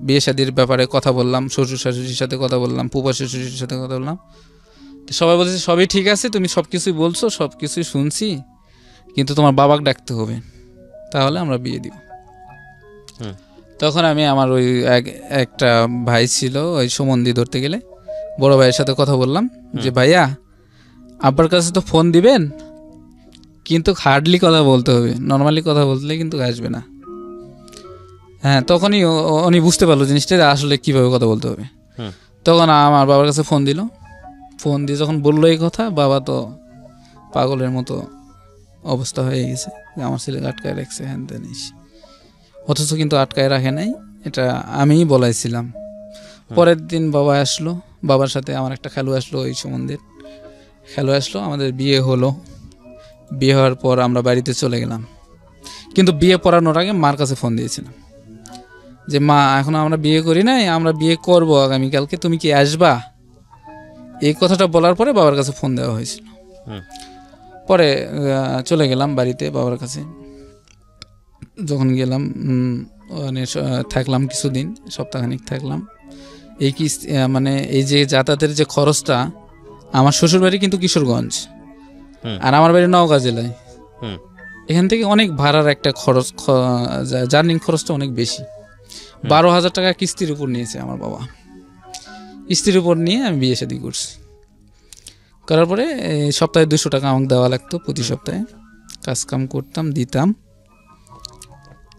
বিয়ে শাদির ব্যাপারে কথা বললাম, শ্বশুর শাশুড়ির সাথে কথা বললাম, ফুপা শ্বশুরের সাথে কথা বললাম। সবাই বলছে সবই ঠিক আছে, তুমি সব কিছুই বলছো, সব কিছুই শুনছি, কিন্তু তোমার বাবাকে ডাকতে হবে, তাহলে আমরা বিয়ে দিব। তখন আমি আমার ওই একটা ভাই ছিল, ওই সুমন্দি ধরতে গেলে বড় ভাইয়ের সাথে কথা বললাম যে ভাইয়া আব্বার কাছে তো ফোন দিবেন, কিন্তু হার্ডলি কথা বলতে হবে, নর্মালি কথা বললে কিন্তু আসবে না। হ্যাঁ, তখনই উনি বুঝতে পারলো জিনিসটা আসলে কীভাবে কথা বলতে হবে। তখন আমার বাবার কাছে ফোন দিল। ফোন দিয়ে যখন বললো এই কথা, বাবা তো পাগলের মতো অবস্থা হয়ে গেছে যে আমার ছেলেকে আটকায় রাখছে, হ্যান তেন। অথচ কিন্তু আটকায় রাখে নাই, এটা আমিই বলাইছিলাম। পরের দিন বাবা আসলো, বাবার সাথে আমার একটা খালু আসলো, ওই সম্বন্ধের খালু আসলো, আমাদের বিয়ে হলো। বিয়ে হওয়ার পর আমরা বাড়িতে চলে গেলাম, কিন্তু বিয়ে পড়ানোর আগে মার কাছে ফোন দিয়েছিলাম যে মা এখন আমরা বিয়ে করি নাই, আমরা বিয়ে করবো আগামীকালকে, তুমি কি আসবা? এই কথাটা বলার পরে বাবার কাছে ফোন দেওয়া হয়েছিল। পরে চলে গেলাম বাড়িতে বাবার কাছে। যখন গেলাম, মানে থাকলাম কিছুদিন, সপ্তাহখানিক থাকলাম। মানে এই যে যাতায়াতের যে খরচটা, আমার শ্বশুর বাড়ি কিন্তু কিশোরগঞ্জ আর আমার বাড়ি নওগাঁ জেলায়। এখান থেকে অনেক ভাড়ার একটা খরচ, জার্নিং খরচটা অনেক বেশি। 12,000 টাকা কিস্তির উপর নিয়েছে আমার বাবা। কিস্তির উপর নিয়ে আমি বিয়ে শাদী করছি। করার পরে সপ্তাহে 200 টাকা আমাকে দেওয়া লাগতো প্রতি সপ্তাহে। কাজকাম করতাম, দিতাম।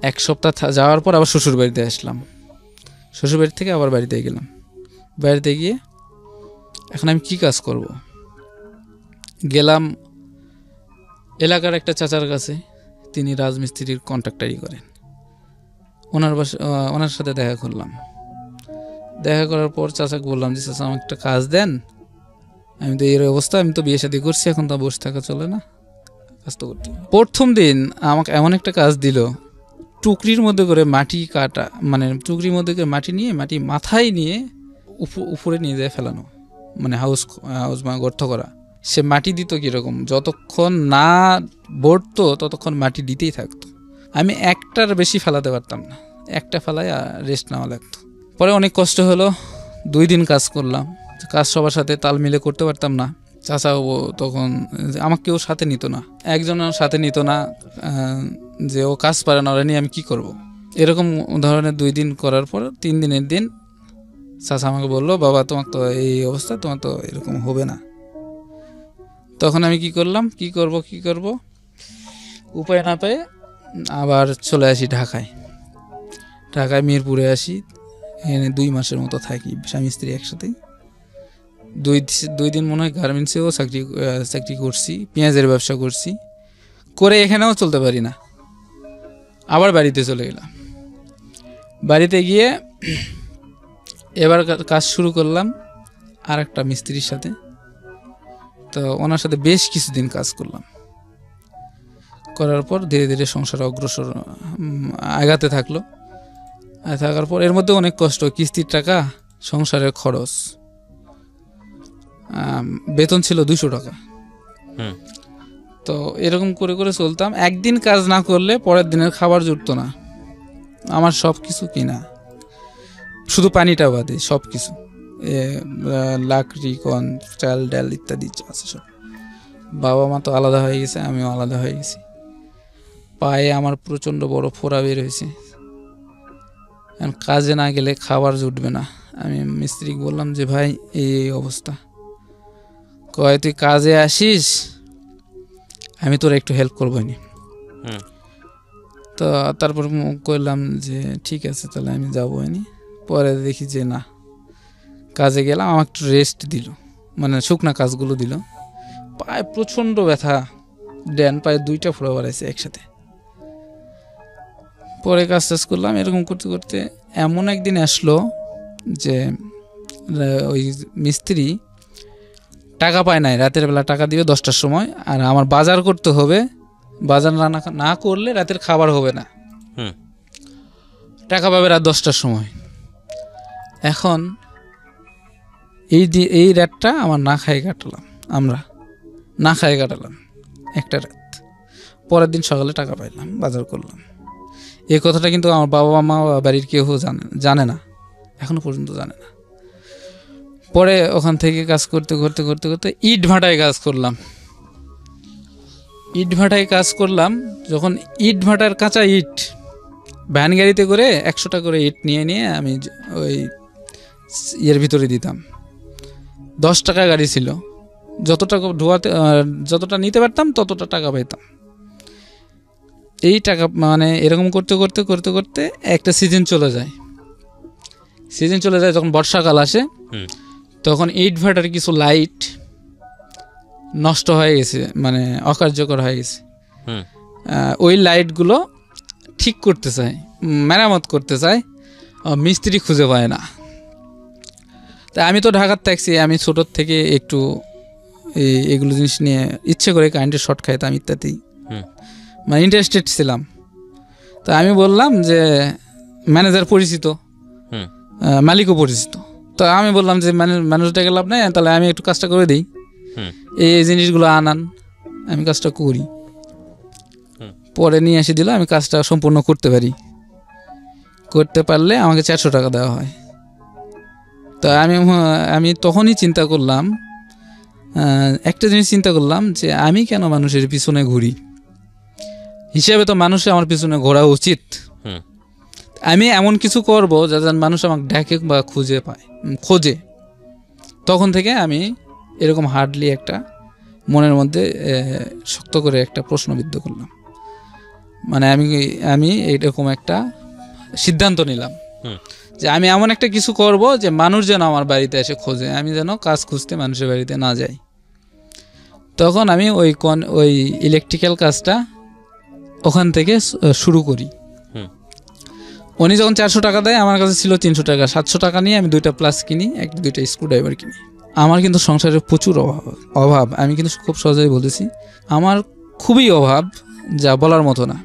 এক সপ্তাহ যাওয়ার পর আবার শ্বশুর বাড়িতে আসলাম। শ্বশুর বাড়ি থেকে আবার বাড়িতে গেলাম। বাড়িতে গিয়ে এখন আমি কি কাজ করব? গেলাম এলাকার একটা চাচার কাছে, তিনি রাজমিস্ত্রির কন্ট্রাক্টারি করেন। ওনার সাথে দেখা করলাম। দেখা করার পর চাচাকে বললাম যে চাচা আমাকে একটা কাজ দেন, আমি তো এর অবস্থা, আমি তো বিয়ে শাদী করছি, এখন তো বসে থাকা চলে না, কাজ তো করতে। প্রথম দিন আমাকে এমন একটা কাজ দিল, টুকরির মধ্যে করে মাটি কাটা, মানে টুকরির মধ্যে করে মাটি নিয়ে, মাটি মাথায় নিয়ে উপরে নিয়ে যায় ফেলানো, মানে হাউস গর্ত করা, সে মাটি দিত কীরকম, যতক্ষণ না বড়তো ততক্ষণ মাটি দিতেই থাকতো। আমি একটার বেশি ফেলাতে পারতাম না, একটা ফেলায় রেস্ট নেওয়া লাগতো। পরে অনেক কষ্ট হলো, 2 দিন কাজ করলাম, কাজ সবার সাথে তাল মিলে করতে পারতাম না। চাচাও তখন আমাকে কেউ সাথে নিত না, একজনের সাথে নিত না, যে ও কাজ পারে না, ওরা নিয়ে আমি কী করব। এরকম ধরনের 2 দিন করার পর 3 দিনের দিন চাচা আমাকে বললো, বাবা তোমার তো এই অবস্থা, তোমার তো এরকম হবে না। তখন আমি কি করব উপায় না পেয়ে আবার চলে আসি ঢাকায় মিরপুরে আসি। এখানে 2 মাসের মতো থাকি স্বামী স্ত্রী একসাথেই। 2 দিন মনে হয় গার্মেন্টসেও চাকরি করছি, পেঁয়াজের ব্যবসা করছি, করে এখানেও চলতে পারি না। আবার বাড়িতে চলে গেলাম। বাড়িতে গিয়ে এবার কাজ শুরু করলাম আর একটা মিস্ত্রির সাথে। তো ওনার সাথে বেশ কিছুদিন কাজ করলাম, করার পর ধীরে ধীরে সংসার অগ্রসর আগাতে থাকলো। থাকার পর এর মধ্যে অনেক কষ্ট, কিস্তির টাকা, সংসারের খরচ। বেতন ছিল 200 টাকা। তো এরকম করে করে চলতাম। একদিন কাজ না করলে পরের দিনের খাবার জুটতো না। আমার সব কিছু কিনা, শুধু পানিটা বাদে সব কিছু, লাকড়ি, কন, চাল ডাল ইত্যাদি আছে সব। বাবা মা তো আলাদা হয়ে গেছে, আমিও আলাদা হয়ে গেছি। পায়ে আমার প্রচণ্ড বড় ফোড়া বের হয়েছে। কাজে না গেলে খাবার জুটবে না। আমি মিস্ত্রিকে বললাম যে ভাই এই অবস্থা। কয় তুই কাজে আসিস, আমি তোর একটু হেল্প করবো নি। তো তারপর করলাম যে ঠিক আছে তাহলে আমি যাবো নি। পরে দেখি যে না, কাজে গেলাম, আমার একটু রেস্ট দিল, মানে শুকনা কাজগুলো দিল। পায়ে প্রচণ্ড ব্যথা, ড্যান পায়ে 2টা ফোড়া বাড়াইছে একসাথে। পরে কাজ টাজ করলাম। এরকম করতে করতে এমন একদিন আসলো যে ওই মিস্ত্রি টাকা পায় নাই, রাতের বেলা টাকা দিবে 10টার সময়, আর আমার বাজার করতে হবে, বাজার না করলে রাতের খাবার হবে না। টাকা পাবে রাত 10টার সময়। এখন এই রাতটা আমার না খাই কাটালাম, আমরা না খাই কাটালাম একটা রাত। পরের দিন সকালে টাকা পাইলাম, বাজার করলাম। এই কথাটা কিন্তু আমার বাবা মা বাড়ির কেউ জানে না, এখনো পর্যন্ত জানে না। পরে ওখান থেকে কাজ করতে করতে করতে করতে ইট ভাটায় কাজ করলাম। যখন ইট ভাটার কাঁচা ইট ভ্যান গাড়িতে করে 100 টাকা করে ইট নিয়ে আমি ওই ইয়ের ভিতরে দিতাম। 10 টাকা গাড়ি ছিল, যত টাকা যতটা নিতে পারতাম ততটা টাকা পাইতাম। এই টাকা মানে এরকম করতে করতে করতে করতে একটা সিজন চলে যায়। যখন বর্ষাকাল আসে তখন ইট ভাটার কিছু লাইট নষ্ট হয়ে গেছে, মানে অকার্যকর হয়ে গেছে। ওই লাইটগুলো ঠিক করতে চায়, মেরামত করতে চায়, মিস্ত্রি খুঁজে পায় না। তাই আমি তো ঢাকার থাকছি, আমি ছোটোর থেকে একটু এগুলো জিনিস নিয়ে ইচ্ছে করে কারেন্টের শর্ট খাইতাম ইত্যাদি, মানে ইন্টারেস্টেড ছিলাম। তা আমি বললাম যে ম্যানেজার পরিচিত, মালিকও পরিচিত। তো আমি বললাম যে মানুষটাকে লাভ নেই, তাহলে আমি একটু কাজটা করে দিই, এই জিনিসগুলো আনান, আমি কাজটা করি। পরে নিয়ে এসে দিল, আমি কাজটা সম্পূর্ণ করতে পারলে আমাকে 400 টাকা দেওয়া হয়। তো আমি তখনই চিন্তা করলাম, একটা জিনিস চিন্তা করলাম যে আমি কেন মানুষের পিছনে ঘুরি, হিসাবে তো মানুষের আমার পিছনে ঘোরা উচিত। আমি এমন কিছু করব যাতে মানুষ আমাকে ডাকে বা খোঁজে। তখন থেকে আমি এরকম হার্ডলি একটা মনের মধ্যে শক্ত করে একটা প্রশ্নবিদ্ধ করলাম, মানে আমি এইরকম একটা সিদ্ধান্ত নিলাম যে আমি এমন একটা কিছু করব যে মানুষ যেন আমার বাড়িতে এসে খোঁজে, আমি যেন কাজ খুঁজতে মানুষের বাড়িতে না যাই। তখন আমি ওই ইলেকট্রিক্যাল কাজটা ওখান থেকে শুরু করি। উনি যখন 400 টাকা দেয়, আমার কাছে ছিল 300 টাকা। 700 টাকা নিয়ে আমি 2টা প্লাস কিনি, 2টা স্ক্রুড্রাইভার কিনি। আমার কিন্তু সংসারের প্রচুর অভাব, আমি কিন্তু খুব সহজেই বলেছি, আমার খুবই অভাব, যা বলার মতো না।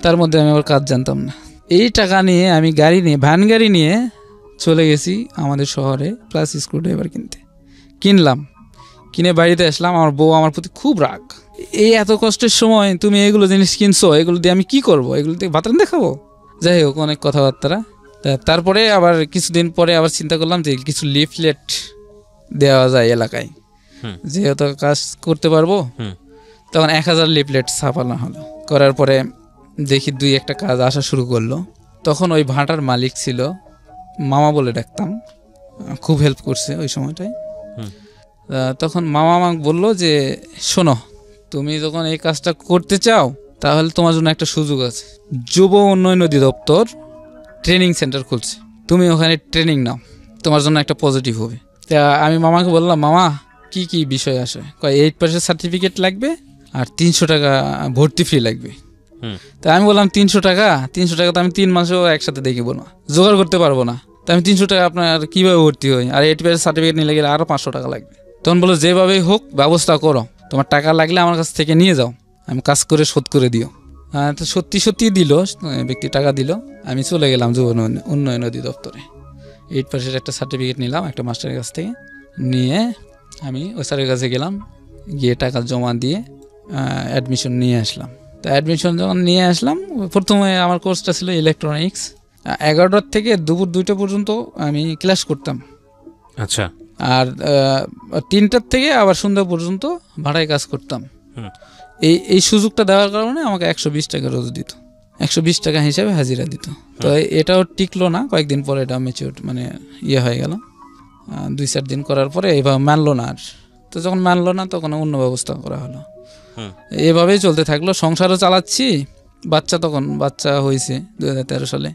তার মধ্যে আমি আবার কাজ জানতাম না। এই টাকা নিয়ে আমি ভ্যান গাড়ি নিয়ে চলে গেছি আমাদের শহরে প্লাস স্ক্রুড্রাইভার কিনলাম। কিনে বাড়িতে আসলাম, আমার বউ আমার প্রতি খুব রাগ, এই এত কষ্টের সময় তুমি এগুলো জিনিস কিনছো, এগুলো দিয়ে আমি কি করব, এগুলো দিয়ে ভাত রান্না খাবো। যাই হোক অনেক কথাবার্তা। তারপরে আবার কিছুদিন পরে আবার চিন্তা করলাম যে কিছু লিফলেট দেওয়া যায় এলাকায়, যেহেতু কাজ করতে পারবো। তখন 1000 লিফলেট ছাপানো হলো। করার পরে দেখি 2-1টা কাজ আসা শুরু করলো। তখন ওই ভাটার মালিক ছিল, মামা বলে ডাকতাম, খুব হেল্প করছে ওই সময়টায়। তখন মামা আমাকে বললো যে শোনো, তুমি যখন এই কাজটা করতে চাও তাহলে তোমার জন্য একটা সুযোগ আছে। যুব উন্নয়ন অধিদপ্তর ট্রেনিং সেন্টার খুলছে, তুমি ওখানে ট্রেনিং নাও, তোমার জন্য একটা পজিটিভ হবে। তা আমি মামাকে বললাম, মামা কি কি বিষয় আসে? 8% সার্টিফিকেট লাগবে আর 300 টাকা ভর্তি ফি লাগবে। তা আমি বললাম 300 টাকা তো আমি 3 মাসেও একসাথে দেখে বলবো, জোগাড় করতে পারবো না। তা আমি 300 টাকা আপনার কীভাবে ভর্তি হই, আর 8% সার্টিফিকেট নিলে গেলে আরও 500 টাকা লাগবে। তখন বলো যেভাবেই হোক ব্যবস্থা করো, তোমার টাকা লাগলে আমার কাছ থেকে নিয়ে যাও, আমি কাজ করে শোধ করে দিও। তো সত্যি দিল, ব্যক্তি টাকা দিল। আমি চলে গেলাম যুব উন্নয়ন অধিদপ্তরে, 8% একটা সার্টিফিকেট নিলাম একটা মাস্টারের কাছ থেকে, নিয়ে আমি ওই স্যারের কাছে গেলাম, গিয়ে টাকা জমা দিয়ে অ্যাডমিশন নিয়ে আসলাম। তো অ্যাডমিশন যখন নিয়ে আসলাম, প্রথমে আমার কোর্সটা ছিল ইলেকট্রনিক্স। 11টার থেকে দুপুর 2টা পর্যন্ত আমি ক্লাস করতাম। আচ্ছা। আর 3টার থেকে আবার সন্ধ্যা পর্যন্ত ভাড়ায় কাজ করতাম। এই সুযোগটা দেওয়ার কারণে আমাকে 120 টাকা রোজ দিত, 120 টাকা হিসাবে হাজিরা দিত। তো এটাও টিকলো না, কয়েকদিন পরে এটা ম্যাচিউর হয়ে গেল। 2-4 দিন করার পরে এভাবে মানলো না আর। তো যখন মানলো না তখন অন্য ব্যবস্থা করা হলো। এভাবেই চলতে থাকলো, সংসারও চালাচ্ছি। বাচ্চা হয়েছে 2013 সালে।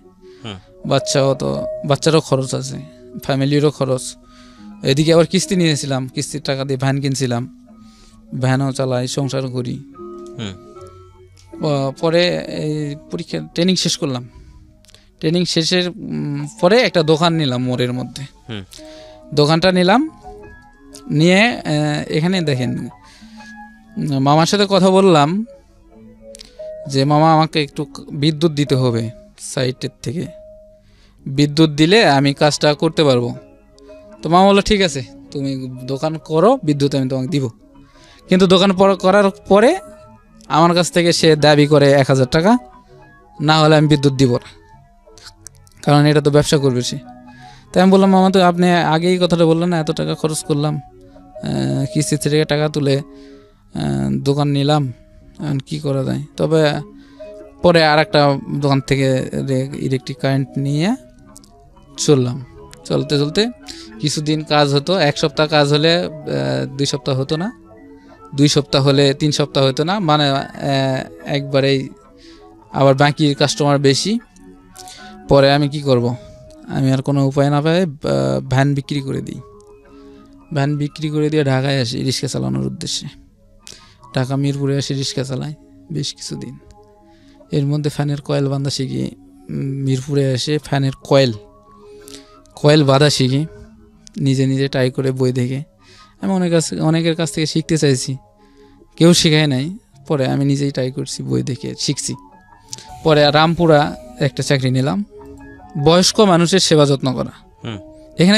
বাচ্চারও খরচ আছে, ফ্যামিলিরও খরচ। এদিকে আবার কিস্তি নিয়েছিলাম, কিস্তির টাকা দিয়ে ভ্যান কিনছিলাম, ভ্যানও চালাই, সংসারও করি। পরে এই পরীক্ষা ট্রেনিং শেষ করলাম। ট্রেনিং শেষের পরে একটা দোকান নিলাম মোড়ের মধ্যে। দোকানটা নিলাম, নিয়ে এখানে দেখেন মামার সাথে কথা বললাম যে মামা আমাকে একটু বিদ্যুৎ দিতে হবে, সাইটের থেকে বিদ্যুৎ দিলে আমি কাজটা করতে পারবো। তো মামা বললো ঠিক আছে, তুমি দোকান করো, বিদ্যুৎ আমি তোমাকে দিব। কিন্তু দোকান করার পরে আমার কাছ থেকে সে দাবি করে 1000 টাকা, না হলে আমি বিদ্যুৎ দিব না, কারণ এটা তো ব্যবসা করবে সে। তাই আমি বললাম মামা, তো আপনি আগেই কথাটা বললেন না, এত টাকা খরচ করলাম, কিস্তি থেকে টাকা তুলে দোকান নিলাম, কি করা যায়। তবে পরে আর একটা দোকান থেকে ইলেকট্রিক কারেন্ট নিয়ে চলতে কিছুদিন কাজ হতো। 1 সপ্তাহ কাজ হলে 2 সপ্তাহ হতো না, 2 সপ্তাহ হলে 3 সপ্তাহ হতো না, মানে একবারেই। আবার বাকি কাস্টমার বেশি। পরে আমি কি করব, আমি আর কোনো উপায় না পাই ভ্যান বিক্রি করে দিই। ভ্যান বিক্রি করে দিয়ে ঢাকায় আসি রিক্সা চালানোর উদ্দেশ্যে। ঢাকা মিরপুরে আসি, রিক্সা চালাই বেশ কিছুদিন। এর মধ্যে ফ্যানের কয়েল বাঁধা শিখি। মিরপুরে এসে ফ্যানের কয়েল বাঁধা শিখি, নিজে ট্রাই করে বই দেখে। আমি অনেকের কাছ থেকে শিখতে চাইছি, কেউ শেখায় নাই। পরে আমি নিজেই ট্রাই করছি, বই দেখে শিখছি। পরে রামপুরা একটা চাকরি নিলাম, বয়স্ক মানুষের সেবা যত্ন করা।